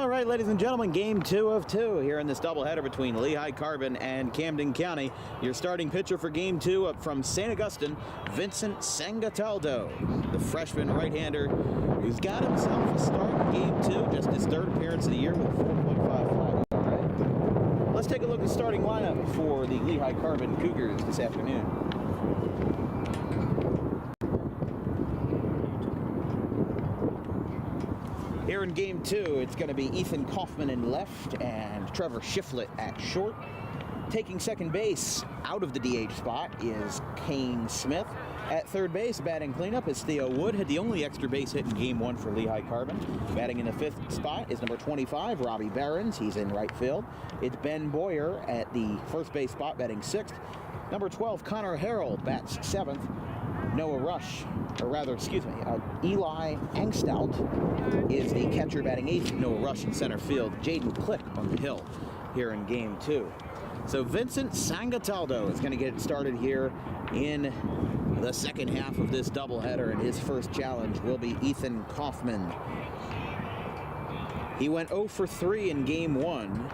All right, ladies and gentlemen, game 2 of 2 here in this doubleheader between Lehigh Carbon and Camden County. Your starting pitcher for game 2 up from St. Augustine, Vincent Sangataldo, the freshman right-hander who's got himself a start in game 2, just his third appearance of the year with a 4.55 ERA. Let's take a look at the starting lineup for the Lehigh Carbon Cougars this afternoon. Here in game 2, it's going to be Ethan Kaufman in left and Trevor Shiflett at short. Taking second base out of the DH spot is Kane Smith. At third base, batting cleanup is Theo Woodhead, the only extra base hit in game 1 for Lehigh Carbon. Batting in the fifth spot is number 25, Robbie Behrens. He's in right field. It's Ben Boyer at the first base spot, batting sixth. Number 12, Connor Harrell, bats seventh. Noah Rush, or rather, Eli Angstout is the catcher, batting eighth. Noah Rush in center field. Jaden Click on the hill here in game 2. So Vincent Sangataldo is going to get started here in the second half of this doubleheader, and his first challenge will be Ethan Kaufman. He went 0 for 3 in game 1.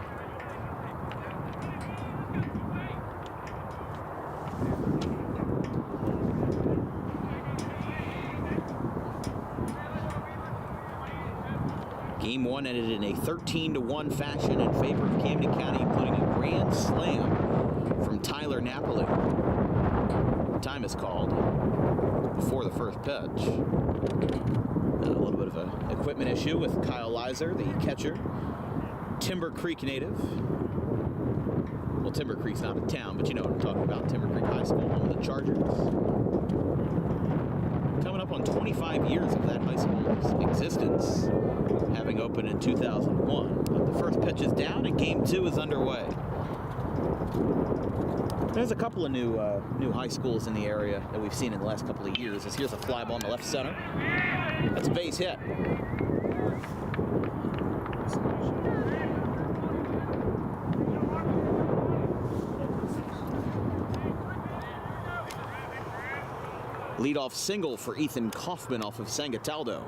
Game 1 ended in a 13-1 fashion in favor of Camden County, including a grand slam from Tyler Napoli. Time is called before the first pitch. A little bit of an equipment issue with Kyle Leiser, the catcher. Timber Creek native. Well, Timber Creek's not a town, but you know what I'm talking about. Timber Creek High School, home of the Chargers. Coming up on 25 years of that high school's existence, having opened in 2001. But the first pitch is down and game 2 is underway. There's a couple of new high schools in the area that we've seen in the last couple of years. Here's a fly ball in the left center. That's a base hit. Leadoff single for Ethan Kaufman off of Sangataldo.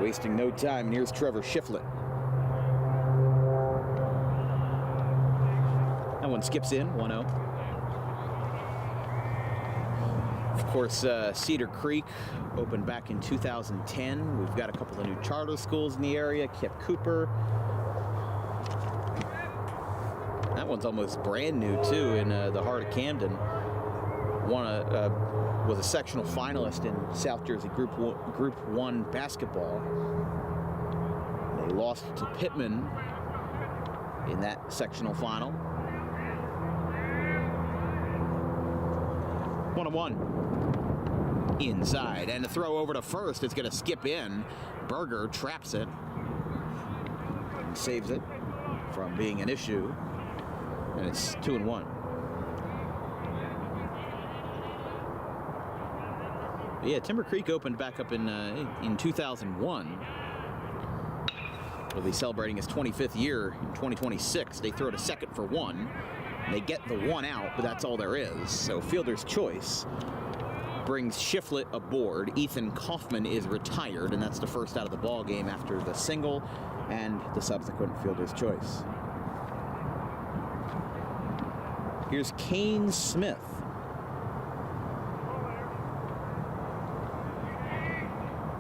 Wasting no time, and here's Trevor Shiflett. That one skips in, 1-0. Of course, Cedar Creek opened back in 2010. We've got a couple of new charter schools in the area, Kip Cooper. That one's almost brand new, too, in the heart of Camden. Was a sectional finalist in South Jersey Group 1 basketball. They lost to Pittman in that sectional final. 1-1. Inside, and the throw over to first. It's going to skip in. Berger traps it and saves it from being an issue. And it's 2-1. Yeah, Timber Creek opened back up in 2001. They'll be celebrating his 25th year in 2026. They throw it a second for one. They get the one out, but that's all there is. So fielder's choice brings Shiflett aboard. Ethan Kaufman is retired, and that's the first out of the ball game after the single and the subsequent fielder's choice. Here's Kane Smith.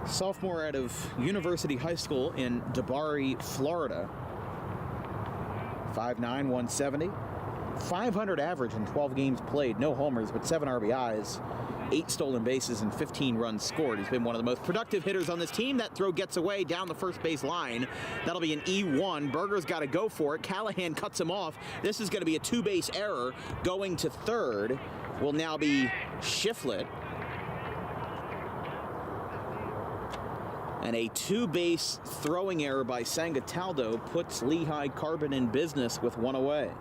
Sophomore out of University High School in DeBary, Florida. 5'9", 170. 500 average in 12 games played. No homers, but 7 RBIs. 8 stolen bases and 15 runs scored. He's been one of the most productive hitters on this team. That throw gets away down the first base line. That'll be an E1. Berger's got to go for it. Callahan cuts him off. This is going to be a 2-base error. Going to third will now be Shiflett. And a 2-base throwing error by Sangataldo puts Lehigh Carbon in business with one away.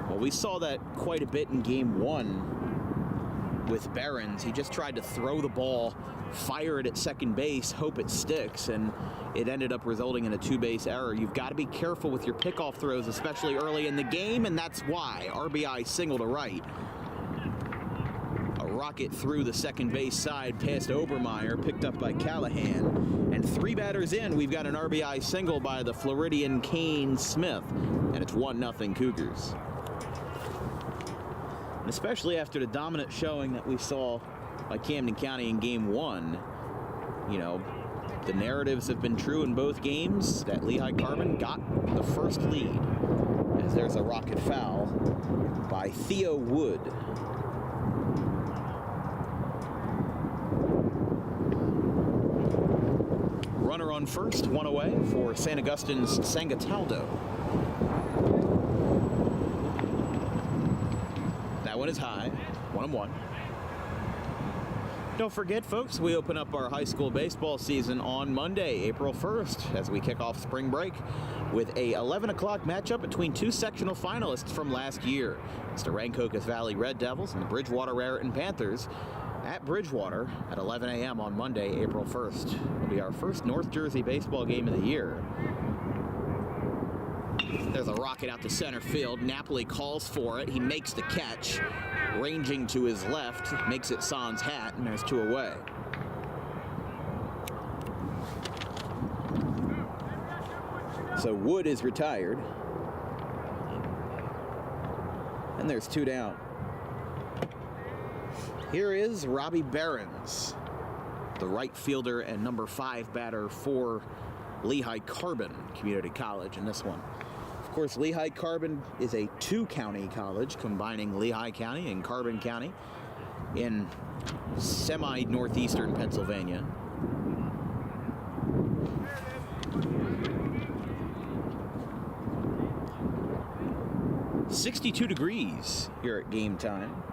Well, we saw that quite a bit in game 1 with Behrens. He just tried to throw the ball, fire it at second base, hope it sticks, and it ended up resulting in a two-base error. You've got to be careful with your pickoff throws, especially early in the game, and that's why. RBI single to right. A rocket through the second base side past Obermeyer, picked up by Callahan. And three batters in, we've got an RBI single by the Floridian Kane Smith, and it's 1-0 Cougars. And especially after the dominant showing that we saw by Camden County in Game 1, you know, the narratives have been true in both games that Lehigh Carbon got the first lead. As there's a rocket foul by Theo Wood. Runner on first, one away for St. Augustine's Sangataldo. That one is high, 1-1. Don't forget, folks, we open up our high school baseball season on Monday, April 1st, as we kick off spring break with a 11 o'clock matchup between two sectional finalists from last year. It's the Rancocas Valley Red Devils and the Bridgewater Raritan Panthers at Bridgewater at 11 a.m. on Monday, April 1st. It'll be our first North Jersey baseball game of the year. There's a rocket out to center field. Napoli calls for it. He makes the catch. Ranging to his left, makes it Sans hat, and there's two away. So Wood is retired. And there's two down. Here is Robbie Behrens, the right fielder and number 5 batter for Lehigh Carbon Community College in this one. Of course, Lehigh Carbon is a 2-county college combining Lehigh County and Carbon County in semi-northeastern Pennsylvania. "62 degrees here at game time.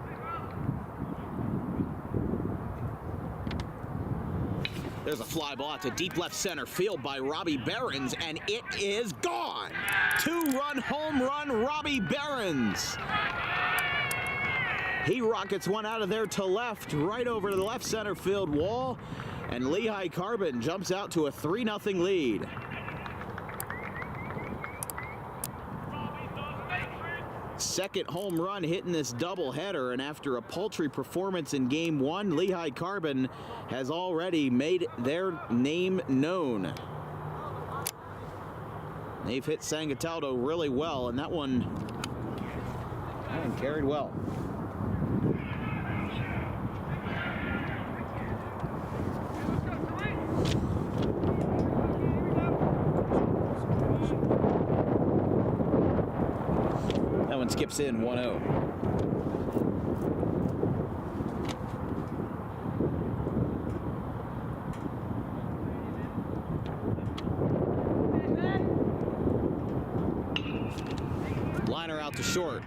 There's a fly ball out to deep left center field by Robbie Behrens, and it is gone. 2-run home run, Robbie Behrens. He rockets one out of there to left, right over to the left center field wall, and Lehigh Carbon jumps out to a 3-0 lead. Second home run hitting this doubleheader, and after a paltry performance in Game 1, Lehigh Carbon has already made their name known. They've hit Sangataldo really well, and that one carried well. That one skips in 1-0. Liner out to short.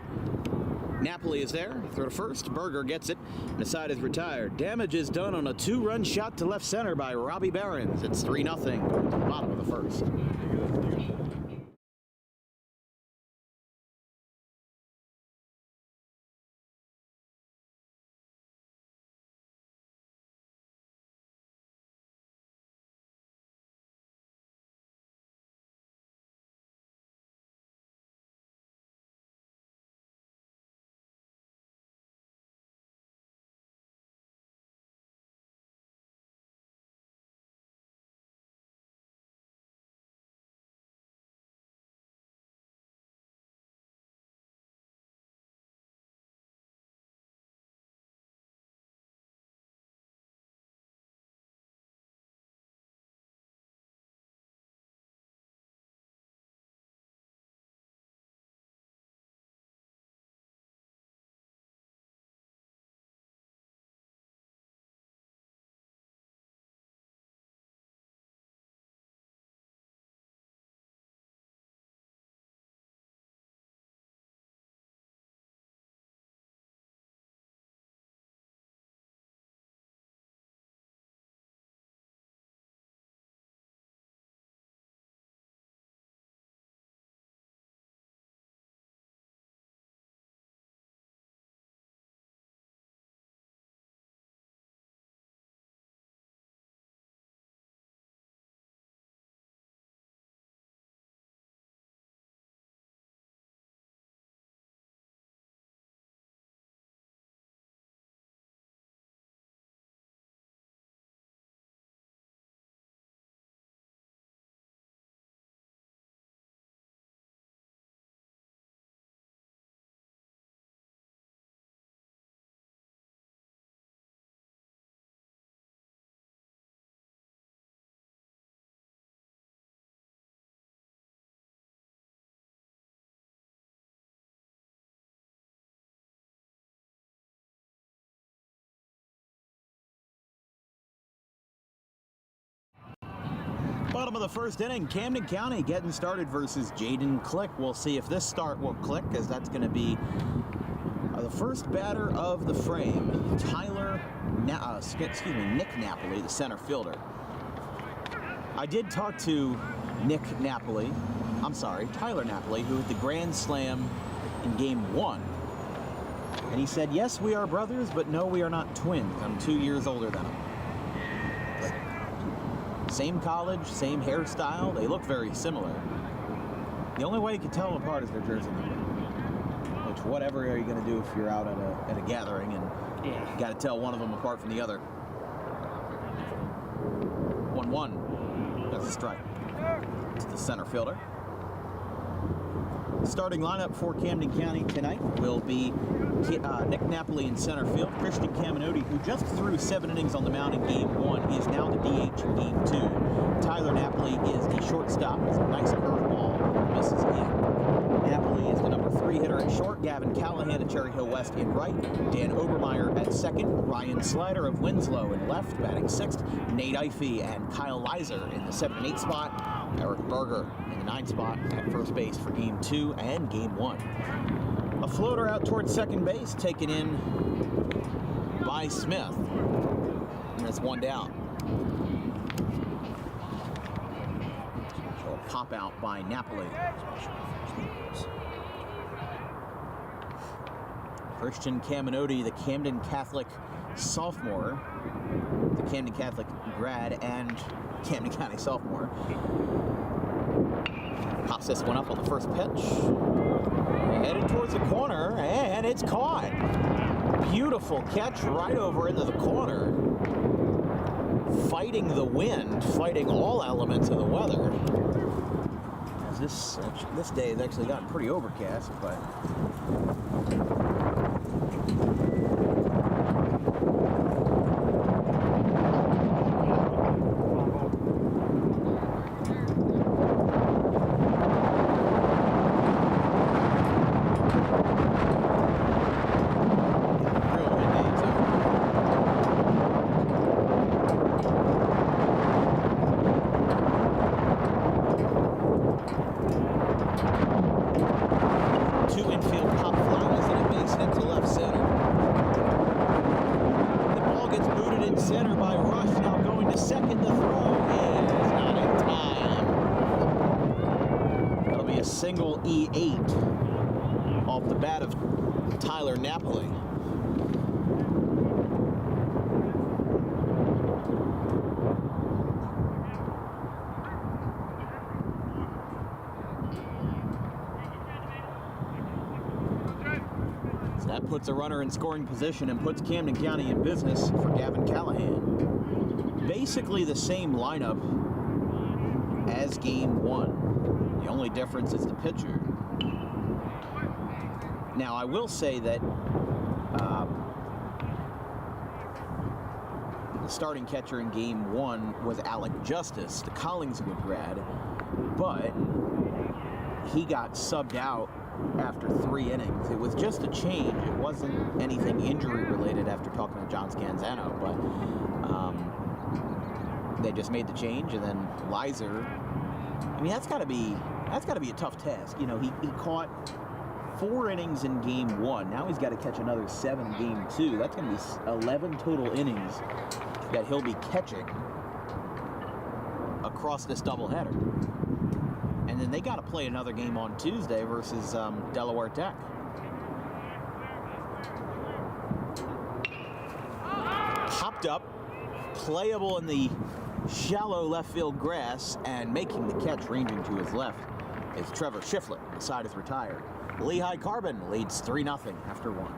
Napoli is there. Throw to first. Berger gets it. And the side is retired. Damage is done on a 2-run shot to left center by Robbie Behrens. It's 3-0 to the bottom of the first. bottom of the first inning, Camden County getting started versus Jaden Click. We'll see if this start will click, as that's going to be the first batter of the frame, Nick Napoli, the center fielder. I did talk to Tyler Napoli, who hit the grand slam in game 1. And he said, yes, we are brothers, but no, we are not twins. I'm 2 years older than him. Same college, same hairstyle. They look very similar. The only way you can tell them apart is their jersey number. Which, whatever are you going to do if you're out at a gathering and you got to tell one of them apart from the other. 1-1. That's a strike. It's the center fielder. Starting lineup for Camden County tonight will be Nick Napoli in center field. Christian Caminoti, who just threw 7 innings on the mound in game 1, is now the DH in game 2. Tyler Napoli is the shortstop. It's a nice curveball. Misses in. Napoli is the number 3 hitter at short. Gavin Callahan at Cherry Hill West in right. Dan Obermeyer at second. Ryan Slider of Winslow in left, batting 6th. Nate Ifey and Kyle Leiser in the 7 and 8 spot. Eric Berger in the 9 spot at first base for game 2 and game 1. A floater out towards second base, taken in by Smith. And it's 1 down. So a pop out by Napoli. Christian Caminoti, the Camden Catholic sophomore, the Camden Catholic grad and Camden County sophomore. Pops this one up on the first pitch. Headed towards the corner, and it's caught. Beautiful catch right over into the corner. Fighting the wind, fighting all elements of the weather. As this day has actually gotten pretty overcast, but single E8 off the bat of Tyler Napoli. So that puts a runner in scoring position and puts Camden County in business for Gavin Callahan. Basically the same lineup as game 1. The only difference is the pitcher. Now, I will say that the starting catcher in game 1 was Alec Justice, the Collingswood grad, but he got subbed out after 3 innings. It was just a change. It wasn't anything injury related after talking to John Scanzano, but they just made the change, and then Leiser, I mean, that's got to be a tough task. You know, he caught 4 innings in game 1. Now he's got to catch another 7 in game 2. That's going to be 11 total innings that he'll be catching across this doubleheader. And then they got to play another game on Tuesday versus Delaware Tech. Popped up, playable in the shallow left field grass, and making the catch ranging to his left is Trevor Shiflett. The side is retired. Lehigh Carbon leads 3-0 after 1.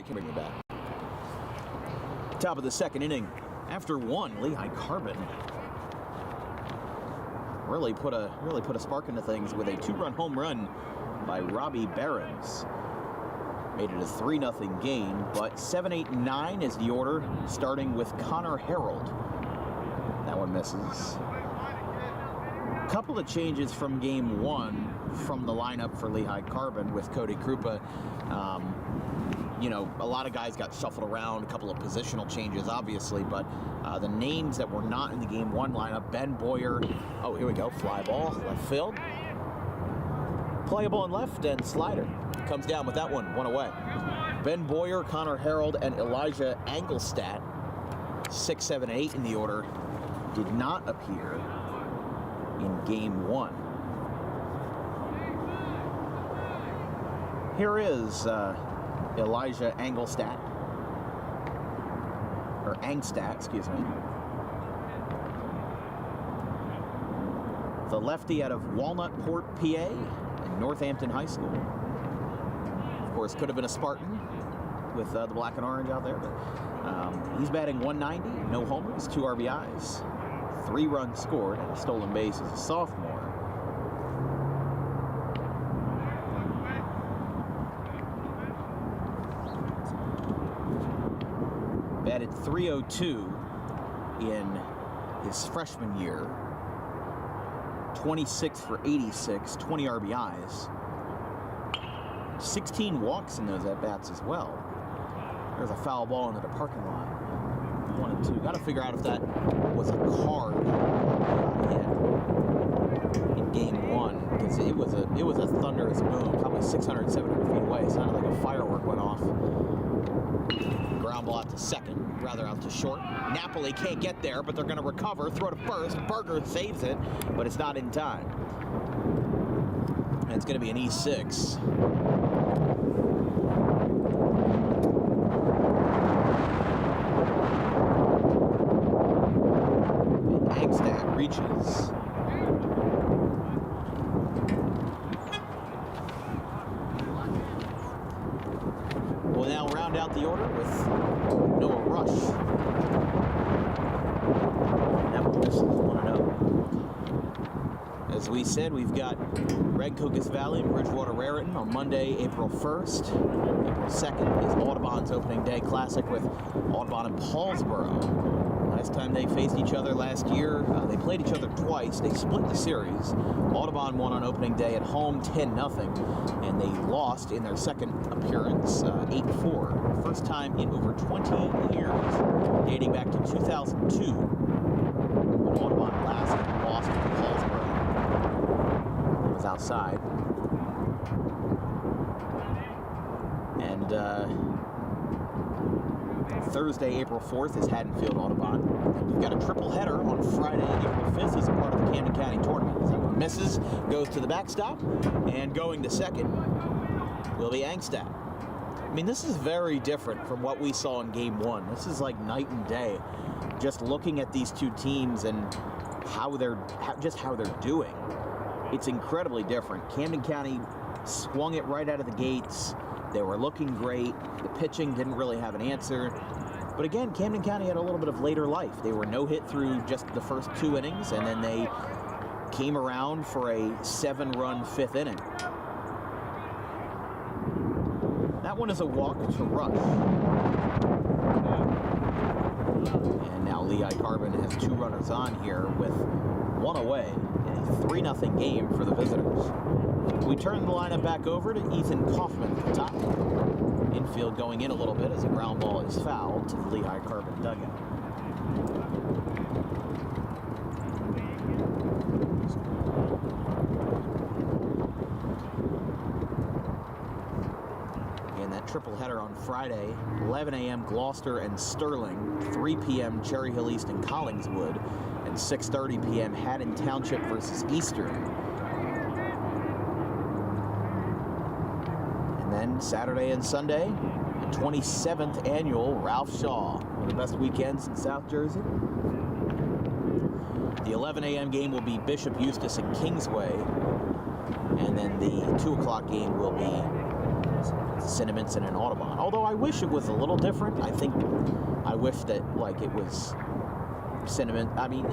can bring you back. Top of the second inning. After one, Lehigh Carbon really put a spark into things with a 2-run home run by Robbie Behrens. Made it a 3-0 game, but 7, 8, 9 is the order, starting with Connor Harold. That one misses. Couple of changes from game one from the lineup for Lehigh Carbon with Cody Krupa. You know, a lot of guys got shuffled around, a couple of positional changes, obviously, but the names that were not in the game one lineup, Ben Boyer, oh, here we go, fly ball, left field. Playable in left, and slider. Comes down with that one away. Ben Boyer, Connor Harold, and Elijah Engelstadt, 6, 7, 8 in the order, did not appear in game one. Here is Elijah Engelstadt, or Angstadt, excuse me. The lefty out of Walnutport, PA, and Northampton High School. Of course, could have been a Spartan with the black and orange out there, but he's batting 190, no homers, 2 RBIs, 3 runs scored, and a stolen base as a sophomore. Batted .302 in his freshman year, 26 for 86, 20 RBIs, 16 walks in those at-bats as well. There's a foul ball into the parking lot. 1 and 2. Got to figure out if that was a card hit in game one, because it was a thunderous boom, probably 600, 700 feet away. It sounded like a firework went off. Ground ball out to second, rather out to short. Napoli can't get there, but they're going to recover. Throw to first. Berger saves it, but it's not in time. And it's going to be an E6. And Angstadt reaches. We'll now round out the order with Noah Rush. That one misses 1-0. As we said, we've got Red Cocos Valley and Bridgewater Raritan on Monday, April 1st. April 2nd is Audubon's opening day classic with Audubon and Paulsboro. Last time they faced each other last year, they played each other twice. They split the series. Audubon won on opening day at home 10-0, and they lost in their second appearance 8-4. First time in over 20 years, dating back to 2002, when Audubon last lost to Paulsboro. It was outside. And Thursday, April 4th is Haddonfield Audubon. And we've got a triple header on Friday, April 5th as a part of the Camden County tournament. That one misses, goes to the backstop, and going to second will be Angstadt. I mean, this is very different from what we saw in game one. This is like night and day. Just looking at these two teams and how they're doing. It's incredibly different. Camden County swung it right out of the gates. They were looking great. The pitching didn't really have an answer. But again, Camden County had a little bit of later life. They were no hit through just the first 2 innings, and then they came around for a 7-run 5th inning. That one is a walk to Rush. And now Lehigh Carbon has 2 runners on here with 1 away in a 3-0 game for the visitors. We turn the lineup back over to Ethan Kaufman at the top. Infield going in a little bit as a ground ball is fouled to the Lehigh Carbon dugout. And that triple header on Friday, 11 a.m. Gloucester and Sterling, 3 p.m. Cherry Hill East and Collingswood, and 6:30 p.m. Haddon Township versus Eastern. Then Saturday and Sunday, the 27th annual Ralph Shaw, one of the best weekends in South Jersey. The 11 a.m. game will be Bishop Eustace and Kingsway, and then the 2 o'clock game will be Cinnaminson and Audubon. Although I wish it was a little different. I wish that like it was Cinnamon. I mean,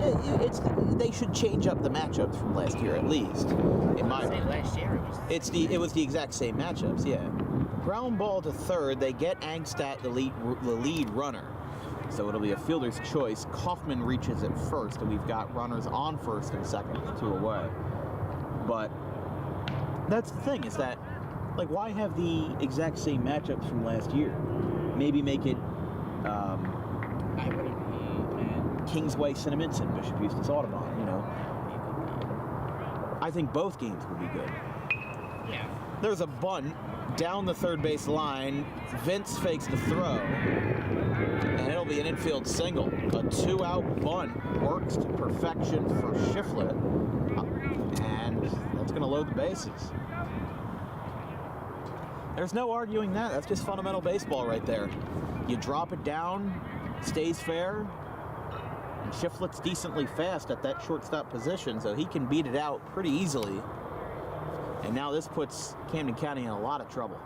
they should change up the matchups from last year at least. In my last year it was the exact same matchups. Yeah. Ground ball to third. They get Angstadt the lead runner. So it'll be a fielder's choice. Kaufman reaches at first, and we've got runners on first and second with 2 away. But that's the thing, is that, like, why have the exact same matchups from last year? Maybe make it I wouldn't be mad. Kingsway, Cinnaminson, Bishop Eustace, Audubon, you know. I think both games would be good. Yeah. There's a bunt down the third base line. Vince fakes the throw, and it'll be an infield single. A 2-out bunt works to perfection for Shiflett, and that's going to load the bases. There's no arguing that. That's just fundamental baseball right there. You drop it down, stays fair, and Shiflett's decently fast at that shortstop position, so he can beat it out pretty easily. And now this puts Camden County in a lot of trouble.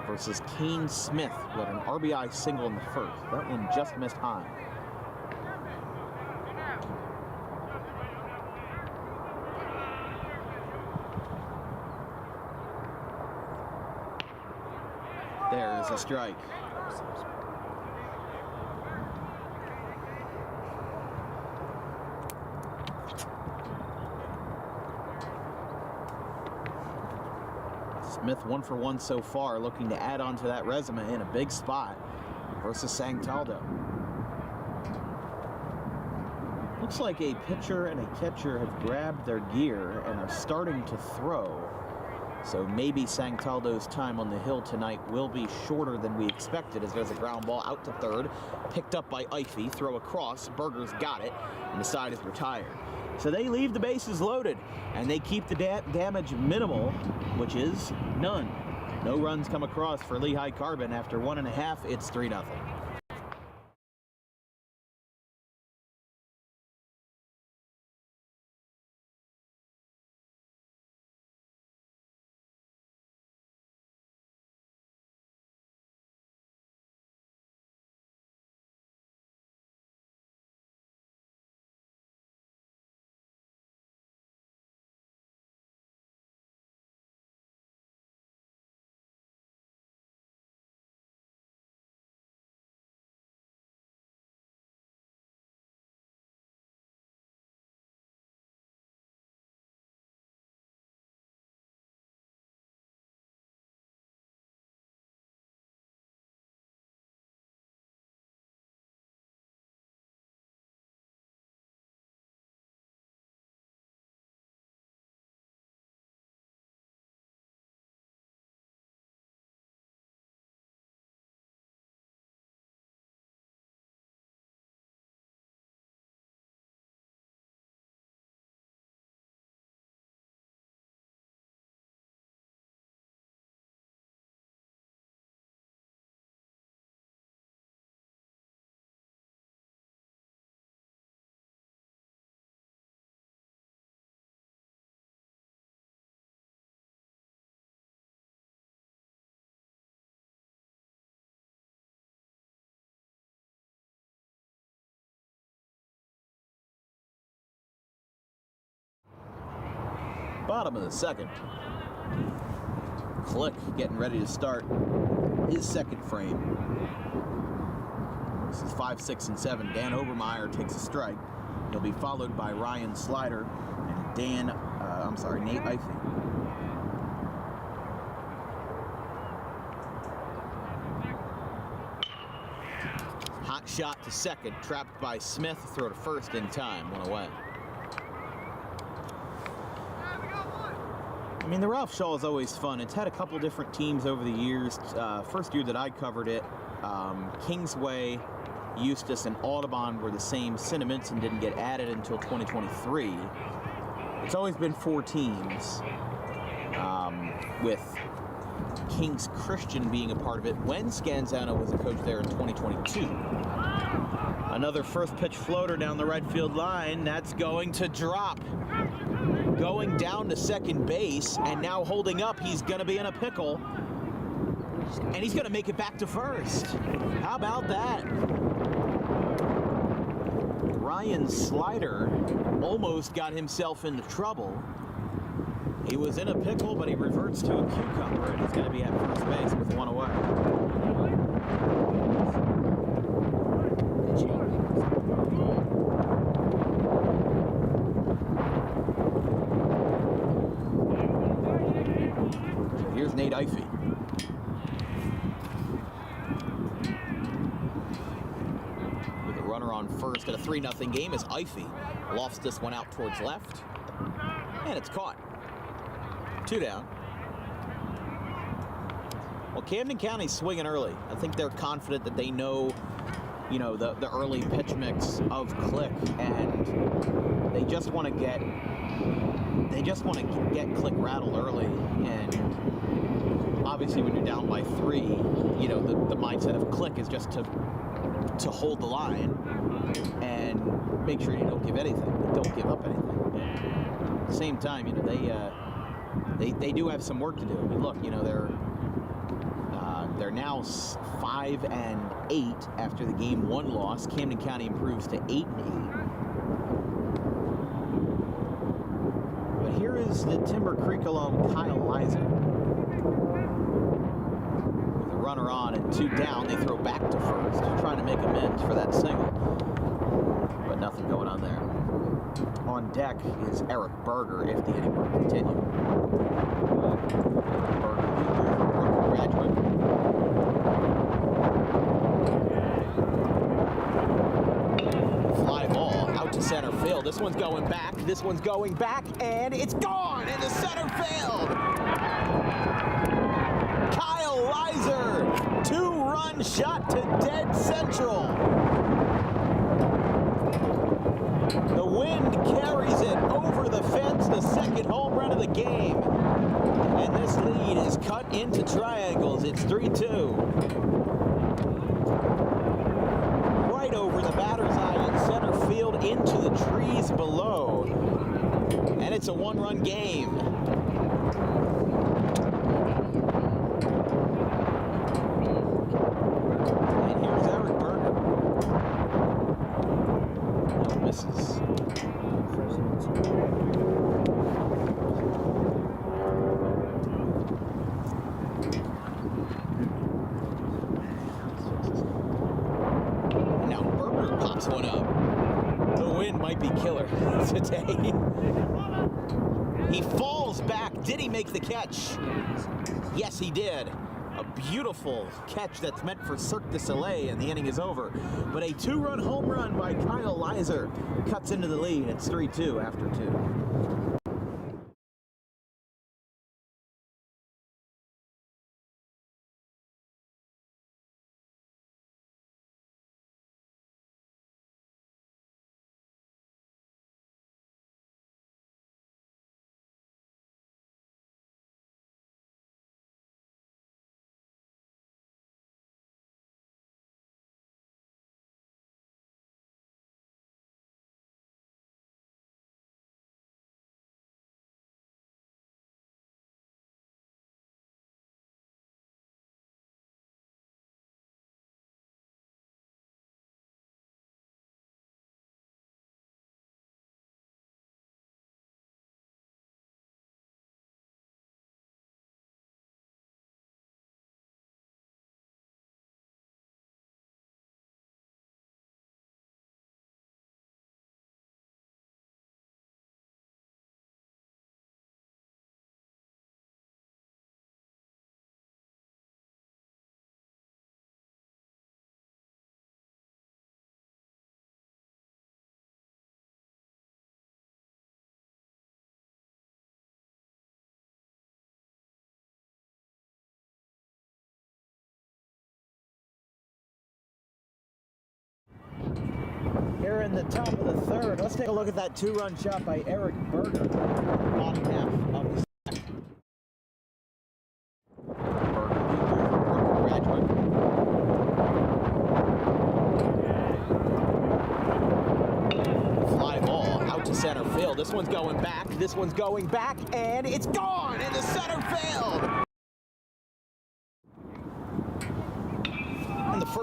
Versus Kane Smith with an RBI single in the first. That one just missed high. There's a strike. Smith 1 for 1 so far, looking to add on to that resume in a big spot versus Sangtaldo. Looks like a pitcher and a catcher have grabbed their gear and are starting to throw. So maybe Sangtaldo's time on the hill tonight will be shorter than we expected, as there's a ground ball out to third, picked up by Ify, throw across, Berger's got it, and the side is retired. So they leave the bases loaded, and they keep the damage minimal, which is none. No runs come across for Lehigh Carbon. After 1.5, it's 3-0. Bottom of the second. Click getting ready to start his second frame. This is 5, 6, and 7. Dan Obermeyer takes a strike. He'll be followed by Ryan Slider and Nate Ify. Hot shot to second, trapped by Smith. Throw to first in time, 1 away. I mean, the Ralph Shaw is always fun. It's had a couple different teams over the years. First year that I covered it, Kingsway, Eustace, and Audubon were the same. Cinnaminson didn't get added until 2023. It's always been 4 teams, with Kings Christian being a part of it when Scanzano was a coach there in 2022. Another first pitch floater down the right field line. That's going to drop. Going down to second base, and now holding up, he's going to be in a pickle. And he's going to make it back to first. How about that? Ryan Slider almost got himself into trouble. He was in a pickle, but he reverts to a cucumber, and he's going to be at first base with one away. So here's Nate Ifey. With a runner on first at a 3-0 game as Ifey lofts this one out towards left, and it's caught. 2 down. Well, Camden County's swinging early. I think they're confident that they know, you know, the early pitch mix of Click, and they just want to get Click rattled early. And obviously, when you're down by 3, you know, the mindset of Click is just to hold the line and make sure you don't give up anything. At the same time, you know, they do have some work to do. I mean, look, you know, they're now 5-8 after the game 1 loss. Camden County improves to 8-8. But here is the Timber Creek alum Kyle Liza. With a runner on and 2 down, they throw back to first, trying to make amends for that single. But nothing going on there. On deck is Eric Berger if the inning will continue. Berger, the graduate. Fly ball out to center field. This one's going back, and it's gone into center field. Kyle Lizer, 2-run shot to dead central. The wind carries it over the fence, the second home run of the game. And this lead is cut into triangles. It's 3-2. Right over the batter's eye in center field into the trees below. And it's a 1-run game. And here's Eric Berger. No misses. Now Berger pops one up. The wind might be killer today. He falls back. Did he make the catch? Yes, he did. A beautiful catch that's meant for Cirque du Soleil, and the inning is over. But a 2-run home run by Kyle Lizer cuts into the lead. It's 3-2 after 2. Here in the top of the 3rd, let's take a look at that 2-run shot by Eric Berger. Bottom half of the second. Berger, the graduate. Fly ball out to center field. This one's going back, and it's gone into center field.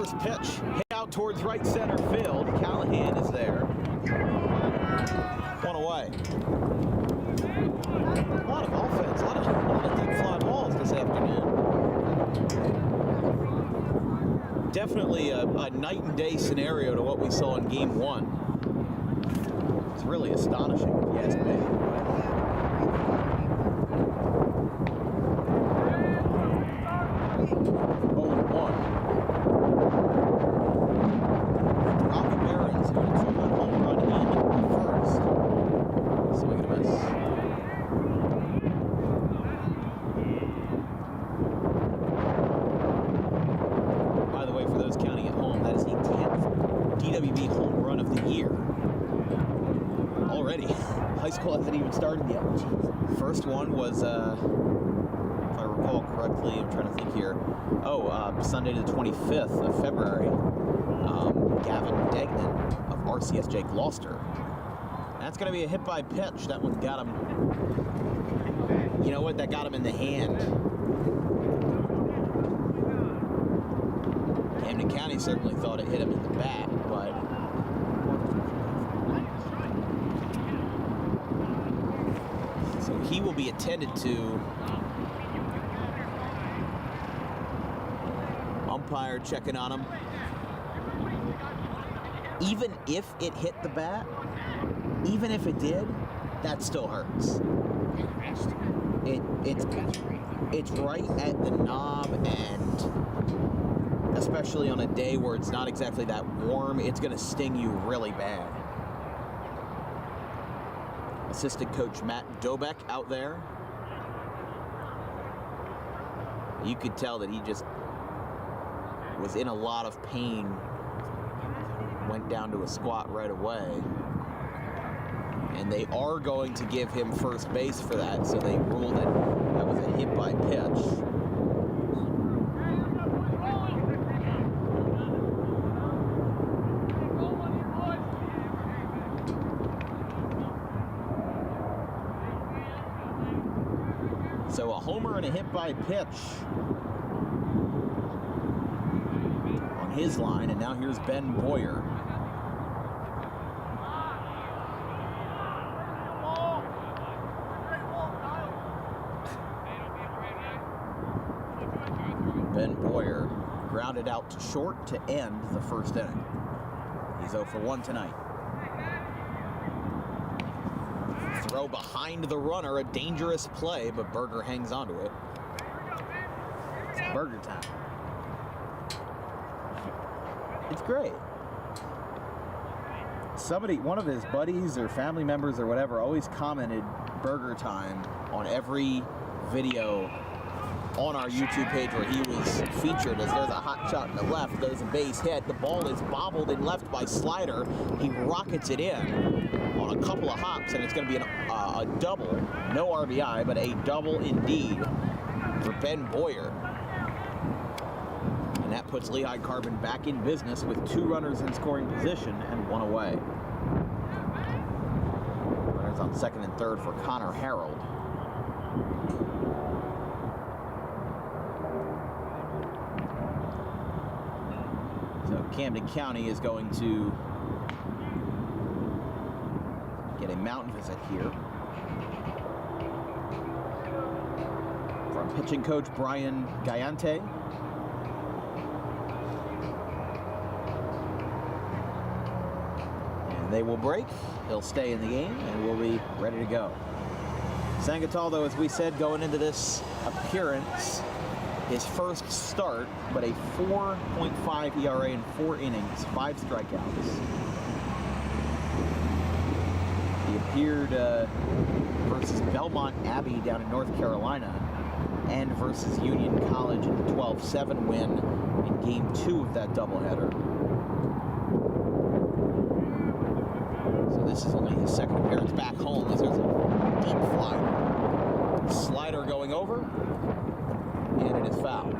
first pitch hit out towards right center field. Callahan is there. One away. A lot of offense, a lot of deep fly balls this afternoon. Definitely a night and day scenario to what we saw in game one. It's really astonishing, if you ask me. 0-1. Robbie Barron's who had a two-run home run in the first. Swing and a miss. By the way, for those counting at home, that is the 10th DWB home run of the year. Already. High school hasn't even started yet. First one was, if I recall correctly, I'm trying to think here. Sunday the 25th of February. Gavin Degnan of RCSJ Gloucester. That's going to be a hit by pitch. That one got him. You know what? That got him in the hand. Camden County certainly thought it hit him in the bat, but so he will be attended to. Umpire checking on him. Even if it hit the bat, even if it did, that still hurts. It's right at the knob, and especially on a day where it's not exactly that warm, it's going to sting you really bad. Assistant coach Matt Dobeck out there. You could tell that he just was in a lot of pain, went down to a squat right away. And they are going to give him first base for that, so they ruled that that was a hit by pitch. So a homer and a hit by pitch on his line, and now here's Ben Boyer. Ben Boyer grounded out to short to end the first inning. He's 0 for 1 tonight. Throw behind the runner, a dangerous play, but Berger hangs onto it. It's Berger time. It's great. Somebody, one of his buddies or family members or whatever, always commented Berger time on every video on our YouTube page where he was featured, as there's a hot shot in the left, there's a base hit, the ball is bobbled in left by Slider, he rockets it in on a couple of hops, and it's going to be a double, no RBI, but a double indeed for Ben Boyer. And that puts Lehigh Carbon back in business with 2 runners in scoring position and 1 away. Runners on second and third for Connor Harold. So Camden County is going to get a mountain visit here from pitching coach Brian Gallante. And they will break. He'll stay in the game, and we'll be ready to go. Sangataldo, as we said, going into this appearance, his first start, but a 4.5 ERA in 4 innings, 5 strikeouts. He appeared versus Belmont Abbey down in North Carolina and versus Union College in the 12-7 win in Game 2 of that doubleheader. So this is only his second appearance back home, as there's a deep fly. Slider going over, and it is foul.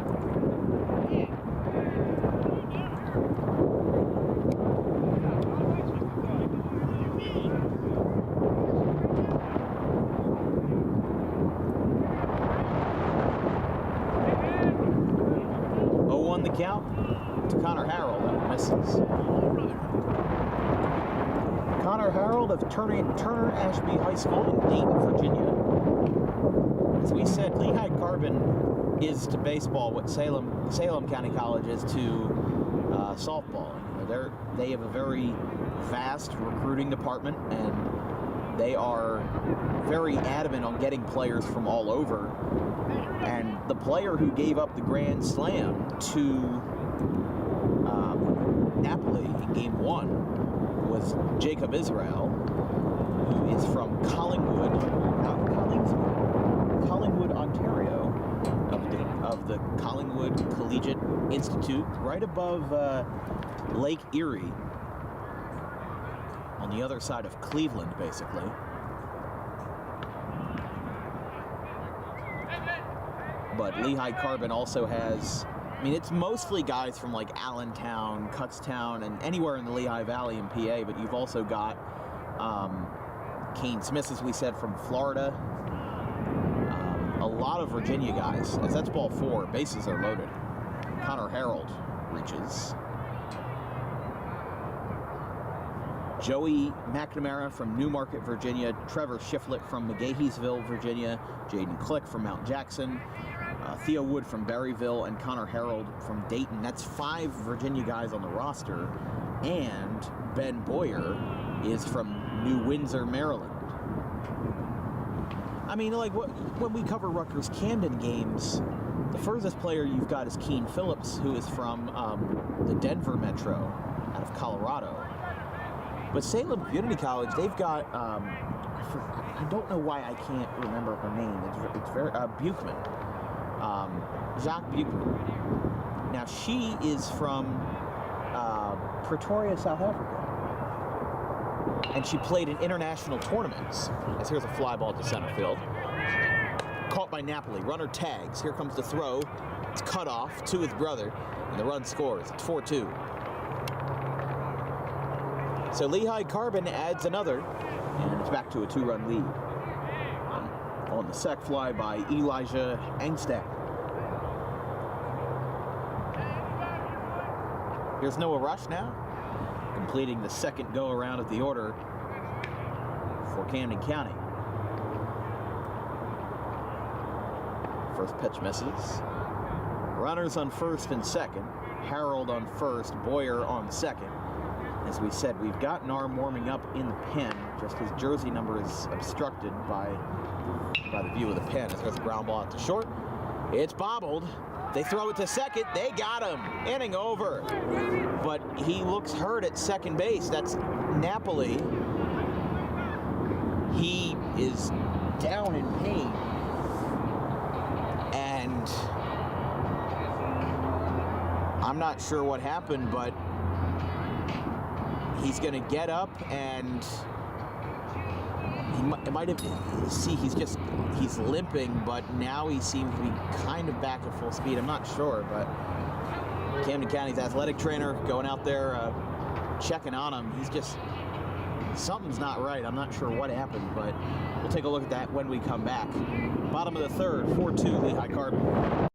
The count to Connor Harris. Connor Harold of Turner Ashby High School in Dayton, Virginia. As we said, Lehigh Carbon is to baseball what Salem County College is to softball. They have a very vast recruiting department, and they are very adamant on getting players from all over. And the player who gave up the grand slam to Napoli in Game 1 was Jacob Israel, who is from Collingwood, Ontario, of the Collingwood Collegiate Institute, right above Lake Erie, on the other side of Cleveland, basically. But Lehigh Carbon also has, I mean, it's mostly guys from like Allentown, Kutztown, and anywhere in the Lehigh Valley in PA, but you've also got Kane Smith, as we said, from Florida. A lot of Virginia guys, as that's ball 4, bases are loaded. Connor Harold reaches. Joey McNamara from Newmarket, Virginia. Trevor Shiflett from McGaheysville, Virginia. Jaden Click from Mount Jackson. Theo Wood from Berryville, and Connor Harold from Dayton. That's 5 Virginia guys on the roster. And Ben Boyer is from New Windsor, Maryland. I mean, like, when we cover Rutgers Camden games, the furthest player you've got is Keen Phillips, who is from the Denver Metro out of Colorado. But Salem Community College, they've got, I don't know why I can't remember her name. It's very, Buchman. Jacques Buchman. Now, she is from Pretoria, South Africa. And she played in international tournaments. As here's a fly ball to center field. Caught by Napoli. Runner tags. Here comes the throw. It's cut off to his brother, and the run scores. It's 4-2. So Lehigh Carbon adds another, and it's back to a 2-run lead. On the sac fly by Elijah Angstack. Here's Noah Rush now, completing the second go-around of the order for Camden County. First pitch misses. Runners on first and second. Harold on first, Boyer on second. As we said, we've got an arm warming up in the pen, just his jersey number is obstructed by the view of the pen. As there's a ground ball out to short. It's bobbled. They throw it to second. They got him. Inning over. But he looks hurt at second base. That's Napoli. He is down in pain. And I'm not sure what happened, but he's going to get up, and it might have, see, he's limping, but now he seems to be kind of back at full speed. I'm not sure, but Camden County's athletic trainer going out there checking on him. He's just, something's not right. I'm not sure what happened, but we'll take a look at that when we come back. Bottom of the third, 4-2 Lehigh Carbon.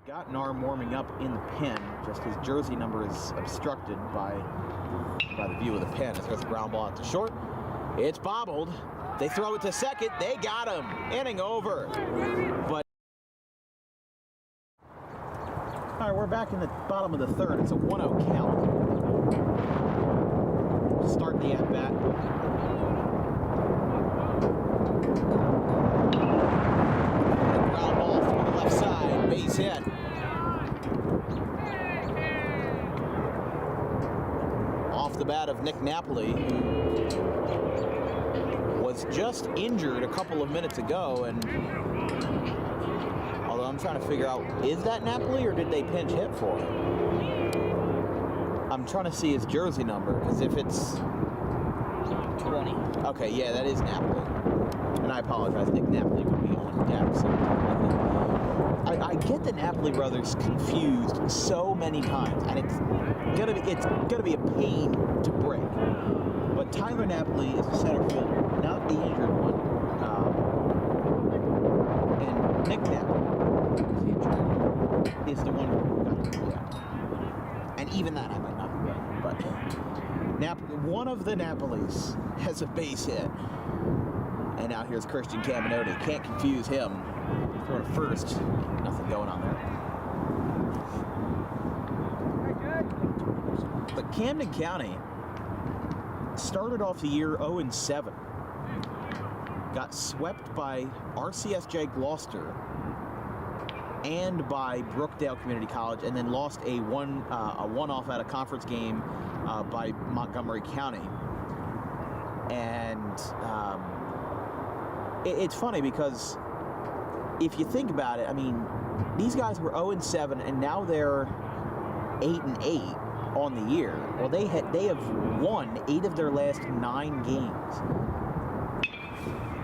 got an arm warming up in the pen. Just his jersey number is obstructed by the view of the pen. As there's a ground ball out to short. It's bobbled. They throw it to second. They got him. Inning over. But all right, we're back in the bottom of the third. It's a 1-0 count. Start the at-bat. Ground ball from the left side. Base hit. Off the bat of Nick Napoli, who was just injured a couple of minutes ago, and although I'm trying to figure out, is that Napoli or did they pinch hit for him? I'm trying to see his jersey number, because if it's 20. Okay, yeah, that is Napoli. And I apologize, Nick Napoli would be on deck. So I get the Napoli brothers confused so many times, and it's gonna be a pain to break. But Tyler Napoli is a center fielder, not the injured one. And Nick Napoli is the one who got hurt. Yeah. And even that I might not be right, but one of the Napolis has a base hit. And now here's Christian Camden. Can't confuse him. Throw to first. Nothing going on there. But Camden County started off the year 0-7. Got swept by RCSJ Gloucester and by Brookdale Community College, and then lost a one-off at a conference game by Montgomery County. And it's funny because if you think about it, I mean, these guys were 0-7, and now they're 8-8 on the year. Well, they have won 8 of their last 9 games.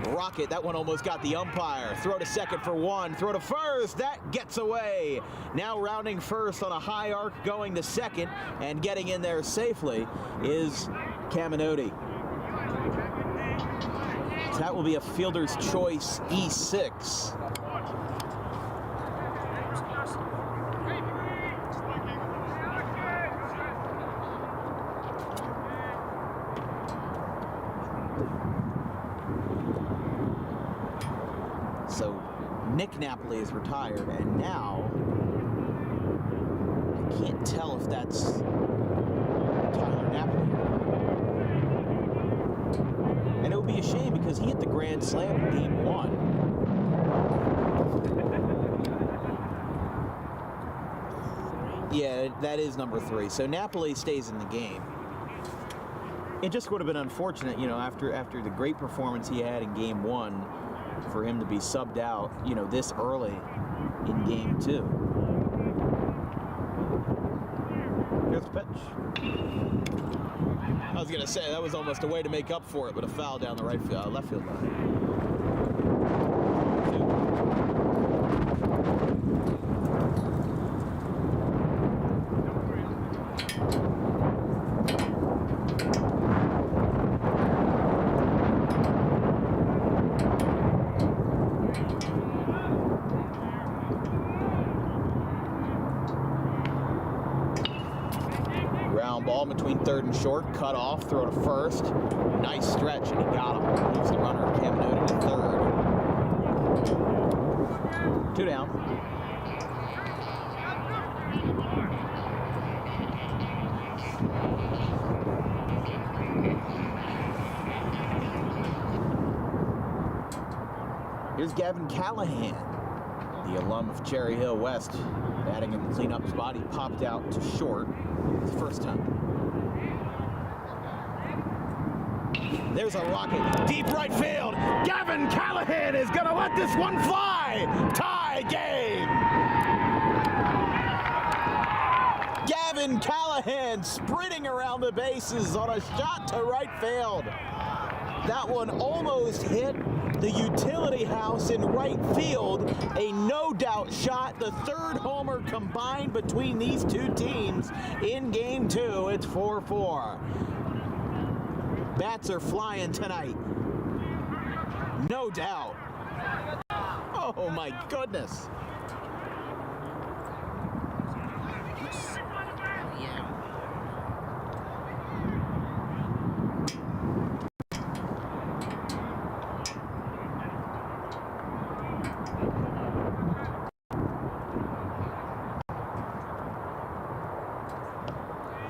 Rocket, that one almost got the umpire. Throw to second for 1. Throw to first. That gets away. Now rounding first on a high arc, going to second and getting in there safely is Caminoti. So that will be a fielder's choice E6. So Nick Napoli is retired, and now I can't tell if that's Tyler Napoli. And it would be a shame because he hit the grand slam in game 1. Yeah, that is number 3. So Napoli stays in the game. It just would have been unfortunate, you know, after the great performance he had in game 1, for him to be subbed out, you know, this early in game 2. Here's the pitch. I was gonna say that was almost a way to make up for it, but a foul down the left field line. Ball between third and short, cut off, throw to first. Nice stretch, and he got him. Leaves the runner, Camden to third. 2 down. Here's Gavin Callahan, the alum of Cherry Hill West, batting in the cleanup spot. He popped out to short the first time. There's a rocket, deep right field. Gavin Callahan is gonna let this one fly. Tie game. Gavin Callahan sprinting around the bases on a shot to right field. That one almost hit the utility house in right field. A no-doubt shot. The 3rd homer combined between these 2 teams in game 2. It's 4-4. Bats are flying tonight. No doubt. Oh my goodness.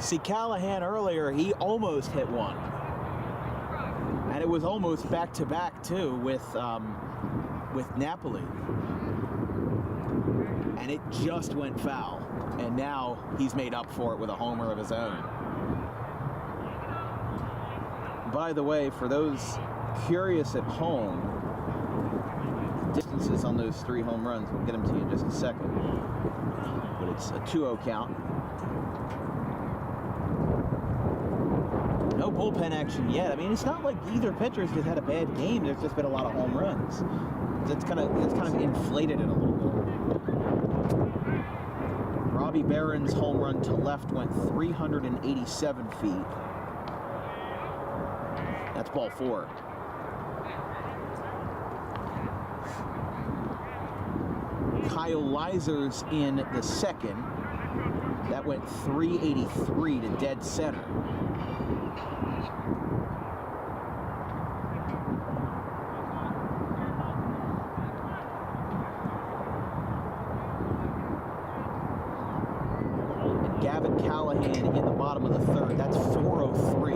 See, Callahan earlier, he almost hit one. And it was almost back-to-back, too, with Napoli. And it just went foul. And now he's made up for it with a homer of his own. By the way, for those curious at home, distances on those 3 home runs, we'll get them to you in just a second. But it's a 2-0 count. No bullpen action yet. I mean, it's not like either pitcher's just had a bad game. There's just been a lot of home runs. It's kind of inflated it a little bit. Robbie Barron's home run to left went 387 feet. That's ball 4. Kyle Leiser's in the second. That went 383 to dead center. And Gavin Callahan in the bottom of the third. That's 403.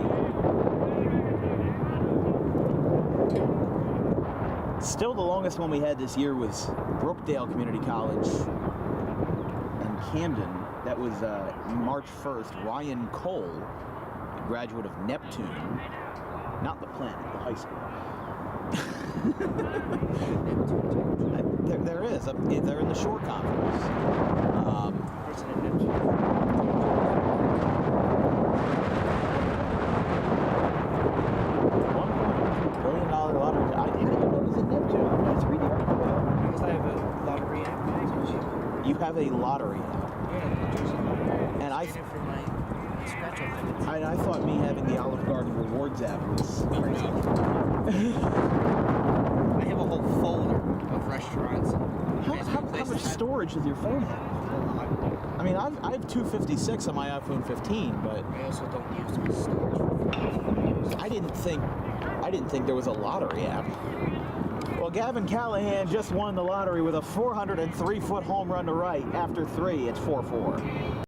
Still, the longest one we had this year was Brookdale Community College in Camden. That was March 1st. Ryan Cole, a graduate of Neptune, not the planet, the high school. there is. They're in the shore conference. $1.3 billion lottery. I didn't even know it was in Neptune. I'm going to read the article. Because I have a lottery app. You have a lottery app. Yeah, and I for my scratch off. I thought me having the Olive Garden Rewards app was crazy. I have a whole folder of restaurants. How much storage does your phone have? I mean, I have 256 on my iPhone 15, but I also don't use my storage. I didn't think there was a lottery app. Well, Gavin Callahan just won the lottery with a 403-foot home run to right. After 3, it's 4-4.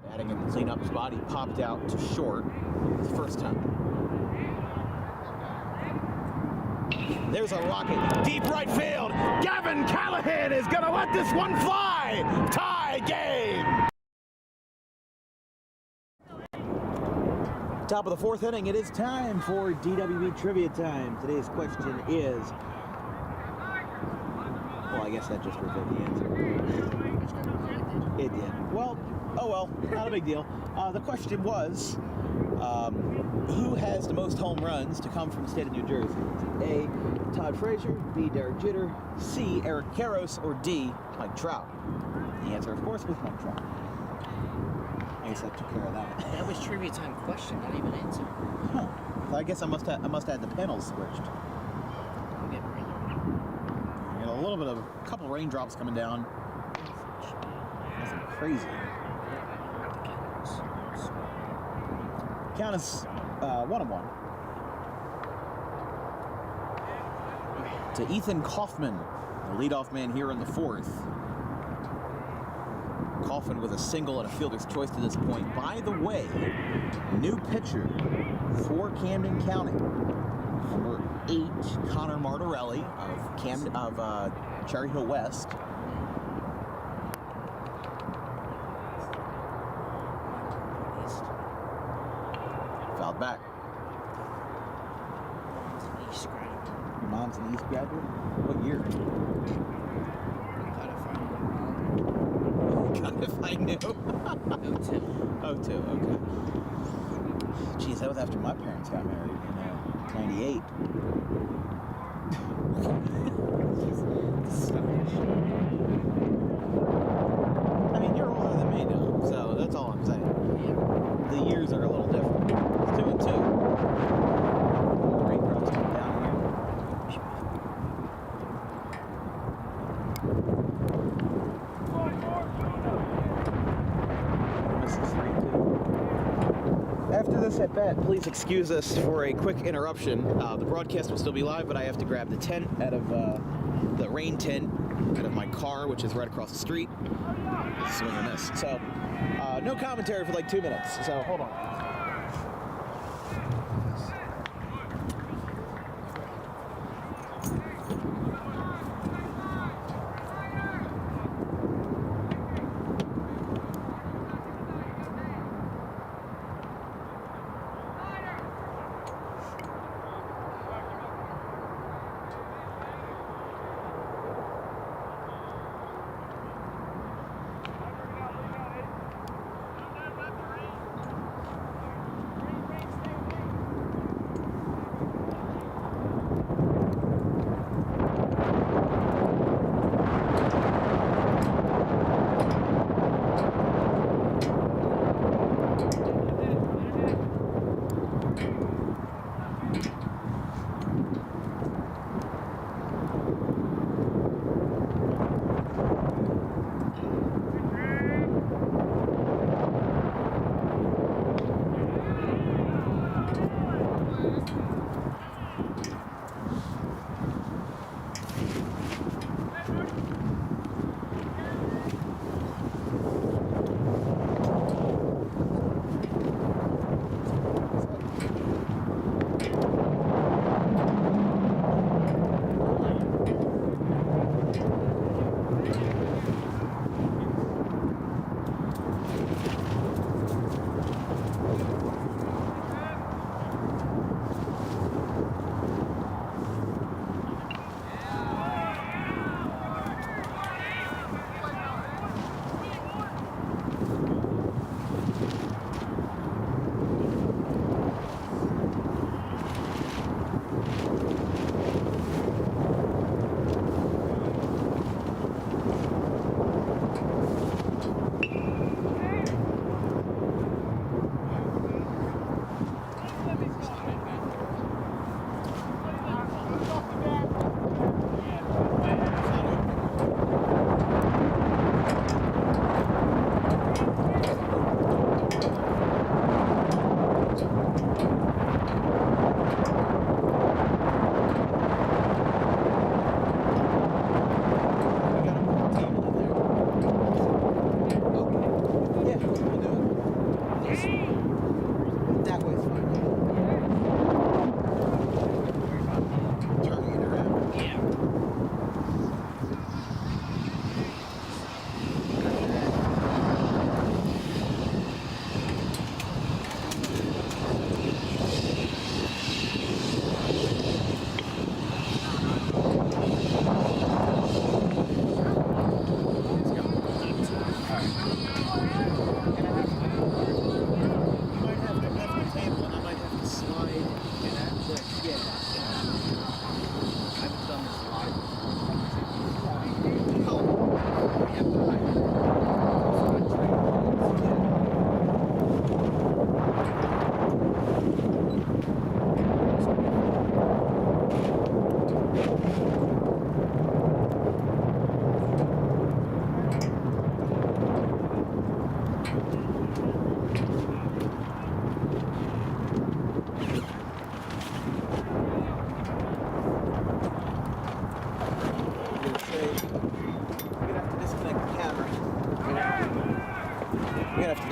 Batting in the cleanup spot, he popped out to short the first time. There's a rocket, deep right field. Gavin Callahan is gonna let this one fly. Tie game. Top of the fourth inning, it is time for DWB Trivia Time. Today's question is... Well, I guess that just revealed the answer. It did. Well, oh well, not a big deal. The question was, who has the most home runs to come from the state of New Jersey? A, Todd Frazier, B, Derek Jeter, C, Eric Karros, or D, Mike Trout? The answer, of course, was Mike Trout. I guess that took care of that. That was trivia time question, not even answer. Huh. So I guess I must have the panels switched. I'm getting ready. You know, a little bit of a couple raindrops coming down. Nothing crazy. Count is 1-1. To Ethan Kaufman, the leadoff man here in the fourth. Kaufman with a single and a fielder's choice to this point. By the way, new pitcher for Camden County, number 8, Connor Martorelli of Cherry Hill West. Fouled back. East graduate. Your mom's an East graduate? What year? If I knew. 02. Oh, 02, okay. Geez, that was after my parents got married in 98. I mean, you're older than me now, so that's all I'm saying. Yeah. The years are a little different. It's 2-2. Raindrops coming down here. After this at bat, please excuse us for a quick interruption. The broadcast will still be live, but I have to grab the tent out of the rain tent out of my car, which is right across the street. Swing and miss. So, no commentary for like 2 minutes. So hold on.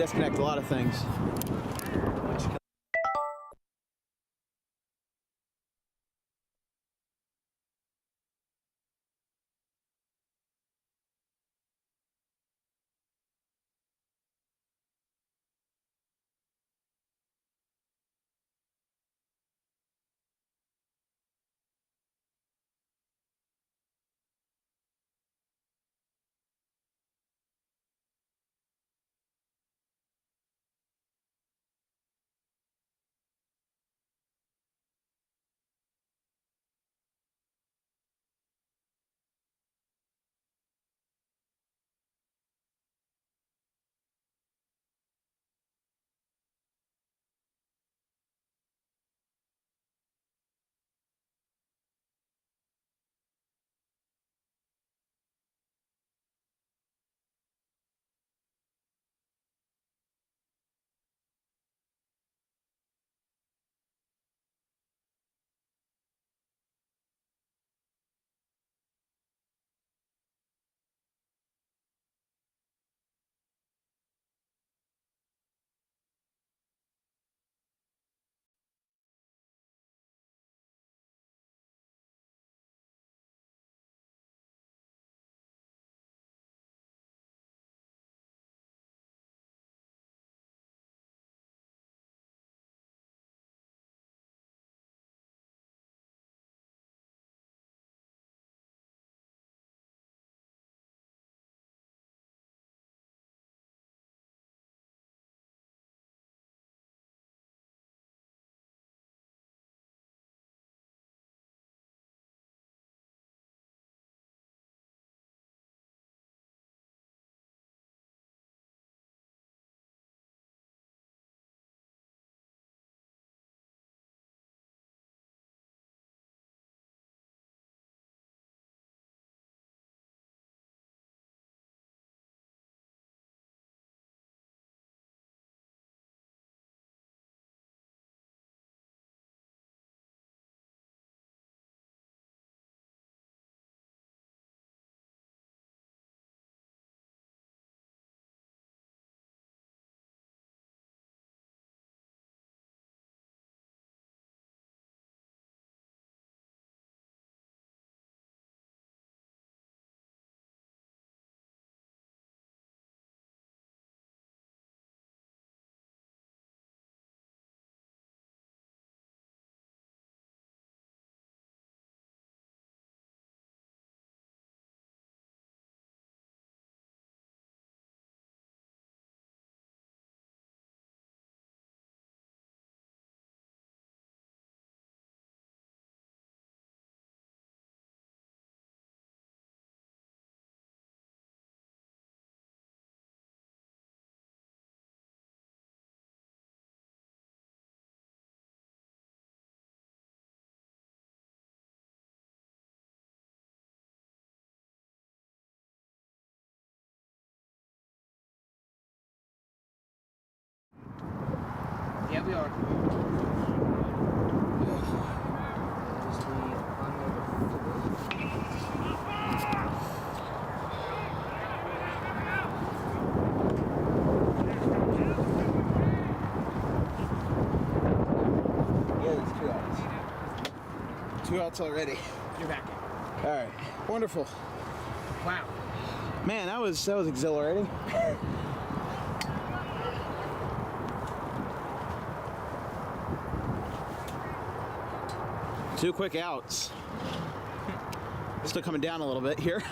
disconnect a lot of things. Yeah, we are. Yeah, there's 2 outs. 2 outs already. You're back. All right, wonderful. Wow. Man, that was exhilarating. 2 quick outs. Still coming down a little bit here.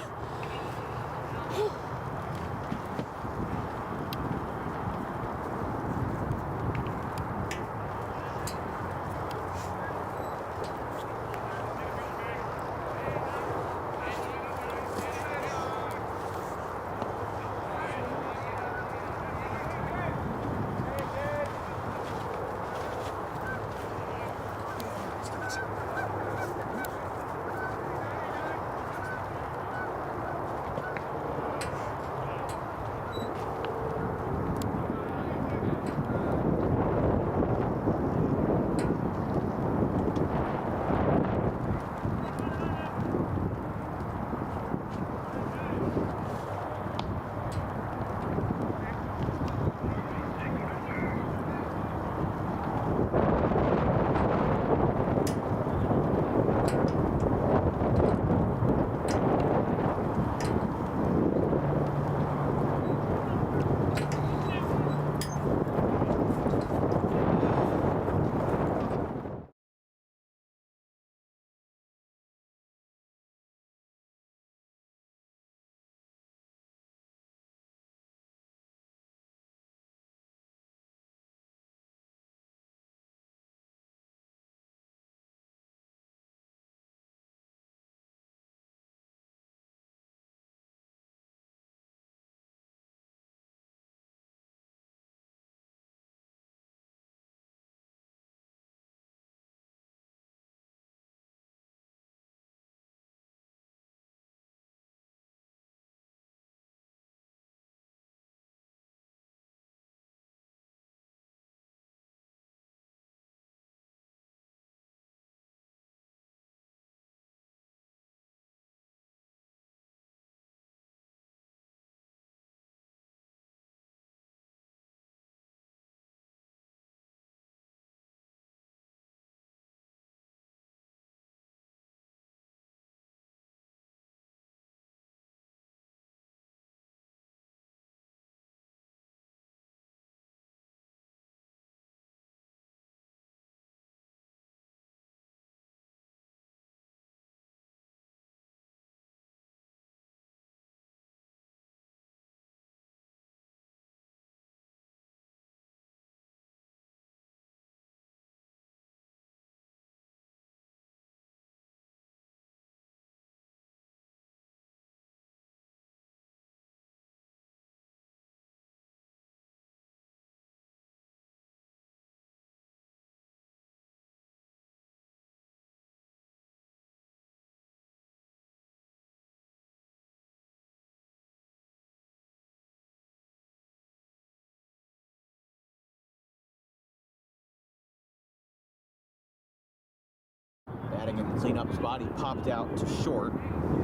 batting in the cleanup spot. He popped out to short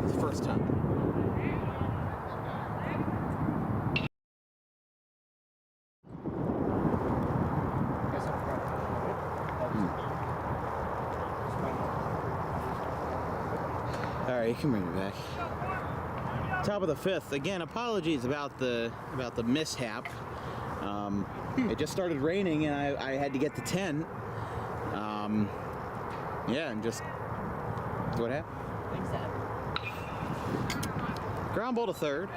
the first time. All right, you can bring it back. Top of the fifth. Again, apologies about the mishap. It just started raining, and I had to get to 10. Yeah, and just what happened? Ground ball to third.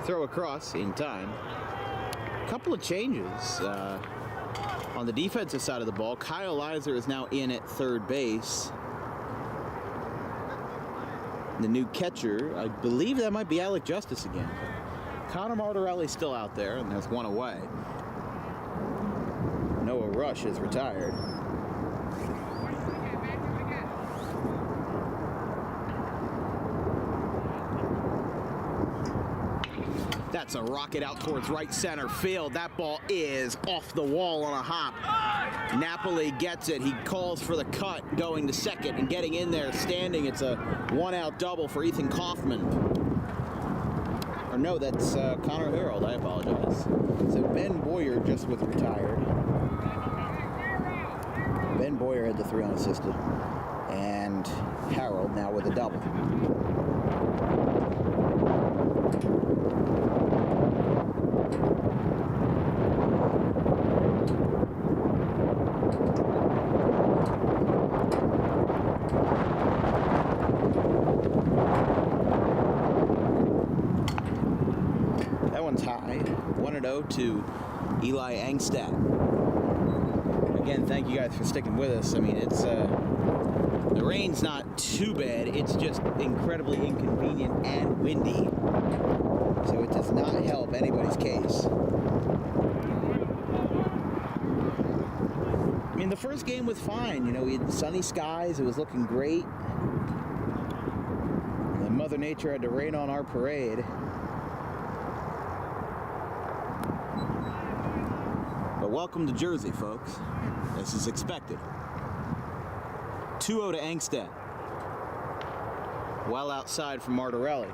Throw across in time. Couple of changes on the defensive side of the ball. Kyle Leiser is now in at third base. The new catcher, I believe that might be Alec Justice again. Connor Martorelli's still out there, and there's one away. Noah Rush is retired. That's a rocket out towards right center field. That ball is off the wall on a hop. Napoli gets it. He calls for the cut, going to second and getting in there, standing. It's a one-out double for Ethan Kaufman. Or no, that's Connor Harold. I apologize. So Ben Boyer just was retired. Ben Boyer had the 3 unassisted. And Harold now with a double. That one's high. 1-0 to Eli Angstadt. Again, thank you guys for sticking with us. I mean, it's the rain's not too bad. It's just incredibly inconvenient and windy. So it does not help anybody's case. I mean, the first game was fine. You know, we had sunny skies. It was looking great. And then Mother Nature had to rain on our parade. But welcome to Jersey, folks. This is expected. 2-0 to Angstadt. Well outside from Martorelli.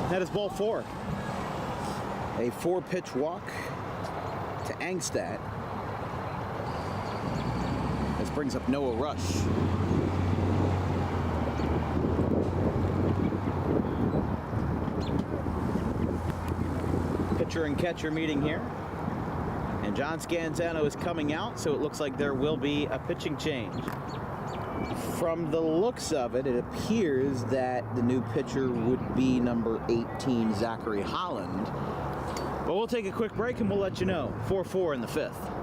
That is ball 4. A 4-pitch walk to Angstadt. This brings up Noah Rush. Pitcher and catcher meeting here. And John Scanzano is coming out, so it looks like there will be a pitching change. From the looks of it, it appears that the new pitcher would be number 18, Zachary Holland. But we'll take a quick break and we'll let you know. 4-4 in the 5th.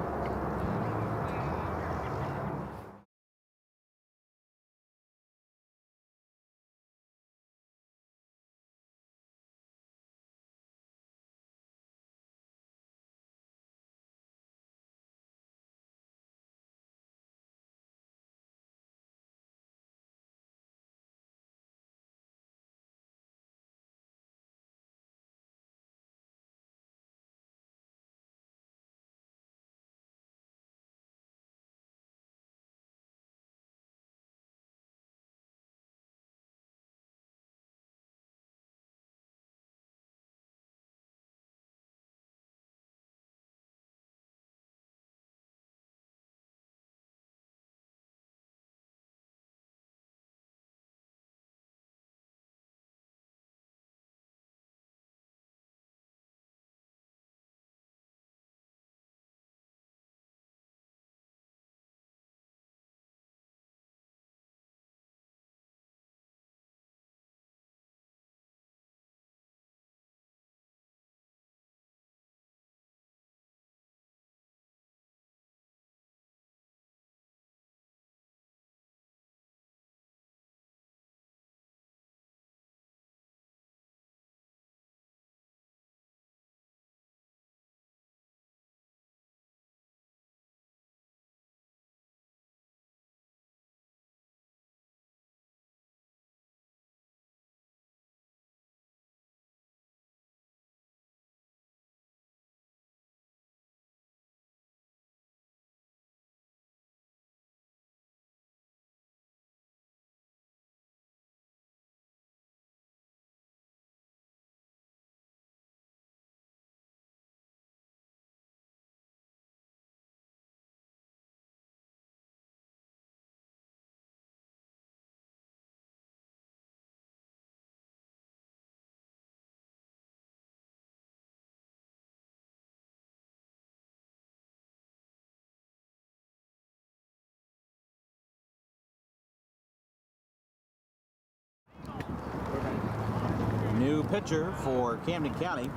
new pitcher for Camden County.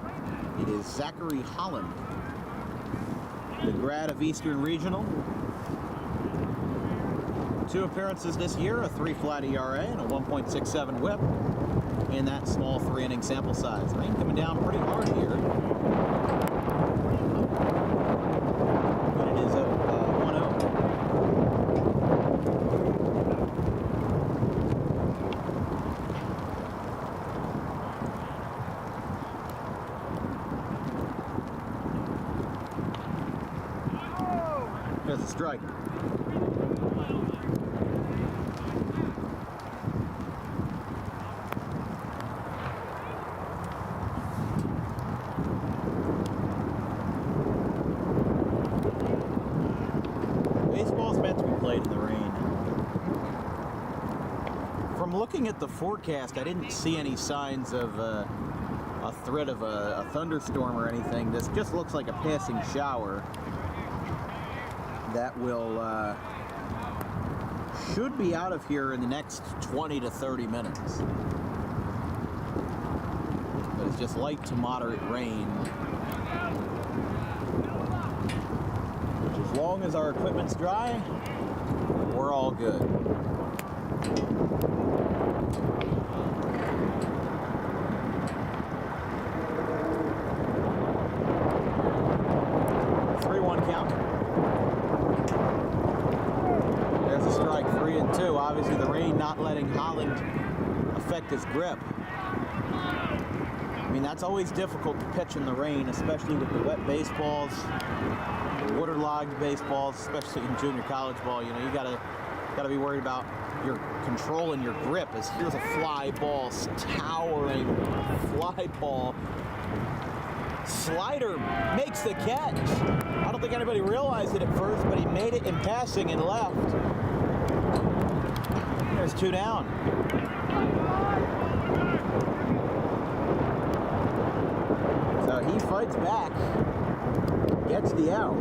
It is Zachary Holland, the grad of Eastern Regional. 2 appearances this year, a 3 flat ERA and a 1.67 whip in that small 3-inning sample size. Rain coming down pretty hard here. But it is a 1-0. There's a strike. Baseball's meant to be played in the rain. From looking at the forecast, I didn't see any signs of a threat of a thunderstorm or anything. This just looks like a passing shower that will should be out of here in the next 20 to 30 minutes. But it's just light to moderate rain. As long as our equipment's dry, we're all good. Count. There's a strike, 3-2. Obviously the rain not letting Holland affect his grip. I mean, that's always difficult to pitch in the rain, especially with the wet baseballs, waterlogged baseballs, especially in junior college ball. You know, you gotta be worried about your control and your grip. As here's a fly ball, towering fly ball. Slider makes the catch. I don't think anybody realized it at first, but he made it in passing and left. There's 2 down. So he fights back, gets the out.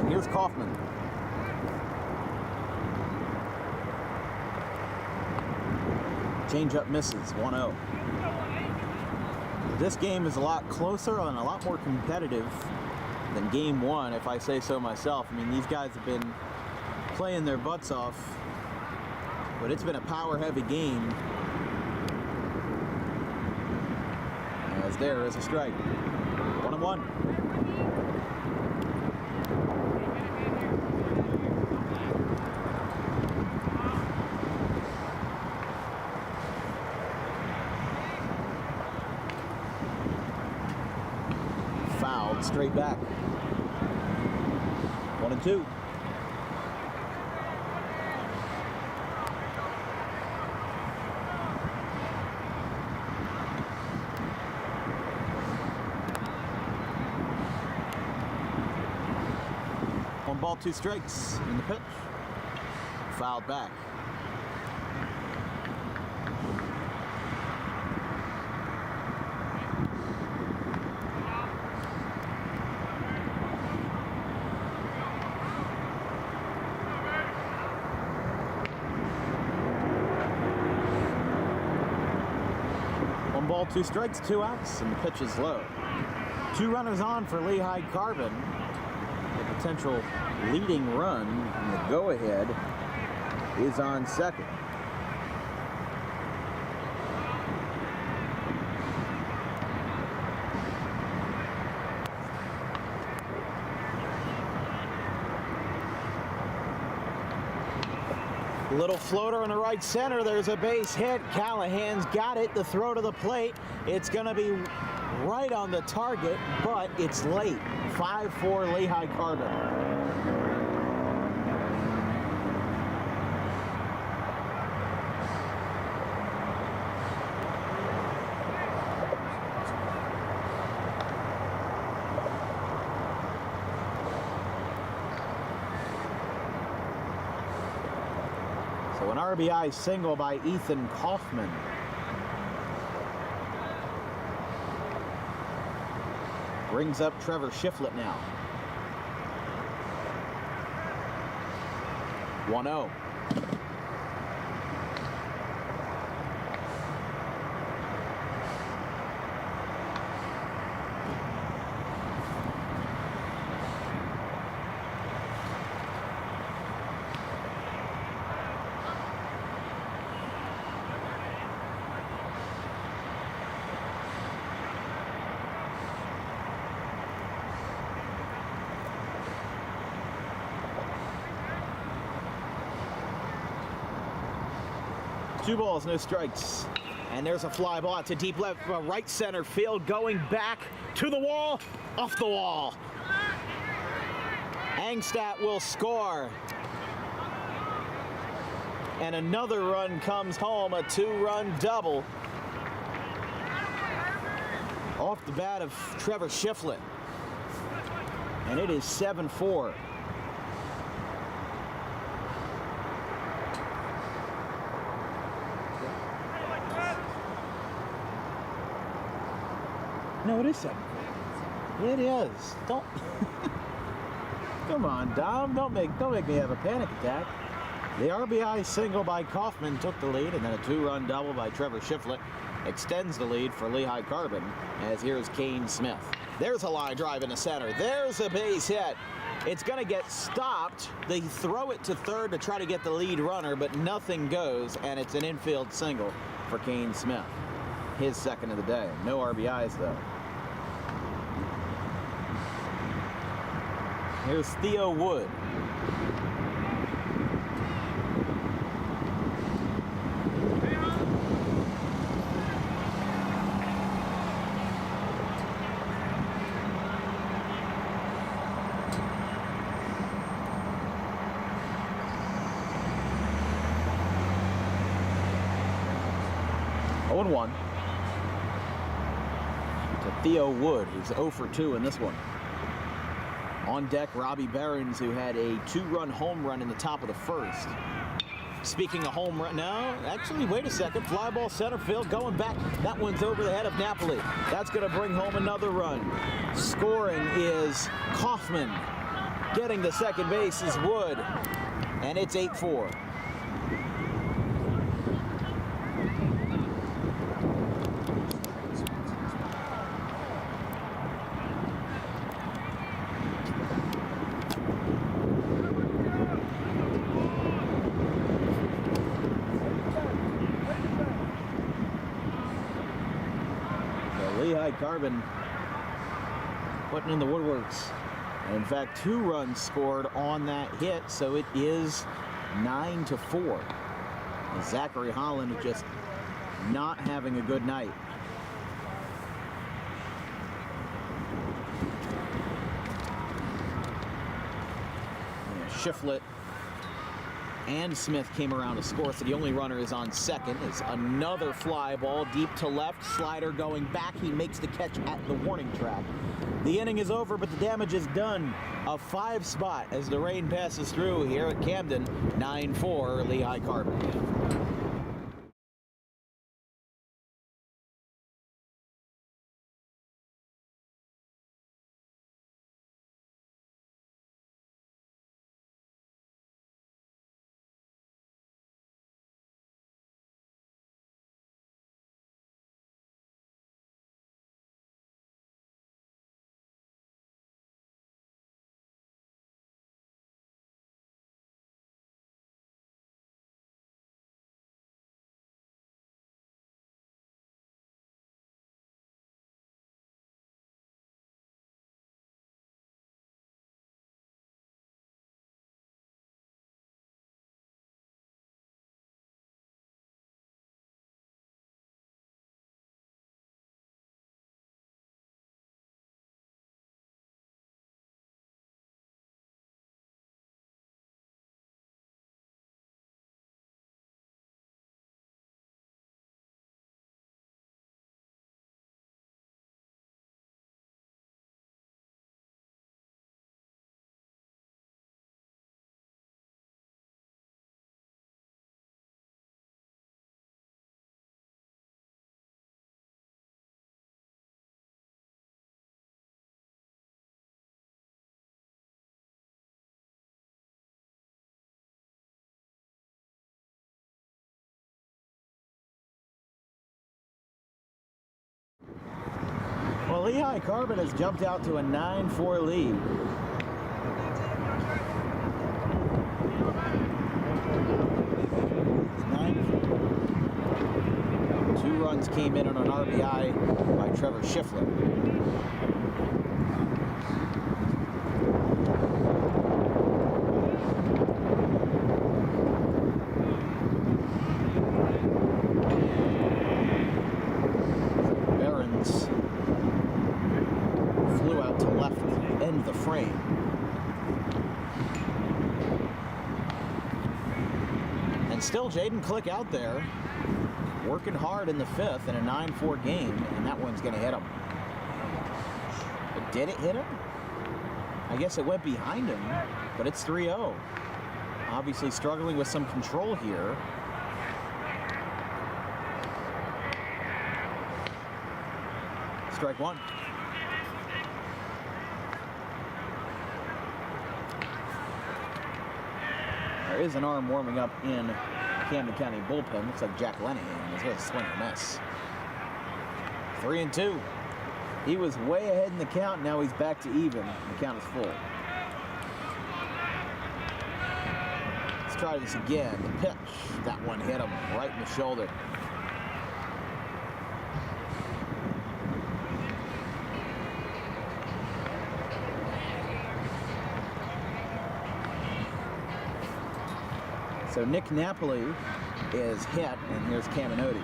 Here's Kaufman. Changeup misses, 1-0. This game is a lot closer and a lot more competitive than game 1, if I say so myself. I mean, these guys have been playing their butts off, but it's been a power-heavy game. As there is a strike. 1-1. Fouled straight back. 1-2. One ball, 2 strikes in the pitch. Fouled back. One ball, 2 strikes, 2 outs, and the pitch is low. 2 runners on for Lehigh Carbon. The potential leading run in the go-ahead is on second. Little floater in the right center. There's a base hit. Callahan's got it. The throw to the plate. It's going to be right on the target, but it's late. 5-4 Lehigh Carbon. So an RBI single by Ethan Kaufman. Brings up Trevor Shiflett now. 1-0. Two balls, no strikes. And there's a fly ball to deep left, right center field, going back to the wall, off the wall. Angstadt will score. And another run comes home, a two-run double. Off the bat of Trevor Shiflett. And it is 7-4. No, it is 7. It is. Don't. Come on, Dom. Don't make me have a panic attack. The RBI single by Kaufman took the lead, and then a two-run double by Trevor Shiflett extends the lead for Lehigh Carbon. As here's Kane Smith. There's a line drive in the center. There's a base hit. It's going to get stopped. They throw it to third to try to get the lead runner, but nothing goes, and it's an infield single for Kane Smith. His second of the day. No RBIs, though. Here's Theo Wood. Oh and 1. To Theo Wood, who's 0 for 2 in this one. On deck, Robbie Behrens, who had a two-run home run in the top of the first. Speaking of home run, no, actually, wait a second. Fly ball center field going back. That one's over the head of Napoli. That's going to bring home another run. Scoring is Kaufman. Getting to second base is Wood. And it's 8-4. Lehigh Carbon putting in the woodworks. And in fact, 2 runs scored on that hit, so it is 9-4. And Zachary Holland just not having a good night. Yeah, Shiflett and Smith came around to score, so the only runner is on second. Is another fly ball deep to left, slider going back. He makes the catch at the warning track. The inning is over, but the damage is done. A 5 spot as the rain passes through here at Camden. 9-4 Lehigh Carbon. Lehigh Carbon has jumped out to a 9-4 lead. Two runs came in on an RBI by Trevor Shiflett. Flew out to left end of the frame. And still Jaden Click out there working hard in the fifth in a 9-4 game, and that one's going to hit him. But did it hit him? I guess it went behind him, but it's 3-0. Obviously struggling with some control here. Strike one. There is an arm warming up in Camden County bullpen. Looks like Jack Lenahan is going to swing and miss. 3-2. He was way ahead in the count. Now he's back to even. The count is full. Let's try this again. The pitch. That one hit him right in the shoulder. So Nick Napoli is hit, and here's Caminoti.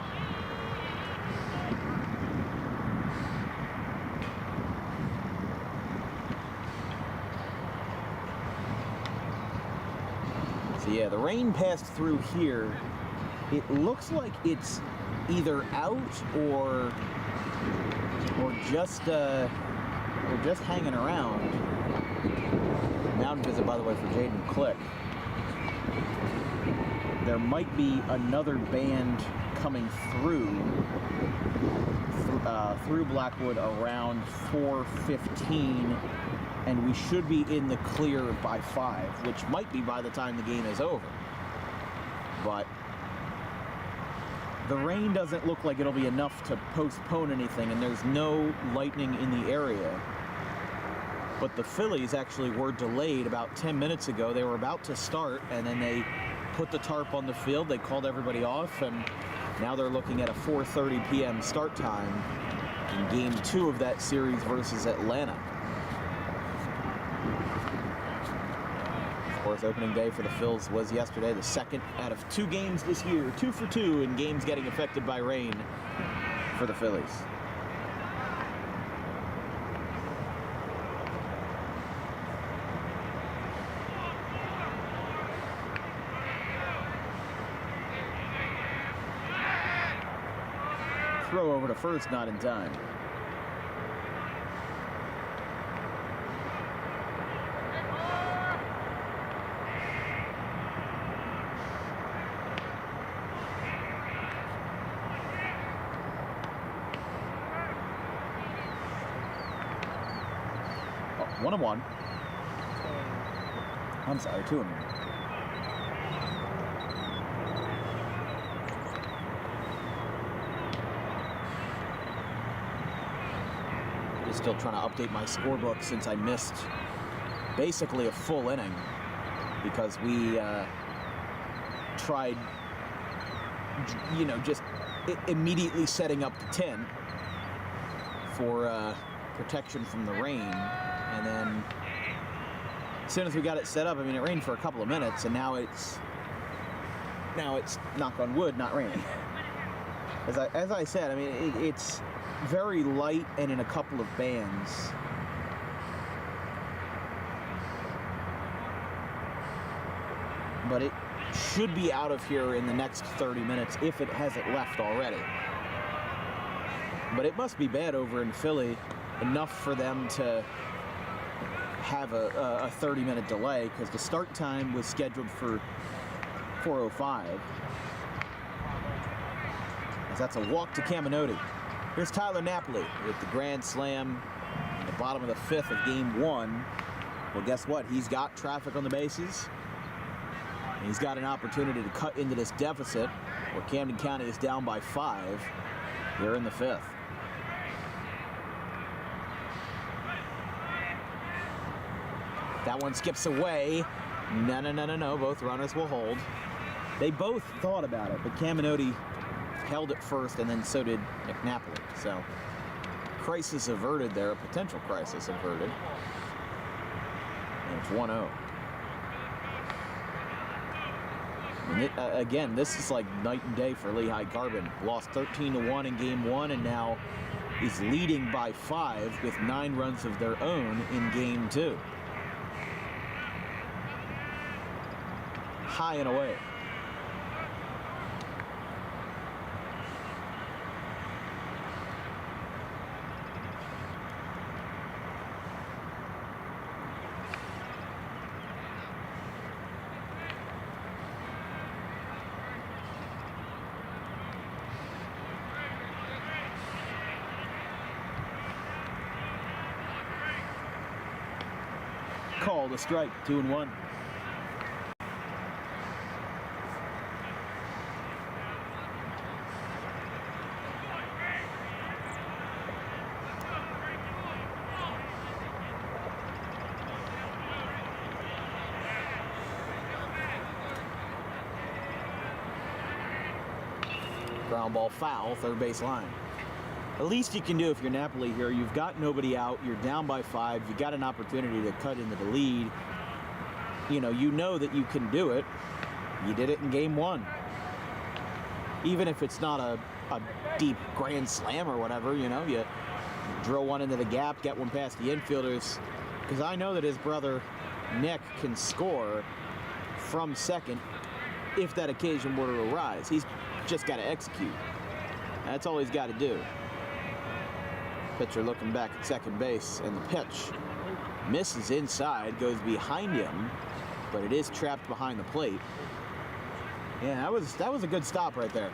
So yeah, the rain passed through here. It looks like it's either out or just hanging around. Mountain visit, by the way, for Jaden Click. There might be another band coming through Blackwood around 4:15, and we should be in the clear by 5, which might be by the time the game is over. But the rain doesn't look like it'll be enough to postpone anything, and there's no lightning in the area. But the Phillies actually were delayed about 10 minutes ago. They were about to start, and then they put the tarp on the field. They called everybody off, and now they're looking at a 4:30 p.m. start time in Game 2 of that series versus Atlanta. Of course, opening day for the Phils was yesterday, the second out of 2 games this year. 2 for 2 in games getting affected by rain for the Phillies. Throw over to first, not in time. Oh, 1-1. I'm sorry, 2-1. Still trying to update my scorebook since I missed basically a full inning because we tried, just immediately setting up the 10 for protection from the rain. And then as soon as we got it set up, I mean, it rained for a couple of minutes, and now it's knock on wood, not raining. As I said, I mean, it's very light and in a couple of bands. But it should be out of here in the next 30 minutes if it hasn't left already. But it must be bad over in Philly, enough for them to have a 30-minute delay, because the start time was scheduled for 4:05. As that's a walk to Caminoti. Here's Tyler Napoli with the grand slam in the bottom of the 5th of Game 1. Well, guess what? He's got traffic on the bases. And he's got an opportunity to cut into this deficit where Camden County is down by 5 here in the 5th. That one skips away. No. Both runners will hold. They both thought about it, but Camden held it first, and then so did Nick Napoli. So, crisis averted there, a potential crisis averted. And it's 1-0. And again, this is like night and day for Lehigh Carbon. Lost 13-1 in game 1, and now is leading by 5 with 9 runs of their own in game 2. High and away. Called a strike, 2-1. Ground ball foul, third base line. The least you can do if you're Napoli here, you've got nobody out, you're down by 5, you got an opportunity to cut into the lead. You know that you can do it. You did it in game 1. Even if it's not a deep grand slam or whatever, you drill one into the gap, get one past the infielders. Because I know that his brother Nick can score from second if that occasion were to arise. He's just got to execute. That's all he's got to do. Pitcher looking back at second base, and the pitch misses inside, goes behind him, but it is trapped behind the plate. Yeah, that was a good stop right there.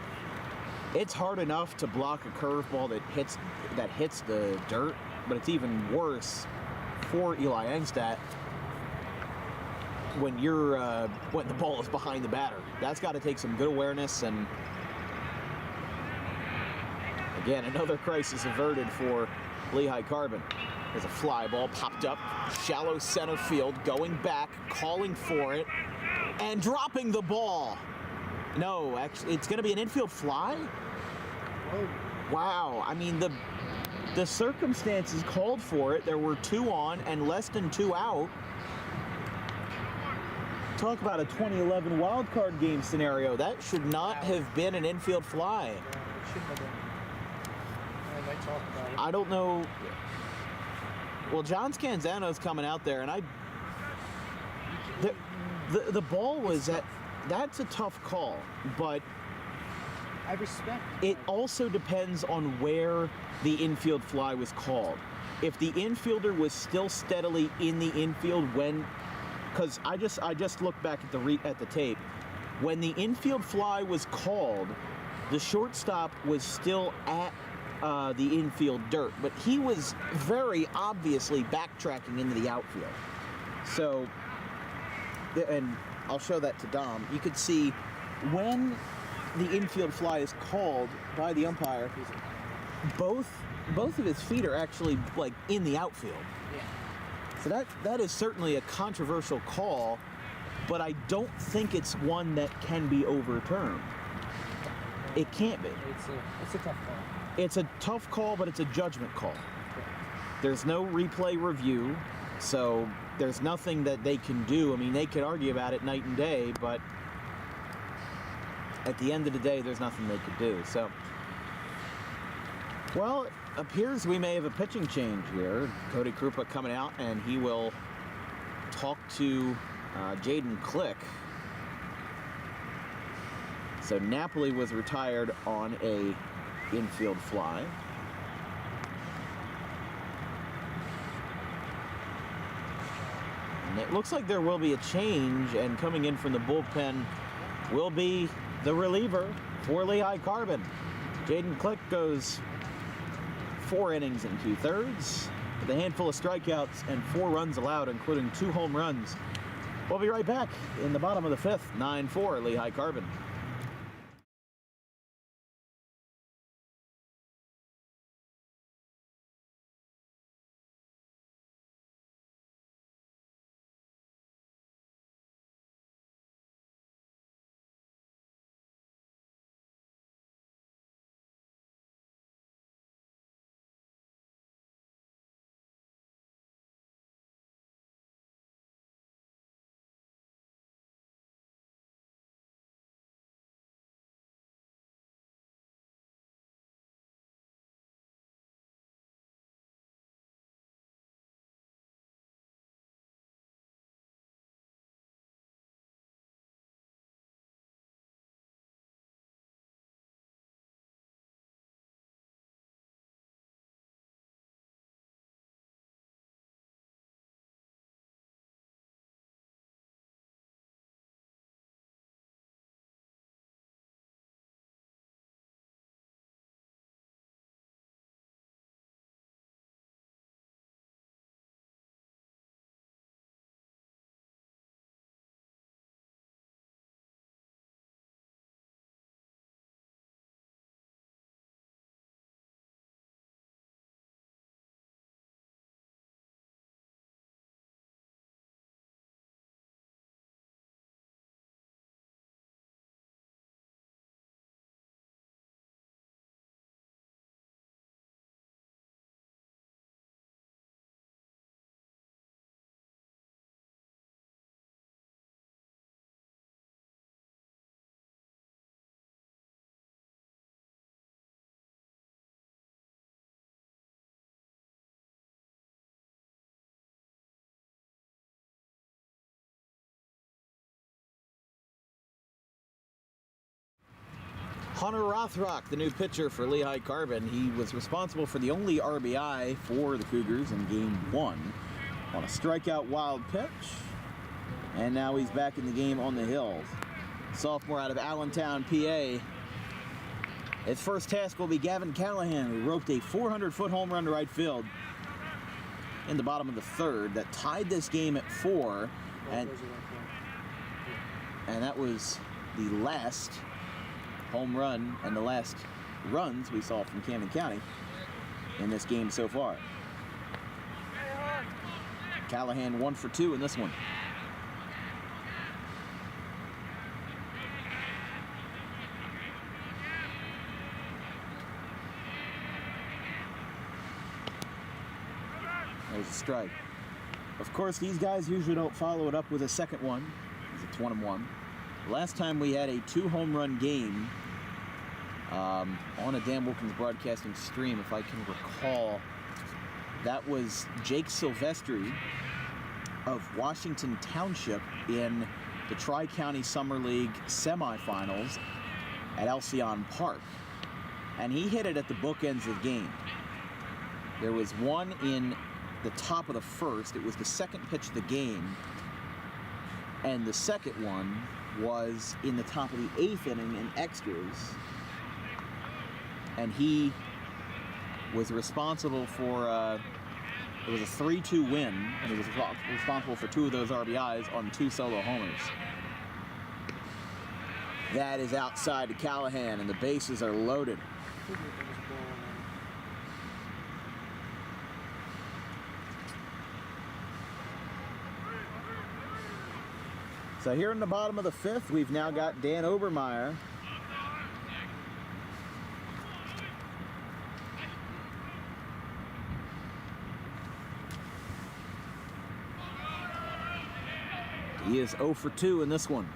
It's hard enough to block a curveball that hits the dirt, but it's even worse for Eli Engstadt when the ball is behind the batter. That's got to take some good awareness, and again, another crisis averted for Lehigh Carbon. There's a fly ball popped up, shallow center field, going back, calling for it, and dropping the ball. No, actually, it's going to be an infield fly? Wow. I mean, the circumstances called for it. There were 2 on and less than 2 out. Talk about a 2011 wild card game scenario. That should not have been an infield fly. Yeah, it shouldn't have been. I might talk about it. I don't know. Well, John Scanzano's coming out there, and the ball was that's a tough call, but I respect it also depends on where the infield fly was called. If the infielder was still steadily in the infield because I just looked back at the tape, when the infield fly was called, the shortstop was still at the infield dirt, but he was very obviously backtracking into the outfield. So, and I'll show that to Dom. You could see when the infield fly is called by the umpire, both of his feet are actually like in the outfield. Yeah. So that is certainly a controversial call, but I don't think it's one that can be overturned. It can't be. It's a tough call. It's a tough call, but it's a judgment call. There's no replay review, so there's nothing that they can do. I mean, they could argue about it night and day, but at the end of the day, there's nothing they could do. So, well, it appears we may have a pitching change here. Cody Krupa coming out, and he will talk to Jaden Click. So Napoli was retired on a infield fly. And it looks like there will be a change, and coming in from the bullpen will be the reliever for Lehigh Carbon. Jaden Click goes 4 innings and 2/3 with a handful of strikeouts and 4 runs allowed, including 2 home runs. We'll be right back in the bottom of the 5th, 9-4 Lehigh Carbon. Hunter Rothrock, the new pitcher for Lehigh Carbon, he was responsible for the only RBI for the Cougars in Game 1 on a strikeout wild pitch. And now he's back in the game on the hill. Sophomore out of Allentown, PA. His first task will be Gavin Callahan, who roped a 400-foot home run to right field in the bottom of the third that tied this game at 4. And that was the last home run and the last runs we saw from Camden County in this game so far. Callahan 1 for 2 in this one. There's a strike. Of course, these guys usually don't follow it up with a second one. It's 1-1. Last time we had a 2-home run game on a Dan Wilkins Broadcasting stream, if I can recall, that was Jake Silvestri of Washington Township in the Tri-County Summer League semifinals at Alcyon Park. And he hit it at the bookends of the game. There was one in the top of the first. It was the second pitch of the game. And the second one was in the top of the 8th inning in extras. And he was responsible for, it was a 3-2 win, and he was responsible for 2 of those RBIs on 2 solo homers. That is outside to Callahan, and the bases are loaded. So here in the bottom of the 5th, we've now got Dan Obermeyer. He is 0 for 2 in this one.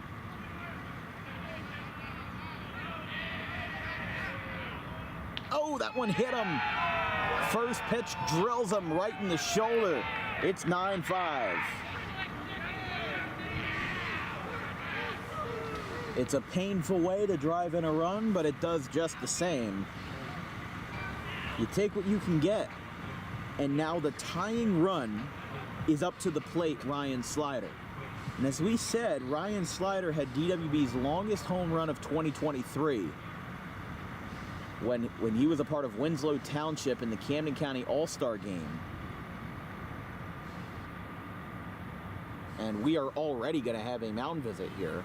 Oh, that one hit him. First pitch drills him right in the shoulder. It's 9-5. It's a painful way to drive in a run, but it does just the same. You take what you can get. And now the tying run is up to the plate, Ryan Slider. And as we said, Ryan Slider had DWB's longest home run of 2023 when he was a part of Winslow Township in the Camden County All-Star Game. And we are already going to have a mound visit here.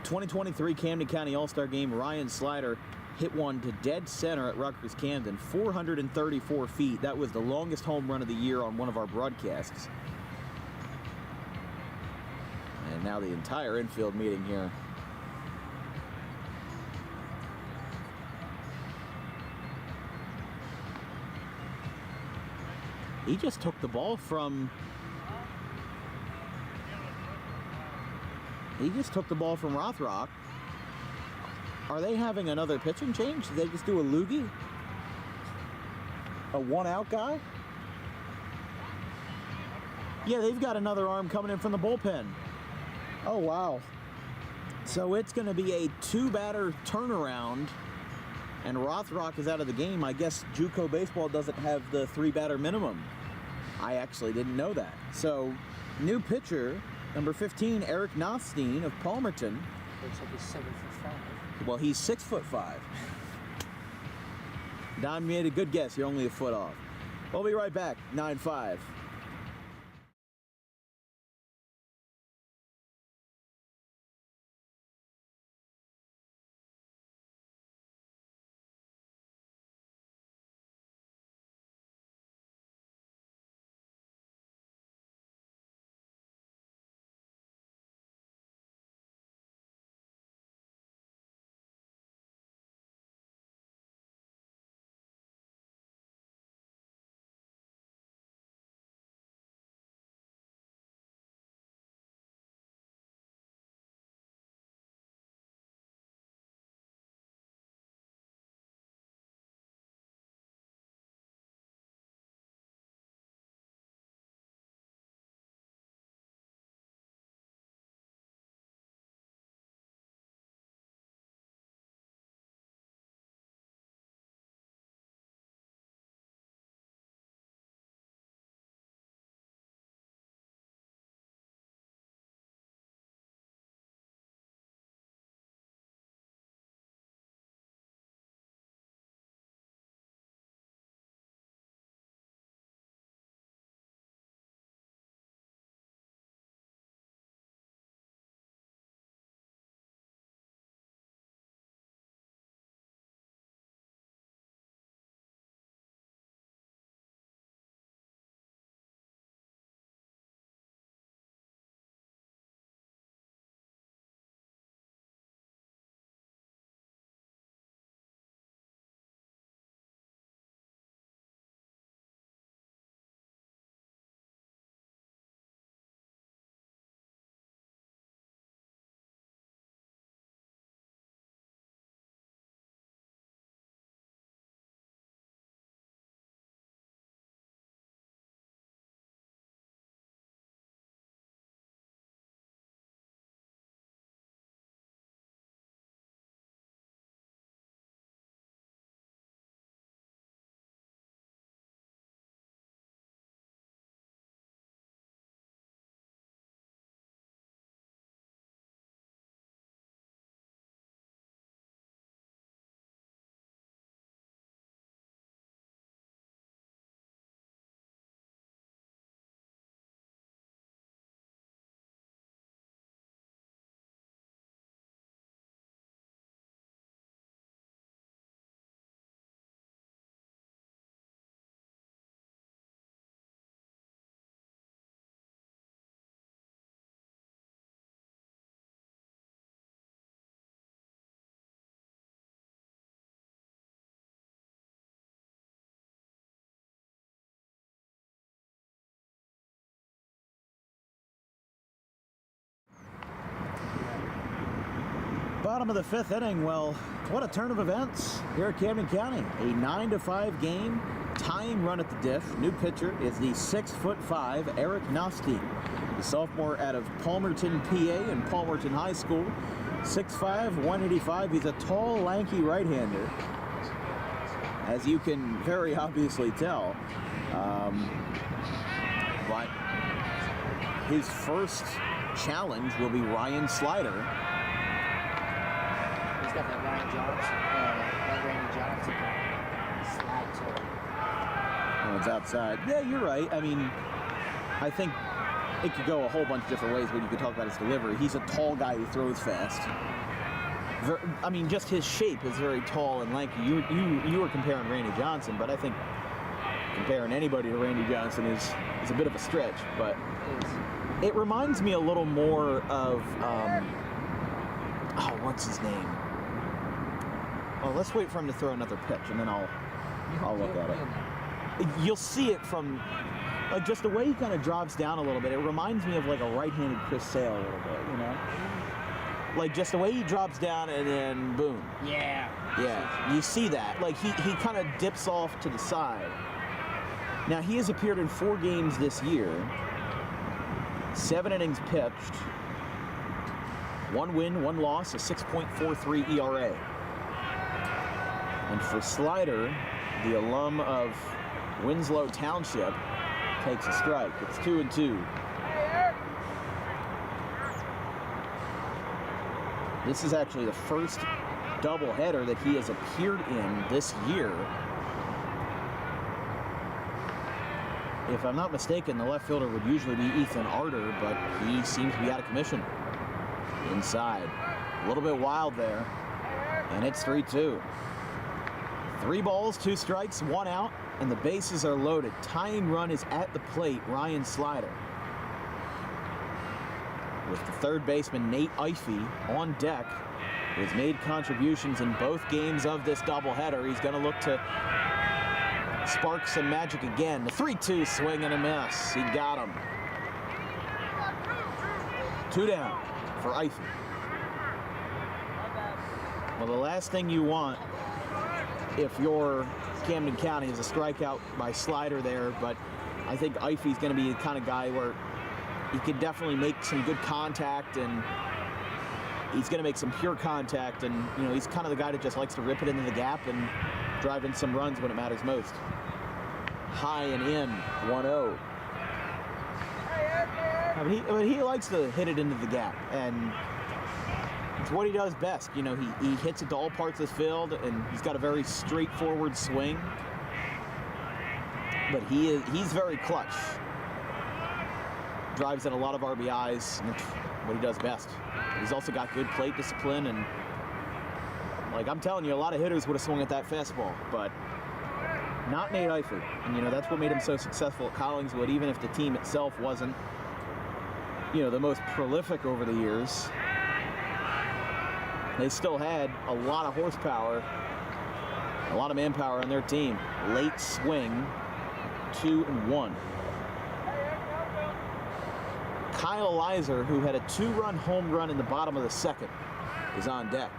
2023 Camden County All-Star Game, Ryan Slider hit one to dead center at Rutgers Camden, 434 feet. That was the longest home run of the year on one of our broadcasts. And now the entire infield meeting here. He just took the ball from... Rothrock. Are they having another pitching change? Did they just do a loogie? A one-out guy? Yeah, they've got another arm coming in from the bullpen. Oh, wow. So it's going to be a 2-batter turnaround, and Rothrock is out of the game. I guess JUCO baseball doesn't have the 3-batter minimum. I actually didn't know that. So, new pitcher, number 15, Eric Nothstein of Palmerton. Looks like he's 7'5". Well, he's 6'5". Don made a good guess. You're only a foot off. We'll be right back. 9-5. bottom of the 5th inning. Well, what a turn of events here at Camden County. A 9-5 game, tying run at the diff. New pitcher is the 6'5" Eric Nostine, the sophomore out of Palmerton, PA, and Palmerton High School. 6'5", 185. He's a tall, lanky right-hander, as you can very obviously tell. But his first challenge will be Ryan Slider. He's got that Ryan Johnson, that Randy Johnson slide to him. Oh, it's outside. Yeah, you're right. I mean, I think it could go a whole bunch of different ways when you could talk about his delivery. He's a tall guy who throws fast. I mean, just his shape is very tall and lanky. You were comparing Randy Johnson, but I think comparing anybody to Randy Johnson is a bit of a stretch. But it reminds me a little more of what's his name? Well, let's wait for him to throw another pitch, and then I'll look at it. You'll see it from like just the way he kind of drops down a little bit. It reminds me of like a right-handed Chris Sale a little bit, you know? Like just the way he drops down and then boom. Yeah. Yeah, you see that. Like he kind of dips off to the side. Now he has appeared in 4 games this year. 7 innings pitched. 1 win, 1 loss, a 6.43 ERA. And for Slider, the alum of Winslow Township, takes a strike. It's 2-2. This is actually the first doubleheader that he has appeared in this year. If I'm not mistaken, the left fielder would usually be Ethan Arter, but he seems to be out of commission. Inside. A little bit wild there. And it's 3-2. 3 balls, 2 strikes, 1 out, and the bases are loaded. Tying run is at the plate, Ryan Slider. With the third baseman, Nate Ifey, on deck, who has made contributions in both games of this doubleheader. He's going to look to spark some magic again. The 3-2 swing and a miss. He got him. 2 down for Ifey. Well, the last thing you want if you're Camden County is a strikeout by Slider there, but I think Ifey's going to be the kind of guy where he could definitely make some good contact, and he's going to make some pure contact, and you know, he's kind of the guy that just likes to rip it into the gap and drive in some runs when it matters most. High and in, 1-0. I mean, he likes to hit it into the gap, and it's what he does best. You know, he hits it to all parts of the field, and he's got a very straightforward swing. But he's very clutch. Drives in a lot of RBIs, and that's what he does best. He's also got good plate discipline, and like I'm telling you, a lot of hitters would have swung at that fastball, but not Nate Ifey. And you know, that's what made him so successful at Collingswood, even if the team itself wasn't, you know, the most prolific over the years. They still had a lot of horsepower, a lot of manpower on their team. Late swing, 2-1. Kyle Leiser, who had a 2-run home run in the bottom of the 2nd, is on deck.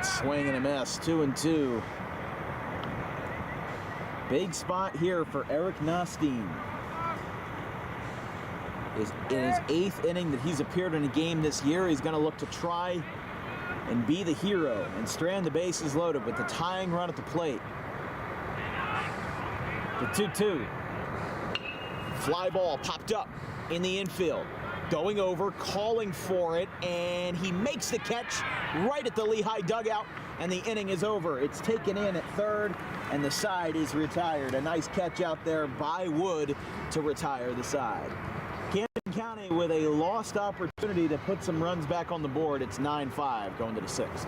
Swing and a miss, 2-2. Big spot here for Eric Nostine. In his 8th inning that he's appeared in a game this year, he's going to look to try and be the hero and strand the bases loaded with the tying run at the plate. The 2-2. Fly ball popped up in the infield. Going over, calling for it, and he makes the catch right at the Lehigh dugout, and the inning is over. It's taken in at 3rd, and the side is retired. A nice catch out there by Wood to retire the side. Camden County with a lost opportunity to put some runs back on the board. It's 9-5 going to the 6th.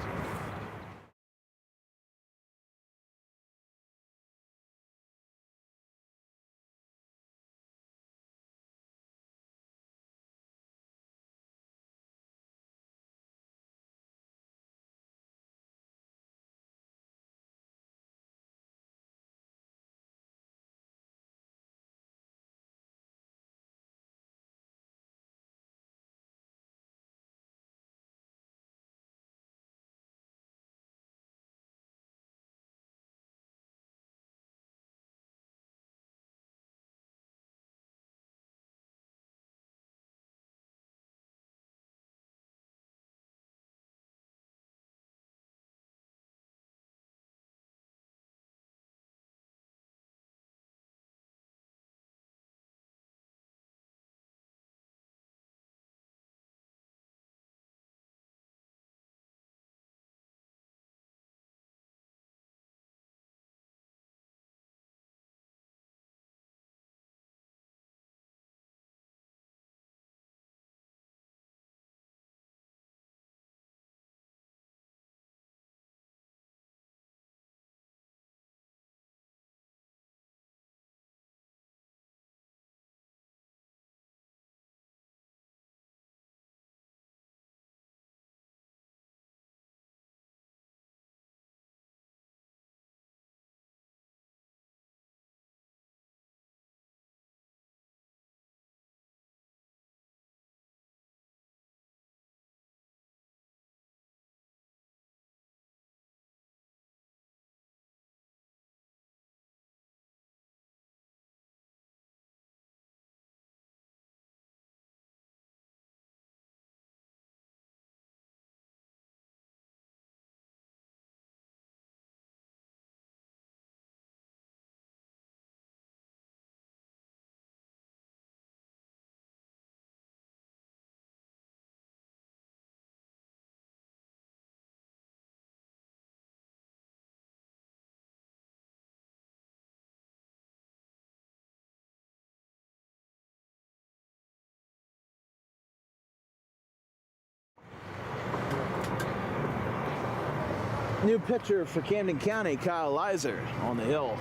New pitcher for Camden County, Kyle Leiser, on the hill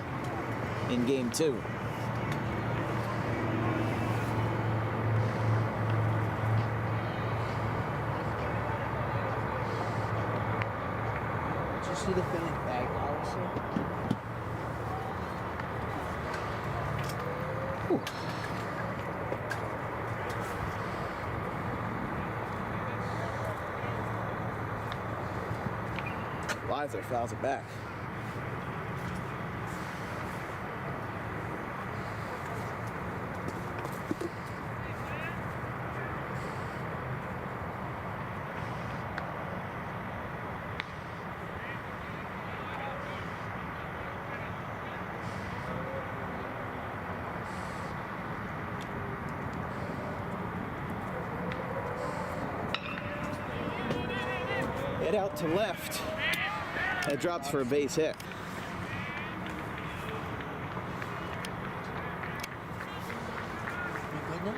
in game 2. Did you see the filling bag policy? Ooh. Leiser fouls it back. Head out to left. That drops for a base hit. You good now?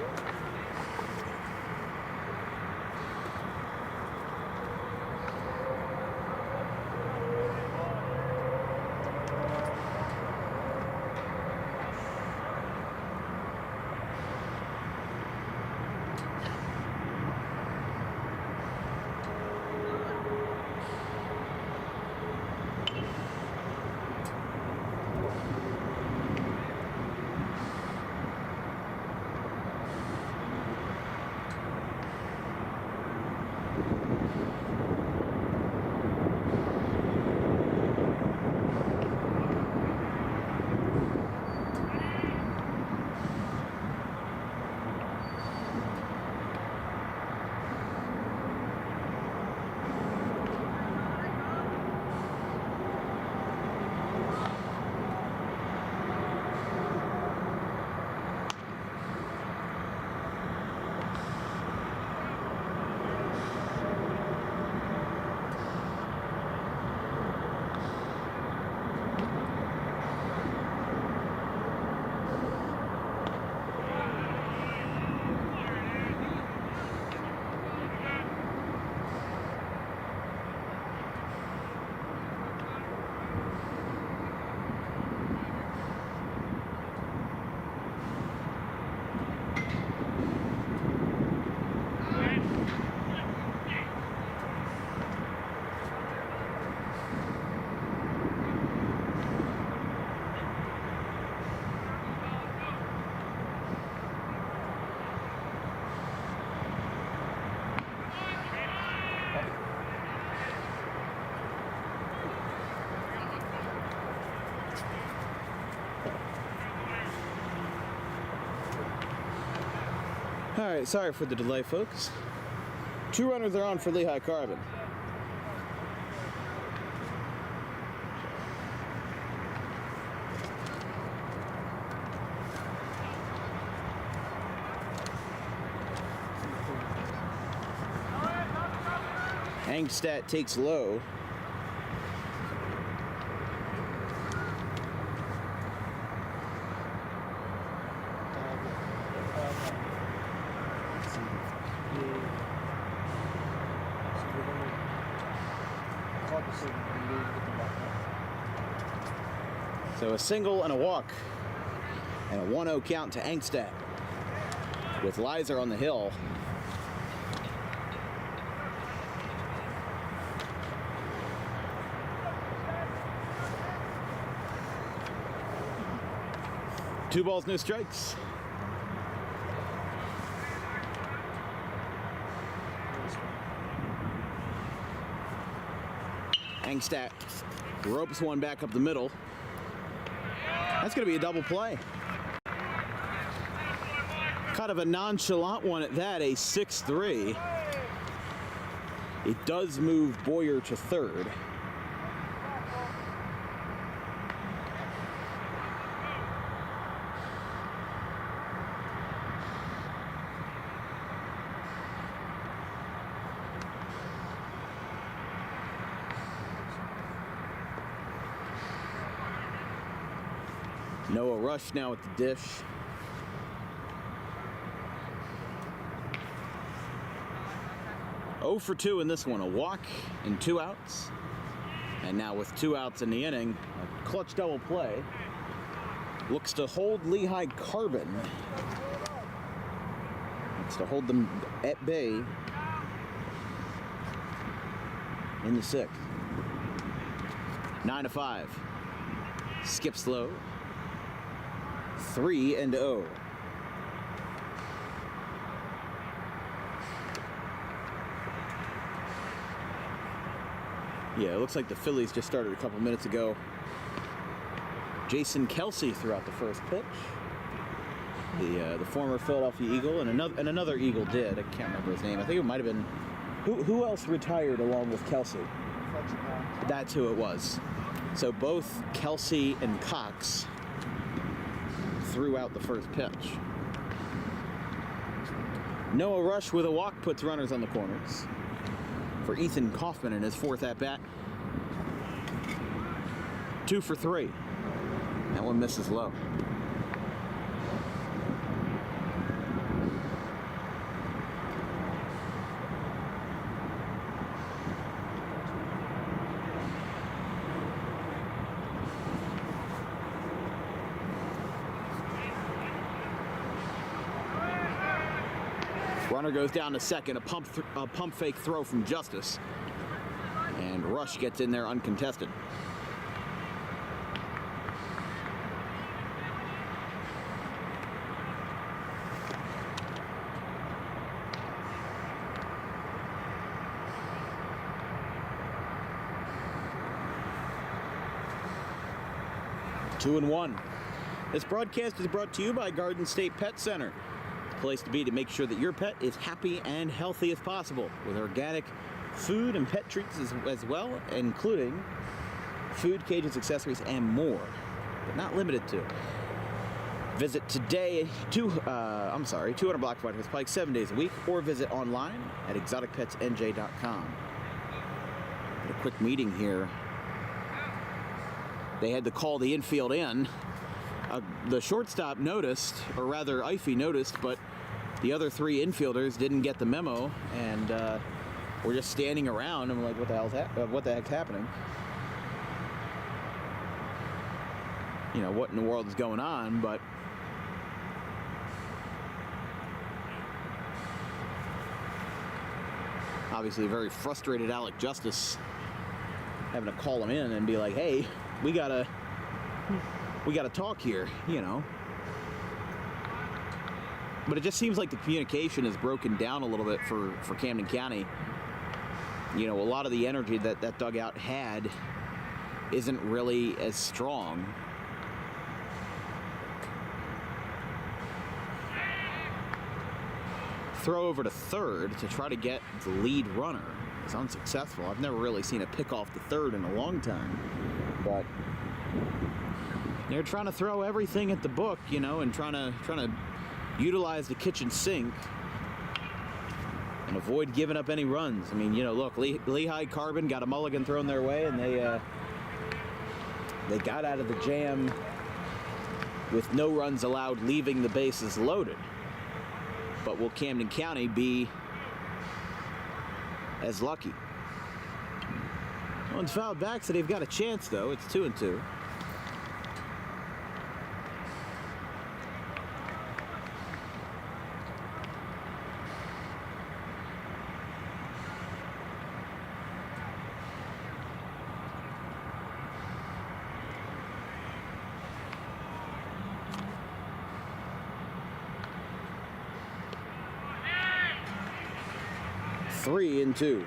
All right, sorry for the delay, folks. 2 runners are on for Lehigh Carbon. Angstadt takes low. So a single and a walk, and a 1-0 count to Angstadt with Leiser on the hill. Two balls, no strikes. Angstadt ropes one back up the middle. That's going to be a double play. Kind of a nonchalant one at that, a 6-3. It does move Boyer to third. Noah Rush now at the dish. Oh for 2 in this one, a walk and 2 outs. And now with 2 outs in the inning, a clutch double play. Looks to hold Lehigh Carbon. Looks to hold them at bay in the 6th. 9-5. Skip slow. 3-0. Yeah, it looks like the Phillies just started a couple minutes ago. Jason Kelsey threw out the first pitch. The former Philadelphia Eagle and another Eagle did. I can't remember his name. I think it might have been who else retired along with Kelsey? That's who it was. So both Kelsey and Cox threw out the first pitch. Noah Rush with a walk puts runners on the corners for Ethan Kaufman in his 4th at-bat. 2 for 3. That one misses low. Runner goes down to second, a pump fake throw from Justice, and Rush gets in there uncontested. Two and one. This broadcast is brought to you by Garden State Pet Center. Place to be to make sure that your pet is happy and healthy as possible with organic food and pet treats as well, including food, cages, accessories, and more, but not limited to. Visit today 200 Block of Whitehorse Pike 7 days a week, or visit online at exoticpetsnj.com. A quick meeting here. They had to call the infield in. The shortstop noticed, or rather Ify noticed, but the other 3 infielders didn't get the memo, and we're just standing around. And we're like, what the heck's happening? You know, what in the world is going on? But obviously, very frustrated Alec Justice having to call him in and be like, "Hey, we gotta talk here," you know. But it just seems like the communication is broken down a little bit for Camden County. You know, a lot of the energy that dugout had isn't really as strong. Throw over to third to try to get the lead runner is unsuccessful. I've never really seen a pick off to third in a long time, but they're trying to throw everything at the book, you know, and trying to utilize the kitchen sink and avoid giving up any runs. I mean, you know, look, Lehigh Carbon got a mulligan thrown their way, and they got out of the jam with no runs allowed, leaving the bases loaded. But will Camden County be as lucky? One's fouled back, so they've got a chance, though. It's 2-2. Three and two.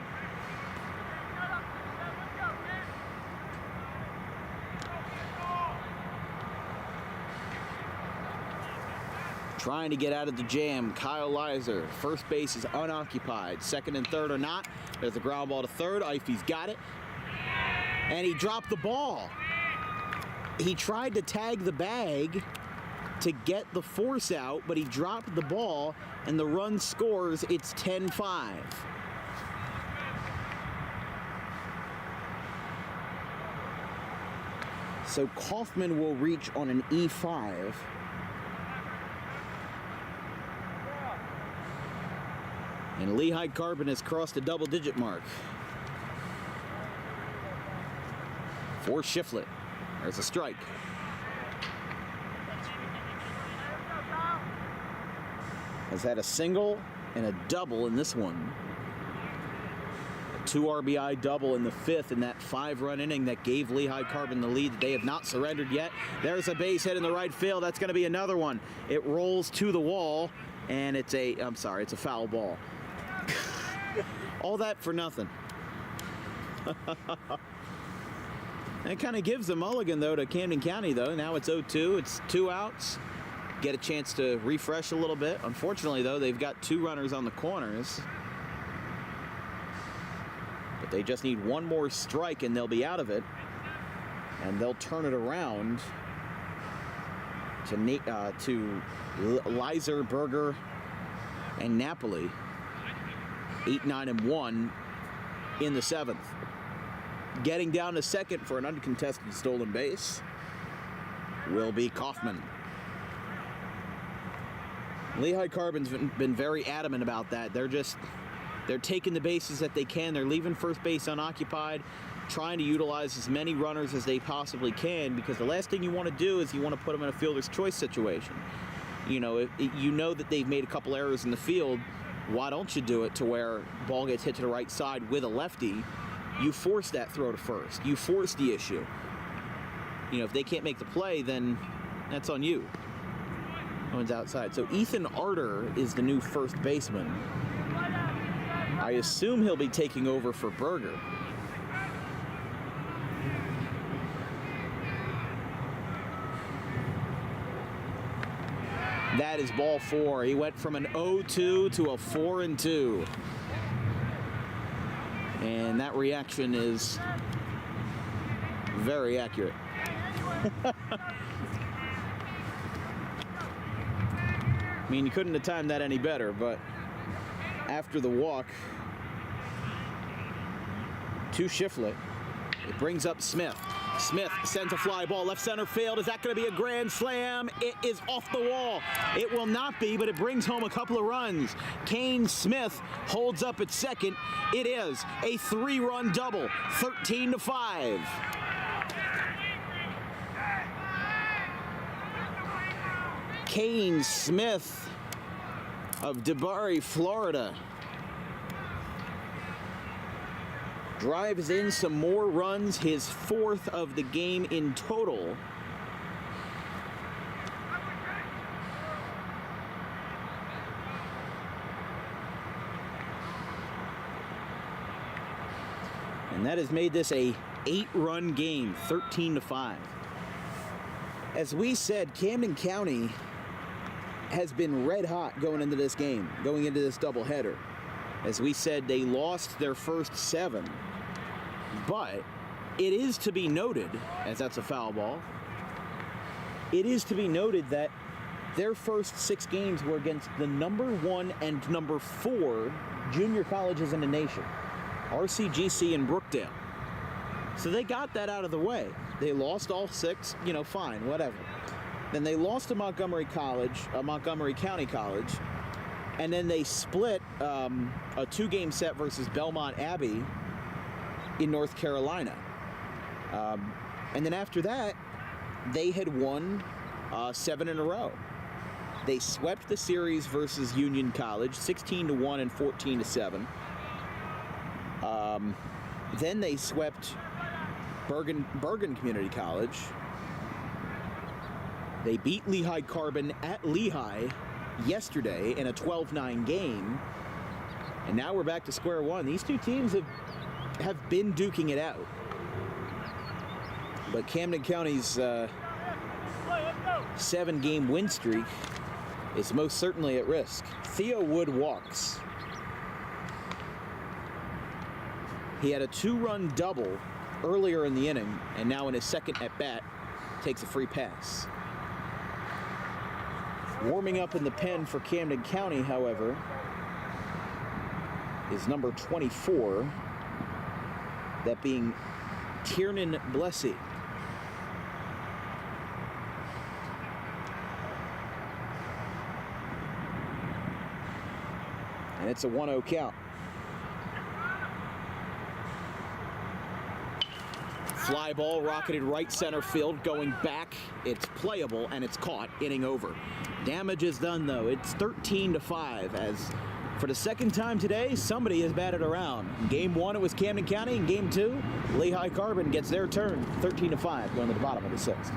Trying to get out of the jam, Kyle Leiser. First base is unoccupied. Second and third are not. There's a ground ball to third. Ify's got it. And he dropped the ball. He tried to tag the bag to get the force out, but he dropped the ball, and the run scores. It's 10-5. So Kaufman will reach on an E5. And Lehigh Carbon has crossed the double-digit mark. for Shiflett. There's a strike. Has had a single and a double in this one. A 2 RBI double in the 5th in that 5-run inning that gave Lehigh Carbon the lead that they have not surrendered yet. There's a base hit in the right field. That's going to be another one. It rolls to the wall, and it's a foul ball. All that for nothing. That kind of gives a mulligan, though, to Camden County, though. Now it's 0-2. It's 2 outs. Get a chance to refresh a little bit. Unfortunately, though, they've got 2 runners on the corners. But they just need one more strike, and they'll be out of it. And they'll turn it around to Lizer, Berger, and Napoli. 8, 9, and 1 in the 7th. Getting down to second for an uncontested stolen base will be Kaufman. Lehigh Carbon's been very adamant about that. They're taking the bases that they can. They're leaving first base unoccupied, trying to utilize as many runners as they possibly can, because the last thing you want to do is you want to put them in a fielder's choice situation. You know, you know that they've made a couple errors in the field. Why don't you do it to where ball gets hit to the right side with a lefty? You force that throw to first. You force the issue. You know, if they can't make the play, then that's on you. No one's outside. So Ethan Arter is the new first baseman. I assume he'll be taking over for Berger. That is ball 4. He went from an 0-2 to a 4-2. And that reaction is very accurate. I mean, you couldn't have timed that any better, but after the walk to Shiflett, it brings up Smith. Smith sends a fly ball left center field. Is that going to be a grand slam? It is off the wall. It will not be, but it brings home a couple of runs. Kane Smith holds up at second. It is a 3-run double, 13-5. Kane Smith of DeBary, Florida, drives in some more runs, his 4th of the game in total. And that has made this a 8-run game, 13-5. As we said, Camden County has been red hot going into this game, going into this doubleheader. As we said, they lost their first 7. But it is to be noted, as that's a foul ball, it is to be noted that their first 6 games were against the number 1 and number 4 junior colleges in the nation, RCGC and Brookdale. So they got that out of the way. They lost all 6, you know, fine, whatever. Then they lost to Montgomery County College, and then they split a 2-game set versus Belmont Abbey in North Carolina. And then after that, they had won 7 in a row. They swept the series versus Union College, 16-1 and 14-7. Then they swept Bergen Community College. They beat Lehigh Carbon at Lehigh yesterday in a 12-9 game. And now we're back to square one. These two teams have been duking it out. But Camden County's 7-game win streak is most certainly at risk. Theo Wood walks. He had a 2-run double earlier in the inning, and now in his second at-bat, takes a free pass. Warming up in the pen for Camden County, however, is number 24, that being Tiernan Blessy. And it's a 1-0 count. Fly ball rocketed right center field, going back. It's playable and it's caught, inning over. Damage is done though. It's 13-5 as for the second time today, somebody has batted around. In Game 1 it was Camden County. In Game 2, Lehigh Carbon gets their turn. 13-5 going to the bottom of the 6th.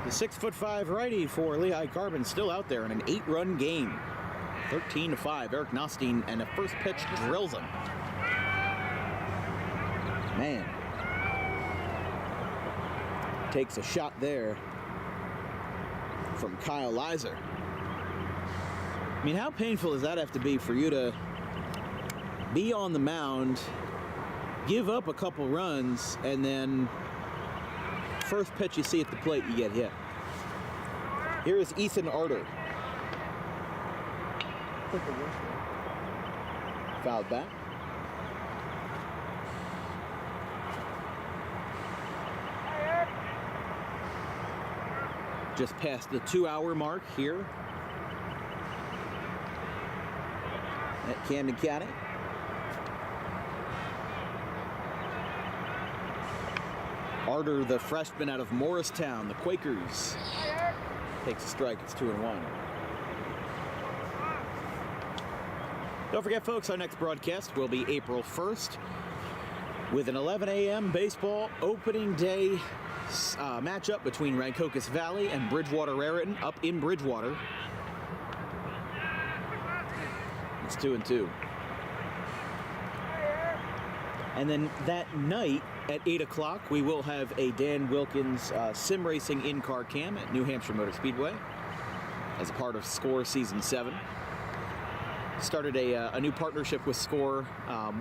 The 6'5" righty for Lehigh Carbon still out there in an 8-run game. 13-5. Eric Nostine, and the first pitch drills him. Man. Takes a shot there from Kyle Leiser. I mean, how painful does that have to be for you to be on the mound, give up a couple runs, and then first pitch you see at the plate, you get hit. Here is Ethan Arter. Fouled back. Just past the 2-hour mark here at Camden County. Arter, the freshman out of Morristown, the Quakers, takes a strike. It's 2-1. Don't forget, folks, our next broadcast will be April 1st with an 11 a.m. baseball opening day matchup between Rancocas Valley and Bridgewater Raritan up in Bridgewater. It's 2-2. And then that night at 8 o'clock, we will have a Dan Wilkins sim racing in-car cam at New Hampshire Motor Speedway as a part of SCORE Season 7. Started a new partnership with SCORE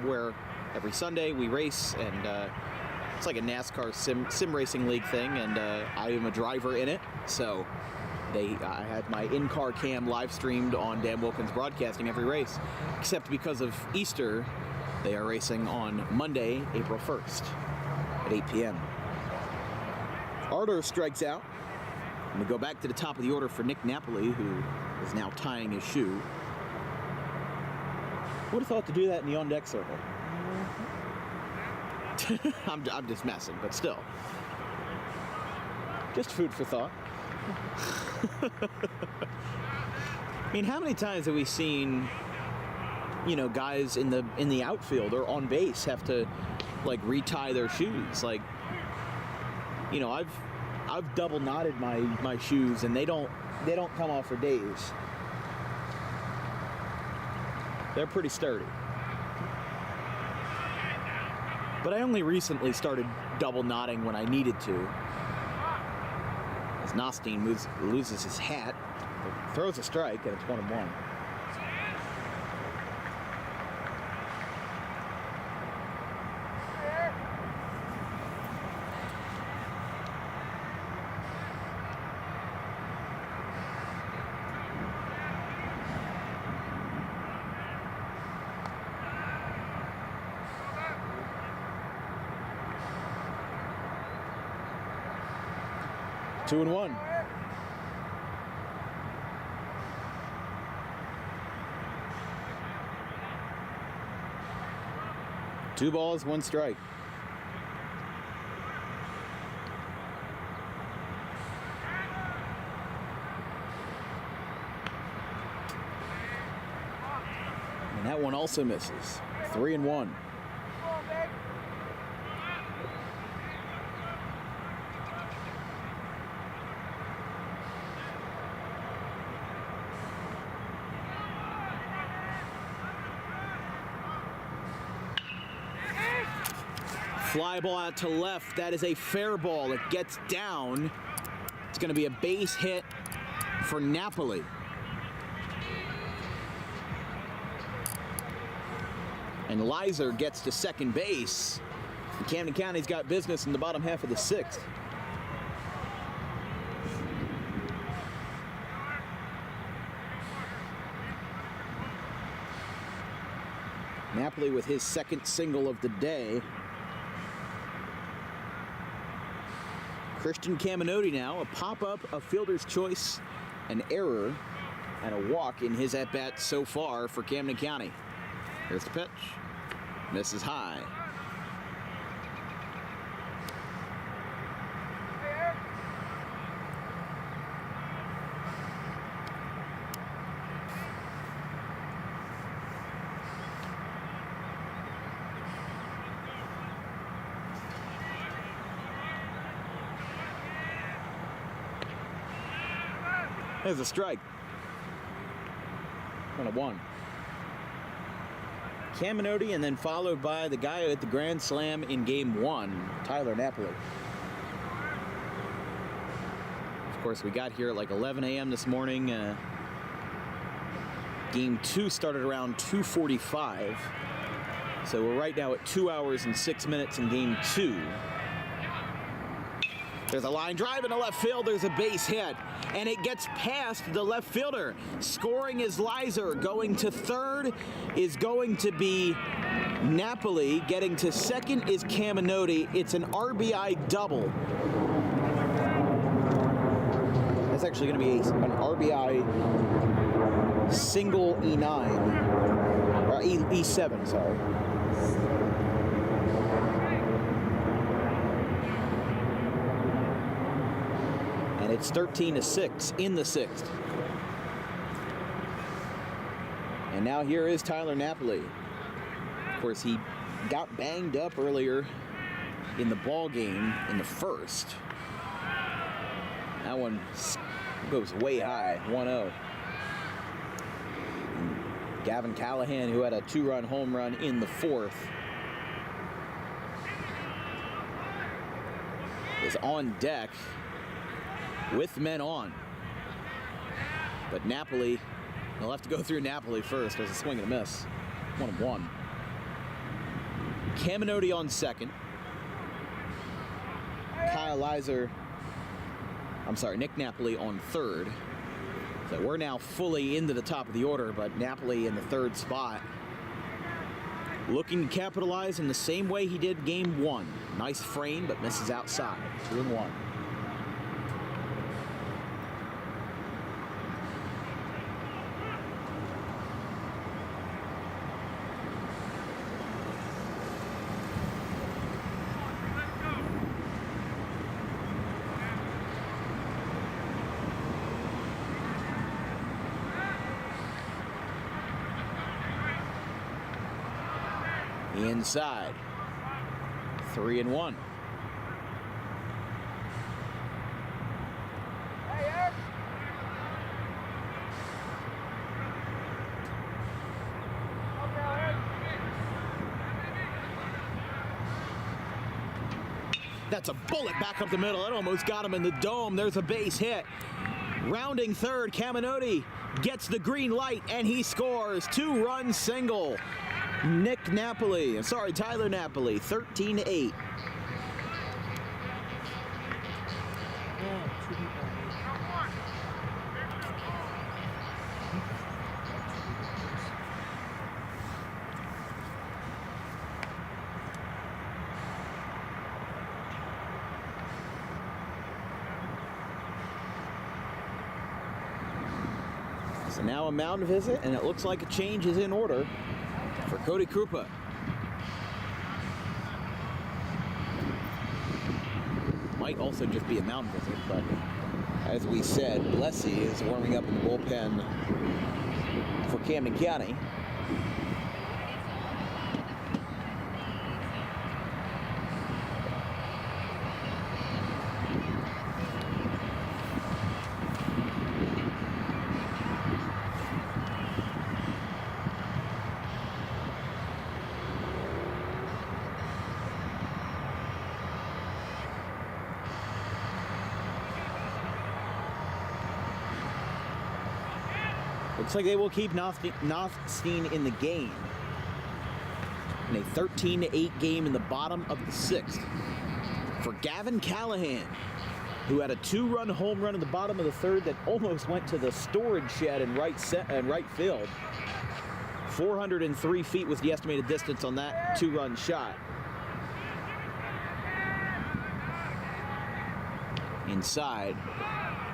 where every Sunday we race, and it's like a NASCAR sim racing league thing, and I am a driver in it. So I had my in-car cam live streamed on Dan Wilkins Broadcasting every race, except because of Easter, they are racing on Monday, April 1st at 8 p.m. Arter strikes out. And we go back to the top of the order for Nick Napoli, who is now tying his shoe. Would have thought to do that in the on-deck circle. I'm just messing, but still. Just food for thought. I mean, how many times have we seen, guys in the outfield or on base have to like retie their shoes? Like, I've double knotted my shoes, and they don't come off for days. They're pretty sturdy. But I only recently started double knotting when I needed to. As Nostine loses his hat, throws a strike, and it's 1-1. Two and one. Two balls, one strike. And that one also misses. 3-1. Fly ball out to left. That is a fair ball. It gets down. It's going to be a base hit for Napoli. And Leiser gets to second base. And Camden County's got business in the bottom half of the sixth. Napoli with his second single of the day. Christian Caminotti now, a pop-up, a fielder's choice, an error, and a walk in his at-bat so far for Camden County. Here's the pitch. Misses high. There's a strike. 1-1. Caminotti, and then followed by the guy at the grand slam in game one, Tyler Napoli. Of course, we got here at like 11 a.m. this morning. Game two started around 2:45. So we're right now at 2 hours and 6 minutes in game two. There's a line drive in the left field. There's a base hit. And it gets past the left fielder. Scoring is Leiser. Going to third is going to be Napoli. Getting to second is Caminotti. It's an RBI double. That's actually going to be an RBI single E9. Or E7, sorry. And it's 13-6 in the sixth. And now here is Tyler Napoli. Of course, he got banged up earlier in the ball game in the first. That one goes way high, 1-0. Gavin Callahan, who had a two-run home run in the fourth, is on deck with men on. But Napoli, they'll have to go through Napoli first. There's a swing and a miss. 1-1. Caminotti on second. Nick Napoli on third. So we're now fully into the top of the order, but Napoli in the third spot. Looking to capitalize in the same way he did game one. Nice frame, but misses outside. 2-1. Inside. 3-1. That's a bullet back up the middle. It almost got him in the dome. There's a base hit. Rounding third, Caminoti gets the green light, and he scores. 2-run single. Tyler Napoli, 13-8. So now a mound visit, and it looks like a change is in order for Cody Krupa. Might also just be a mound visit, but as we said, Blessy is warming up in the bullpen for Camden County. Looks like they will keep Nothstein in the game. In a 13-8 game in the bottom of the 6th. For Gavin Callahan, who had a 2-run home run in the bottom of the 3rd that almost went to the storage shed in right field. 403 feet was the estimated distance on that 2-run shot. Inside.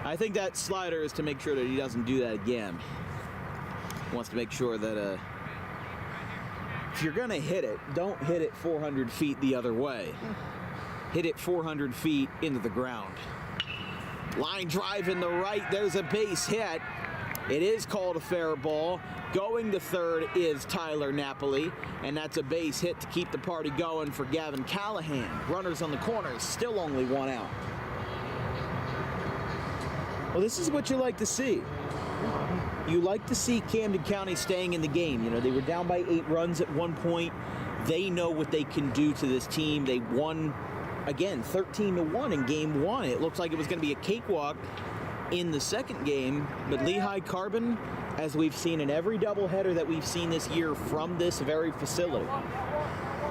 I think that slider is to make sure that he doesn't do that again. Wants to make sure that if you're gonna hit it, don't hit it 400 feet the other way. Hit it 400 feet into the ground. Line drive in the right, there's a base hit. It is called a fair ball. Going to third is Tyler Napoli, and that's a base hit to keep the party going for Gavin Callahan. Runners on the corners, still only 1 out. Well, this is what you like to see. You like to see Camden County staying in the game. You know, they were down by 8 runs at one point. They know what they can do to this team. They won, again, 13-1 in game 1. It looks like it was going to be a cakewalk in the second game, but Lehigh Carbon, as we've seen in every doubleheader that we've seen this year from this very facility,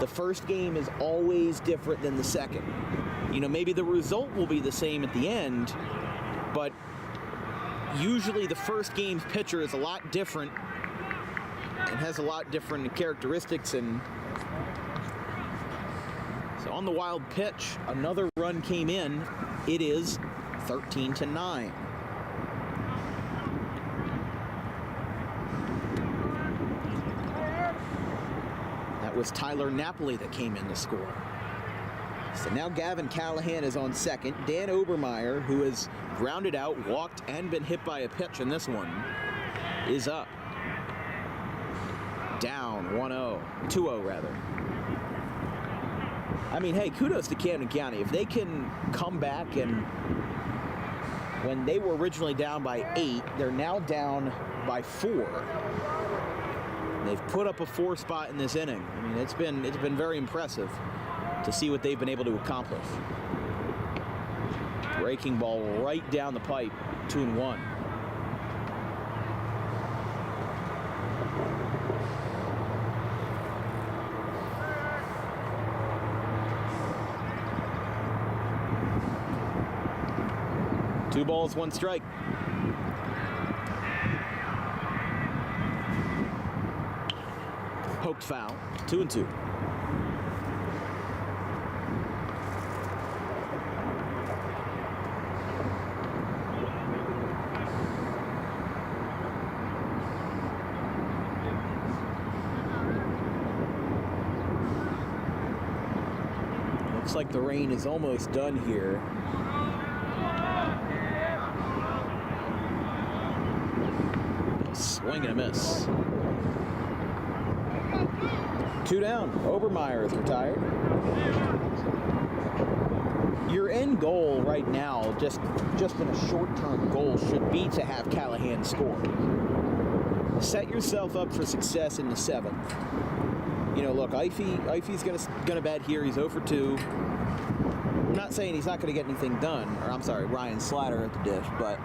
the first game is always different than the second. You know, maybe the result will be the same at the end, but usually the first game's pitcher is a lot different and has a lot different characteristics. And so on the wild pitch, another run came in. It is 13-9. That was Tyler Napoli that came in to score. So now Gavin Callahan is on second. Dan Obermeyer, who has grounded out, walked, and been hit by a pitch in this one, is up. Down 1-0, 2-0 rather. I mean, hey, kudos to Camden County. If they can come back, and when they were originally down by 8, they're now down by 4. They've put up a 4 spot in this inning. I mean, it's been very impressive to see what they've been able to accomplish. Breaking ball right down the pipe, 2-1. Two balls, 1 strike. Poked foul, 2-2. Looks like the rain is almost done here. Swing and a miss. 2 down. Obermeyer is retired. Your end goal right now, just in a short-term goal, should be to have Callahan score. Set yourself up for success in the 7th. You know, look, Ifey's gonna bat here. He's 0 for 2. I'm not saying he's not going to get anything done, or I'm sorry, Ryan Slatter at the dish, but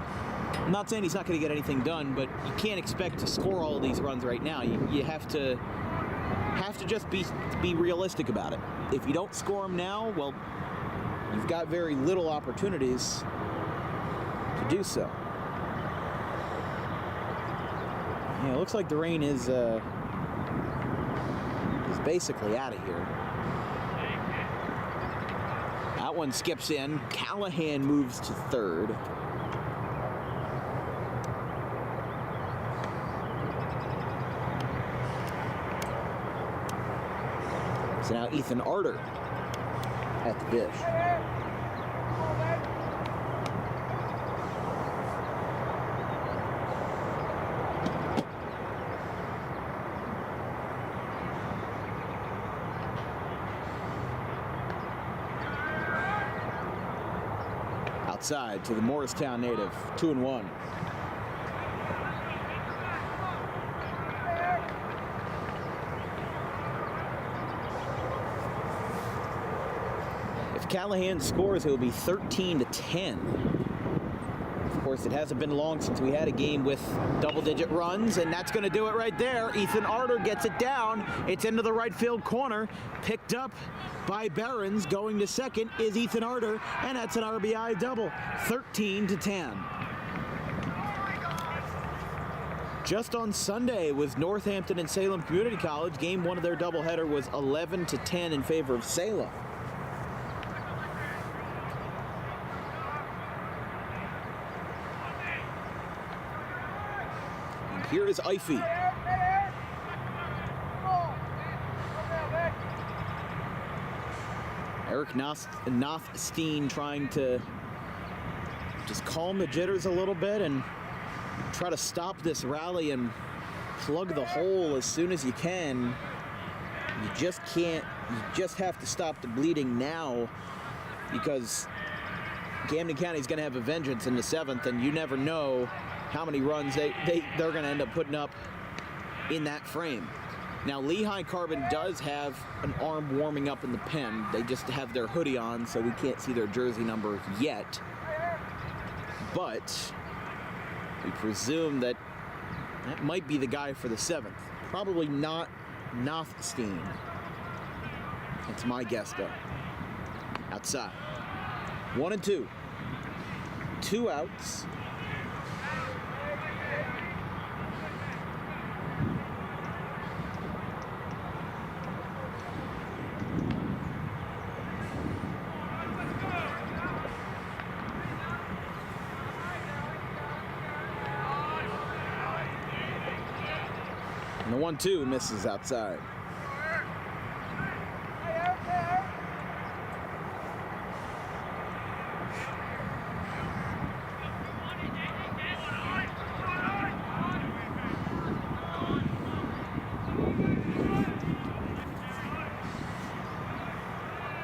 I'm not saying he's not going to get anything done, but you can't expect to score all of these runs right now. You have to just be realistic about it. If you don't score them now, well, you've got very little opportunities to do so. Yeah, it looks like the rain is basically out of here. That one skips in. Callahan moves to third. So now Ethan Arter at the dish. Outside to the Morristown native, 2-1. If Callahan scores, it will be 13-10. Of course, it hasn't been long since we had a game with double-digit runs, and that's going to do it right there. Ethan Arter gets it down. It's into the right field corner, picked up by Behrens. Going to second is Ethan Arter, and that's an RBI double, 13-10. Just on Sunday with Northampton and Salem Community College, game one of their doubleheader was 11-10 in favor of Salem. And here is Ify. Eric Nothstein trying to just calm the jitters a little bit and try to stop this rally and plug the hole as soon as you can. You just can't, you just have to stop the bleeding now, because Camden County is going to have a vengeance in the 7th, and you never know how many runs they're going to end up putting up in that frame. Now, Lehigh Carbon does have an arm warming up in the pen. They just have their hoodie on, so we can't see their jersey number yet. But we presume that might be the guy for the 7th. Probably not Nothstein. That's my guess, though. Outside. 1-2. 2 outs. And the 1-2 misses outside.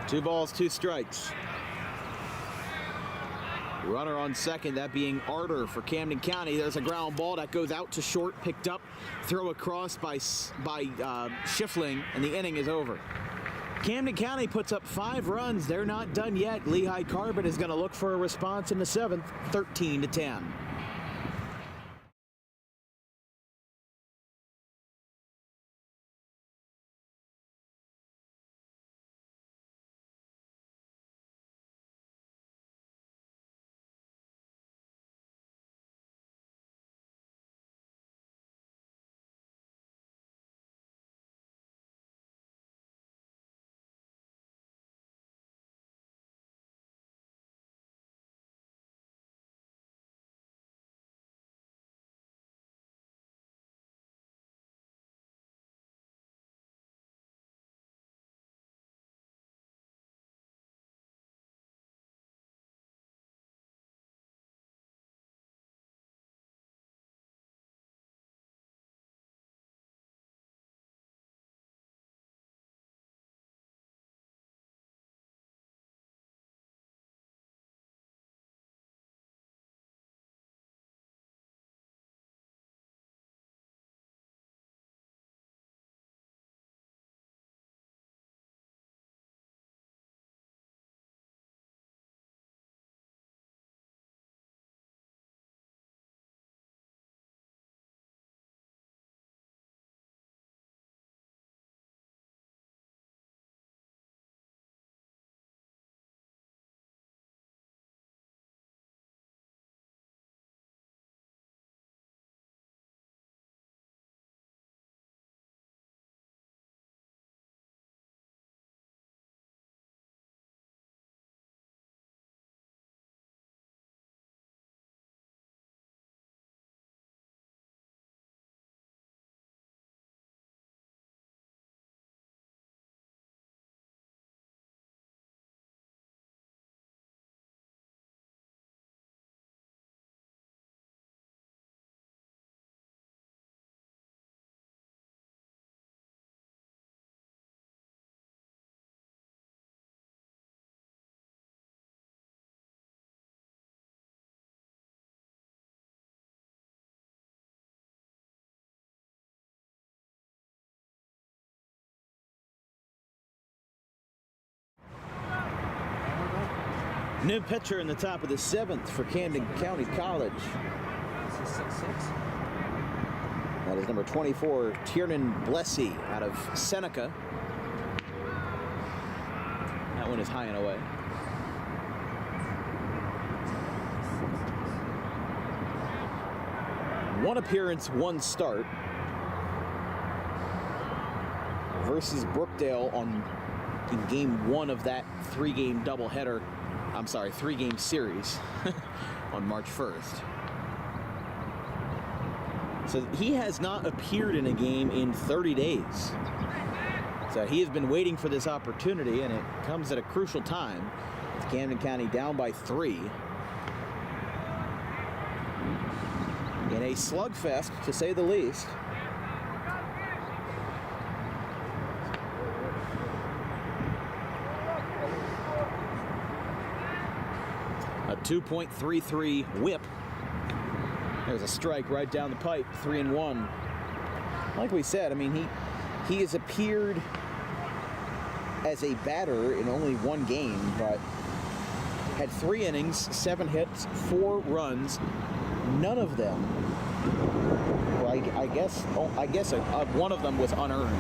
Two balls, 2 strikes. Runner on second, that being Arter for Camden County. There's a ground ball that goes out to short, picked up, throw across by Schiffling, and the inning is over. Camden County puts up 5 runs. They're not done yet. Lehigh Carbon is going to look for a response in the 7th, 13-10. New pitcher in the top of the 7th for Camden County College. This is 6-6. That is number 24, Tiernan Blessy out of Seneca. That one is high and away. One appearance, one start versus Brookdale in game 1 of that 3-game doubleheader. I'm sorry, 3-game series on March 1st. So he has not appeared in a game in 30 days. So he has been waiting for this opportunity, and it comes at a crucial time. With Camden County down by 3. In a slugfest, to say the least. A 2.33 whip. There's a strike right down the pipe, 3-1. Like we said, I mean, he has appeared as a batter in only one game, but had 3 innings, 7 hits, 4 runs. None of them, well, I guess one of them was unearned,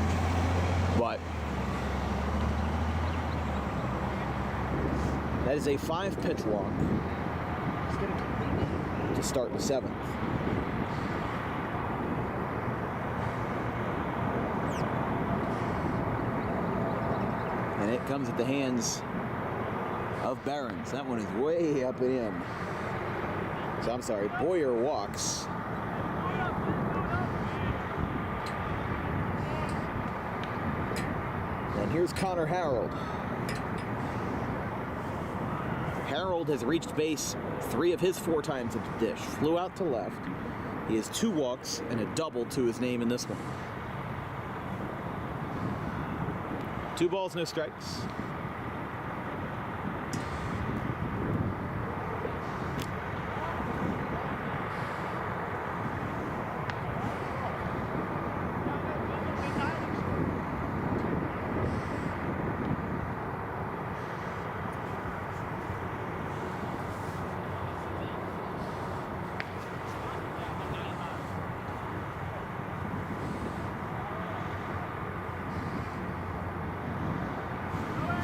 but that is a 5-pitch walk to start the 7th. And it comes at the hands of Barons. That one is way up and in. So I'm sorry, Boyer walks. And here's Connor Harold. Harold has reached base 3 of his 4 times at the dish. Flew out to left. He has 2 walks and a double to his name in this one. 2 balls, no strikes.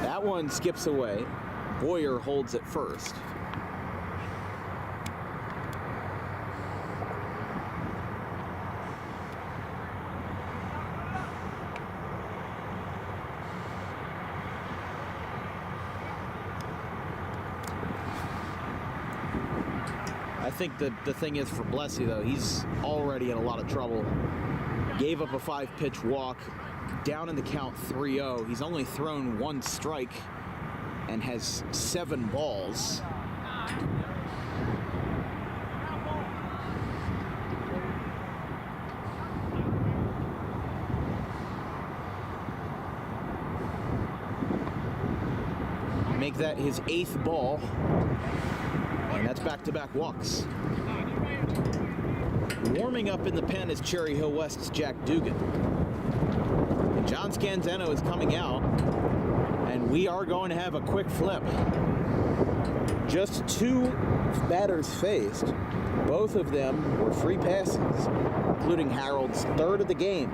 That one skips away. Boyer holds it first. I think the thing is for Blessy, though, he's already in a lot of trouble. Gave up a 5-pitch walk. Down in the count 3-0. He's only thrown 1 strike and has 7 balls. Make that his 8th ball, and that's back-to-back walks. Warming up in the pen is Cherry Hill West's Jack Dugan. John Scanzano is coming out, and we are going to have a quick flip. Just 2 batters faced. Both of them were free passes, including Harold's 3rd of the game.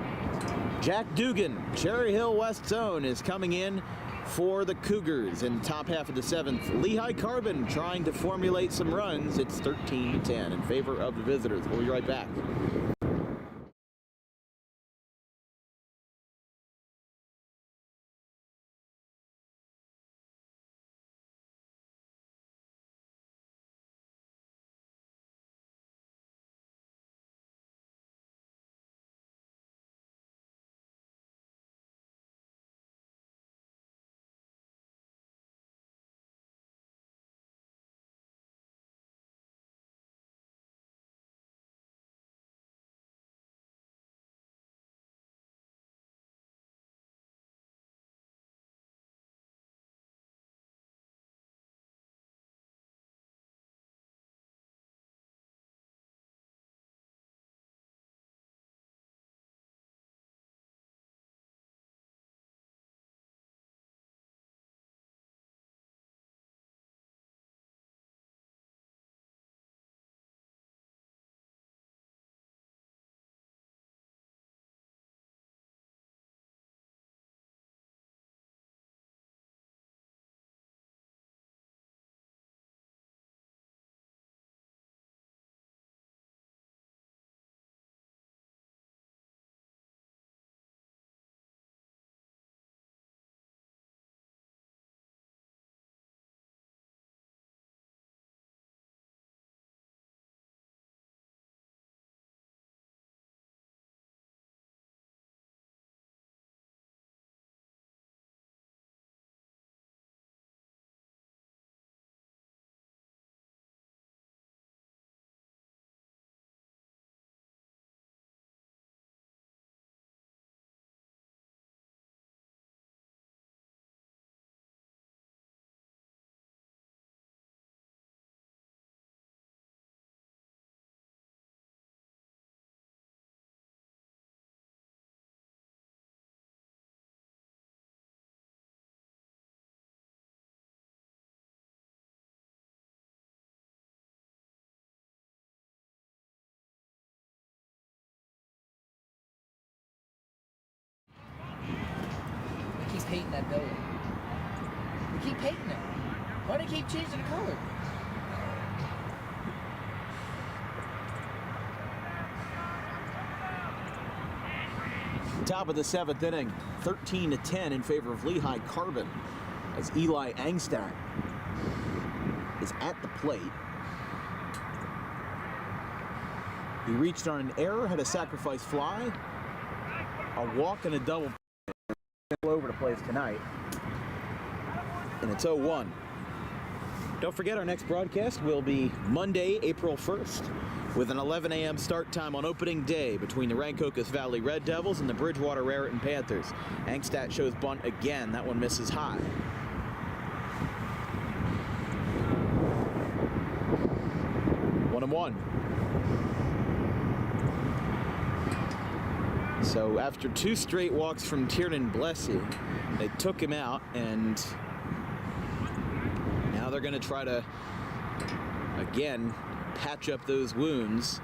Jack Dugan, Cherry Hill West's own, is coming in for the Cougars in the top half of the 7th. Lehigh Carbon trying to formulate some runs. It's 13-10 in favor of the visitors. We'll be right back. that building. We keep painting it. Why do they keep changing the color? Top of the 7th inning, 13-10 in favor of Lehigh Carbon as Eli Angstadt is at the plate. He reached on an error, had a sacrifice fly, a walk, and a double all over the place tonight. And it's 0-1. Don't forget, our next broadcast will be Monday, April 1st, with an 11 a.m. start time on opening day between the Rancocas Valley Red Devils and the Bridgewater Raritan Panthers. Angstadt shows bunt again. That one misses high. One and one. So after 2 straight walks from Tiernan Blessy, they took him out, and now they're going to try to, again, patch up those wounds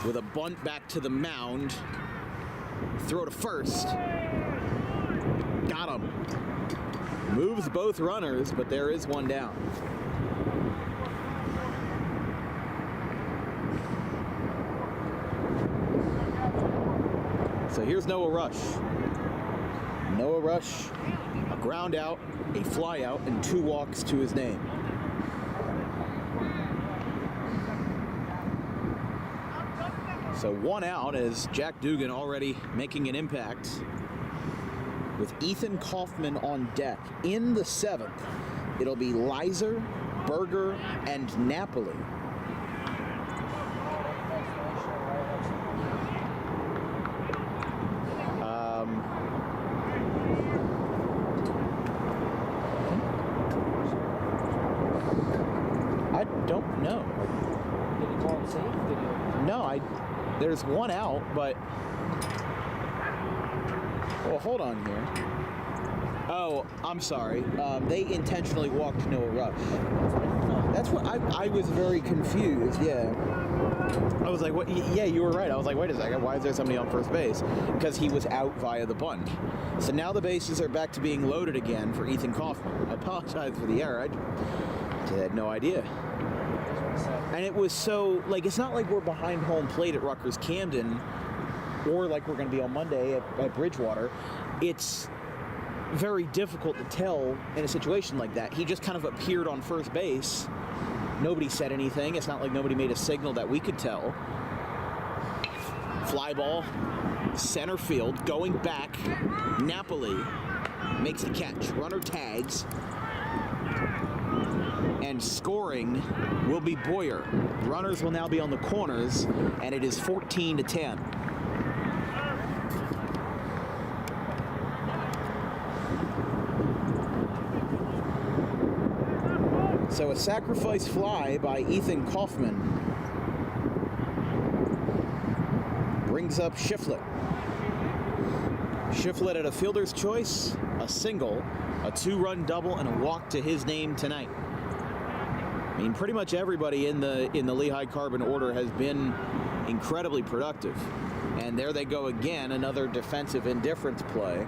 with a bunt back to the mound. Throw to first. Got him. Moves both runners, but there is one down. So here's Noah Rush. Noah Rush, a ground out, a fly out, and 2 walks to his name. So 1 out as Jack Dugan already making an impact with Ethan Kaufman on deck. In the 7th, it'll be Leiser, Berger, and Napoli. I don't know. Did he call it safe? No, there's 1 out, but well, hold on here. Oh, I'm sorry. They intentionally walked Noah Rush. That's what I was very confused. Yeah, I was like, what? Yeah, you were right. I was like, wait a second. Why is there somebody on first base? Because he was out via the bunt. So now the bases are back to being loaded again for Ethan Kaufman. I apologize for the error. I had no idea. And it was so, like, it's not like we're behind home plate at Rutgers Camden or like we're going to be on Monday at Bridgewater. It's very difficult to tell in a situation like that. He just kind of appeared on first base. Nobody said anything. It's not like nobody made a signal that we could tell. Fly ball, center field, going back. Napoli makes the catch. Runner tags. And scoring will be Boyer. Runners will now be on the corners, and it is 14-10. So a sacrifice fly by Ethan Kaufman brings up Shiflett. Shiflett at a fielder's choice, a single, a 2-run double, and a walk to his name tonight. I mean, pretty much everybody in the Lehigh Carbon order has been incredibly productive. And there they go again, another defensive indifference play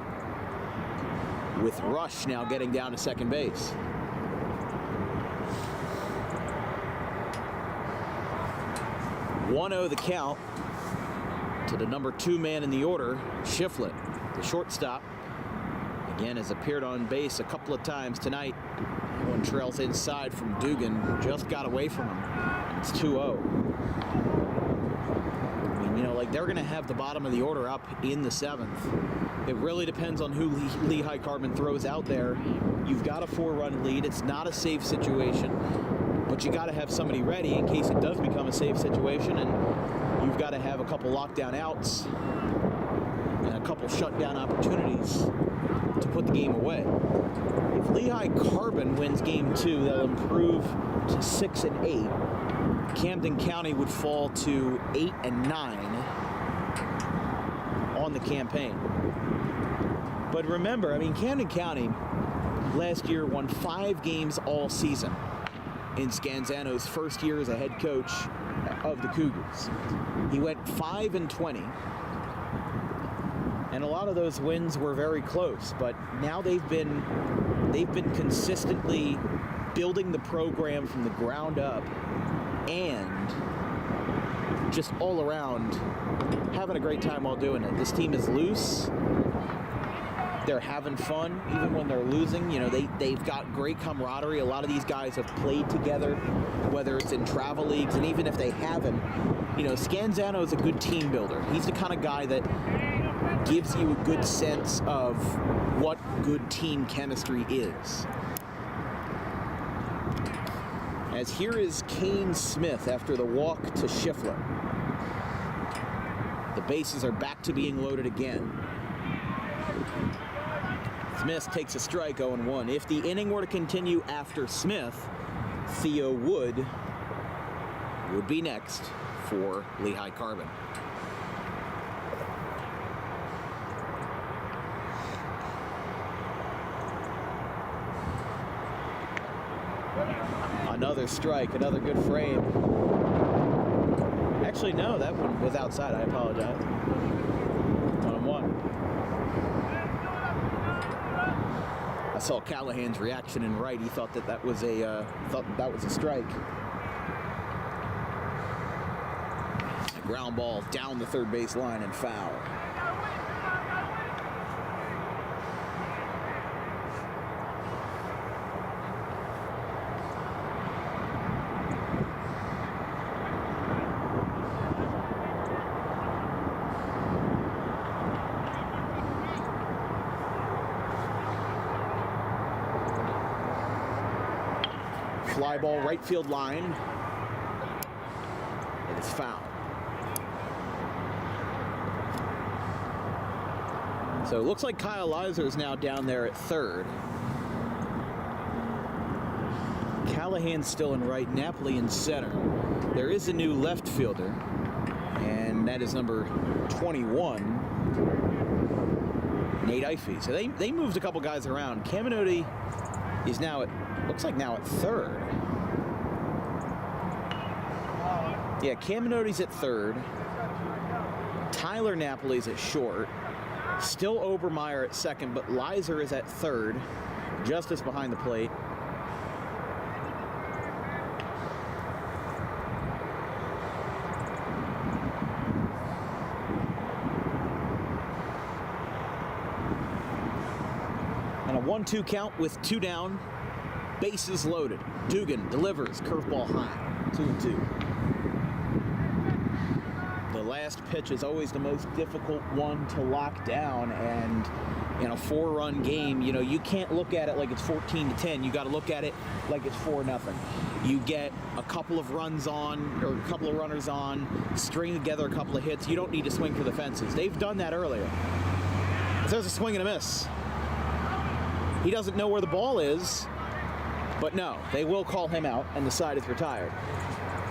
with Rush now getting down to second base. (1-0) the count to the number 2 man in the order, Shiflett, the shortstop. Again, has appeared on base a couple of times tonight. One trails inside from Dugan, just got away from him. It's 2-0. I mean, you know, like, they're going to have the bottom of the order up in the 7th. It really depends on who Lehigh Carbon throws out there. You've got a 4-run lead. It's not a safe situation, but you got to have somebody ready in case it does become a safe situation, and you've got to have a couple lockdown outs and a couple shutdown opportunities to put the game away. If Lehigh Carbon wins game 2, they'll improve to 6-8. Camden County would fall to 8-9 on the campaign. But remember, I mean, Camden County last year won 5 games all season in Scanzano's first year as a head coach of the Cougars. He went 5-20. And a lot of those wins were very close, but now they've been consistently building the program from the ground up and just all around having a great time while doing it. This team is loose. They're having fun even when they're losing. You know, they've got great camaraderie. A lot of these guys have played together, whether it's in travel leagues, and even if they haven't, you know, Scanzano is a good team builder. He's the kind of guy that gives you a good sense of what good team chemistry is. As here is Kane Smith after the walk to Schiffler. The bases are back to being loaded again. Smith takes a strike, 0-1. If the inning were to continue after Smith, Theo Wood would be next for Lehigh Carbon. Another strike, another good frame. Actually, no, that one was outside. I apologize. 1-1. I saw Callahan's reaction in right. He thought that was a strike. A ground ball down the third base line and foul. Fly ball right field line. It is foul. So it looks like Kyle Lizer is now down there at third. Callahan's still in right, Napoli in center. There is a new left fielder, and that is number 21, Nate Ifey. So they moved a couple guys around. Caminoti is now at, looks like now at third. Yeah, Caminoti's at third. Tyler Napoli's at short. Still Obermeyer at second, but Lizer is at third, just behind the plate. And a 1-2 count with 2 down. Bases loaded. Dugan delivers. Curveball high. 2-2. The last pitch is always the most difficult one to lock down, and in a 4-run game, you know, you can't look at it like it's 14-10. You got to look at it like it's 4-0. You get a couple of runs on, or a couple of runners on, string together a couple of hits. You don't need to swing for the fences. They've done that earlier. If there's a swing and a miss, he doesn't know where the ball is, but no, they will call him out, and the side is retired.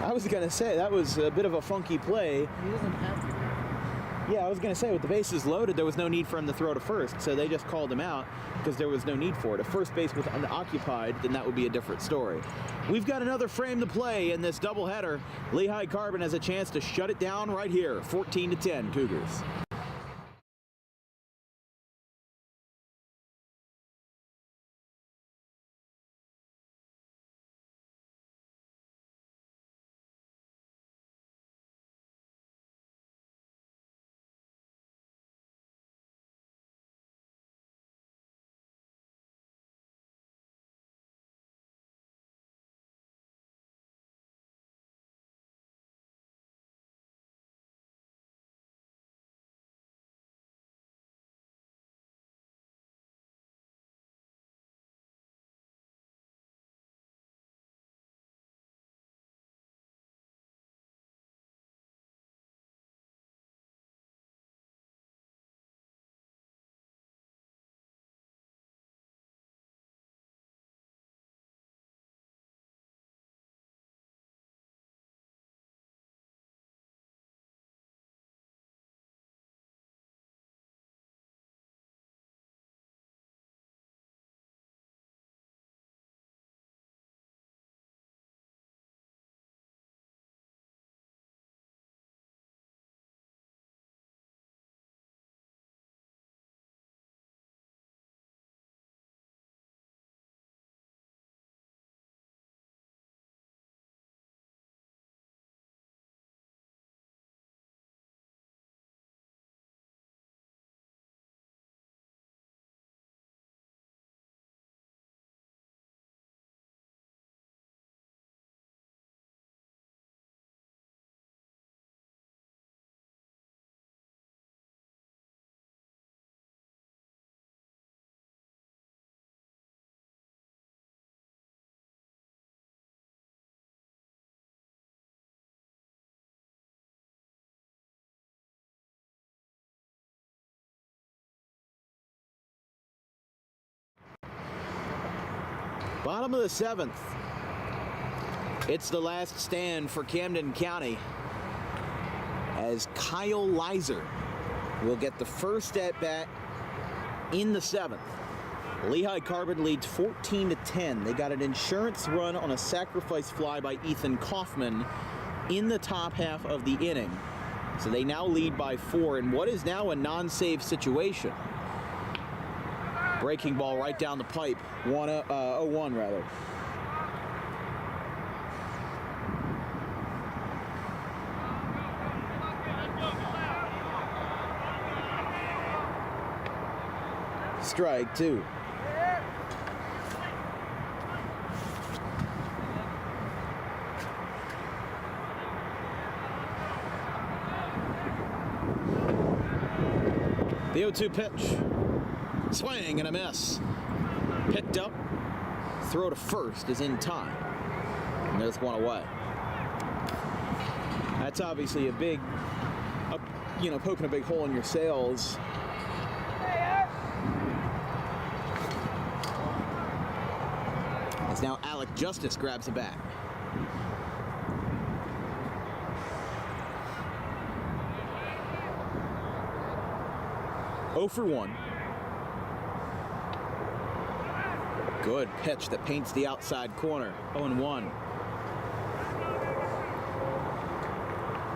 I was going to say, that was a bit of a funky play. He doesn't have to. Yeah, I was going to say, with the bases loaded, there was no need for him to throw to first, so they just called him out because there was no need for it. If first base was unoccupied, then that would be a different story. We've got another frame to play in this doubleheader. Lehigh Carbon has a chance to shut it down right here, 14-10 Cougars. Bottom of the 7th. It's the last stand for Camden County as Kyle Leiser will get the first at bat in the 7th. Lehigh Carbon leads 14-10. They got an insurance run on a sacrifice fly by Ethan Kaufman in the top half of the inning. So they now lead by 4 in what is now a non-save situation. Breaking ball right down the pipe, 0-1 rather. Strike 2. The 0-2 pitch. Swing and a miss. Picked up. Throw to first is in time. And there's one away. That's obviously a big, poking a big hole in your sails. As now Alec Justice grabs the bat. Oh for 1. Good pitch that paints the outside corner. 0-1.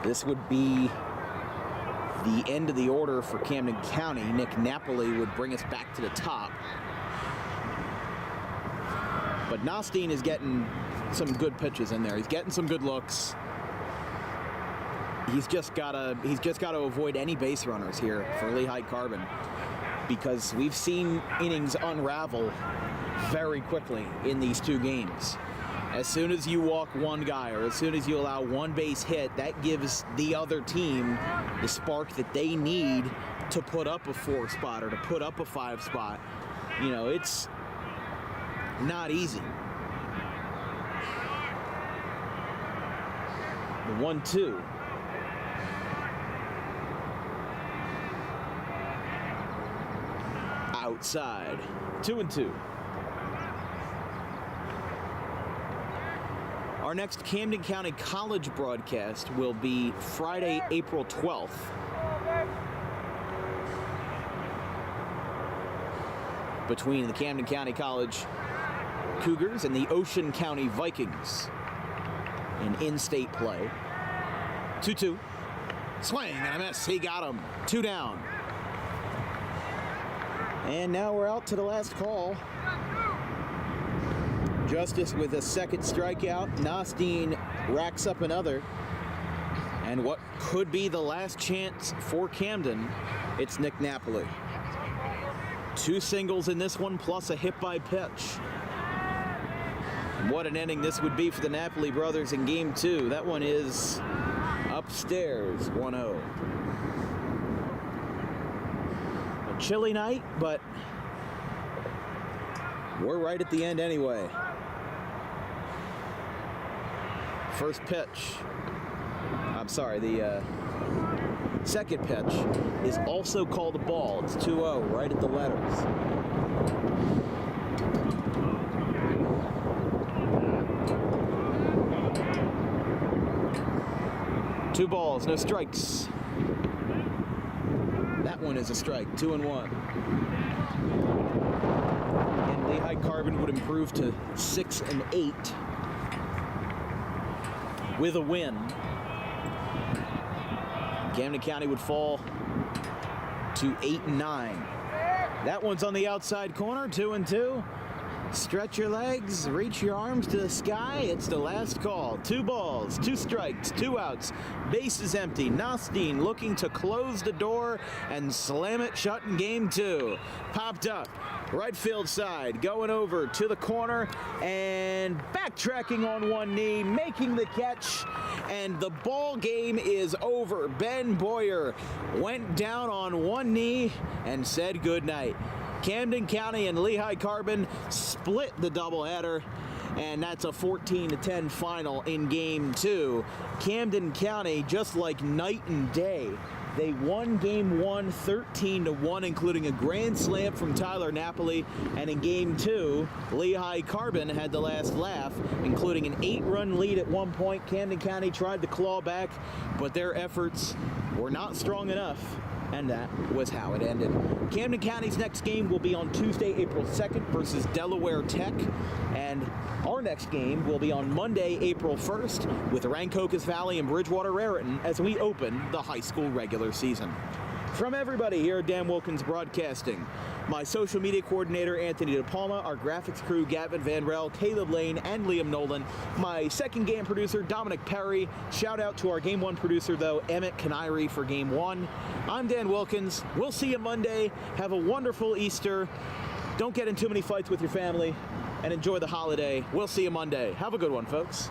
This would be the end of the order for Camden County. Nick Napoli would bring us back to the top. But Nostine is getting some good pitches in there. He's getting some good looks. He's just gotta avoid any base runners here for Lehigh Carbon, because we've seen innings unravel very quickly in these two games. As soon as you walk one guy or as soon as you allow one base hit, that gives the other team the spark that they need to put up a 4 spot or to put up a 5 spot. It's not easy. The 1-2. Outside. 2-2. Our next Camden County College broadcast will be Friday, April 12th. Between the Camden County College Cougars and the Ocean County Vikings in in-state play. 2-2. Swing and a miss. He got him. 2 down. And now we're out to the last call. Justice with a second strikeout. Nostine racks up another. And what could be the last chance for Camden, it's Nick Napoli. 2 singles in this one, plus a hit by pitch. And what an inning this would be for the Napoli brothers in Game 2. That one is upstairs, 1-0. A chilly night, but we're right at the end anyway. First pitch. I'm sorry, the second pitch is also called a ball. It's 2-0, right at the letters. Two balls, no strikes. That one is a strike, 2-1. And Lehigh Carbon would improve to 6-8 with a win. Camden County would fall to 8-9. That one's on the outside corner, 2-2. Stretch your legs, reach your arms to the sky. It's the last call. 2 balls, 2 strikes, 2 outs. Base is empty. Nostine looking to close the door and slam it shut in Game 2. Popped up, right field side, going over to the corner and backtracking on one knee, making the catch, and the ball game is over. Ben Boyer went down on one knee and said goodnight. Camden County and Lehigh Carbon split the doubleheader, and that's a 14-10 final in Game 2. Camden County, just like night and day, they won Game 1 13-1, including a grand slam from Tyler Napoli. And in Game 2, Lehigh Carbon had the last laugh, including an 8-run lead at one point. Camden County tried to claw back, but their efforts were not strong enough, and that was how it ended. Camden County's next game will be on Tuesday, April 2nd versus Delaware Tech, and our next game will be on Monday, April 1st with Rancocas Valley and Bridgewater Raritan as we open the high school regular season. From everybody here at Dan Wilkins Broadcasting, my social media coordinator, Anthony DePalma, our graphics crew, Gavin Van Rel, Caleb Lane, and Liam Nolan, my second game producer, Dominic Perry. Shout out to our Game 1 producer, though, Emmett Canary for Game 1. I'm Dan Wilkins. We'll see you Monday. Have a wonderful Easter. Don't get in too many fights with your family, and enjoy the holiday. We'll see you Monday. Have a good one, folks.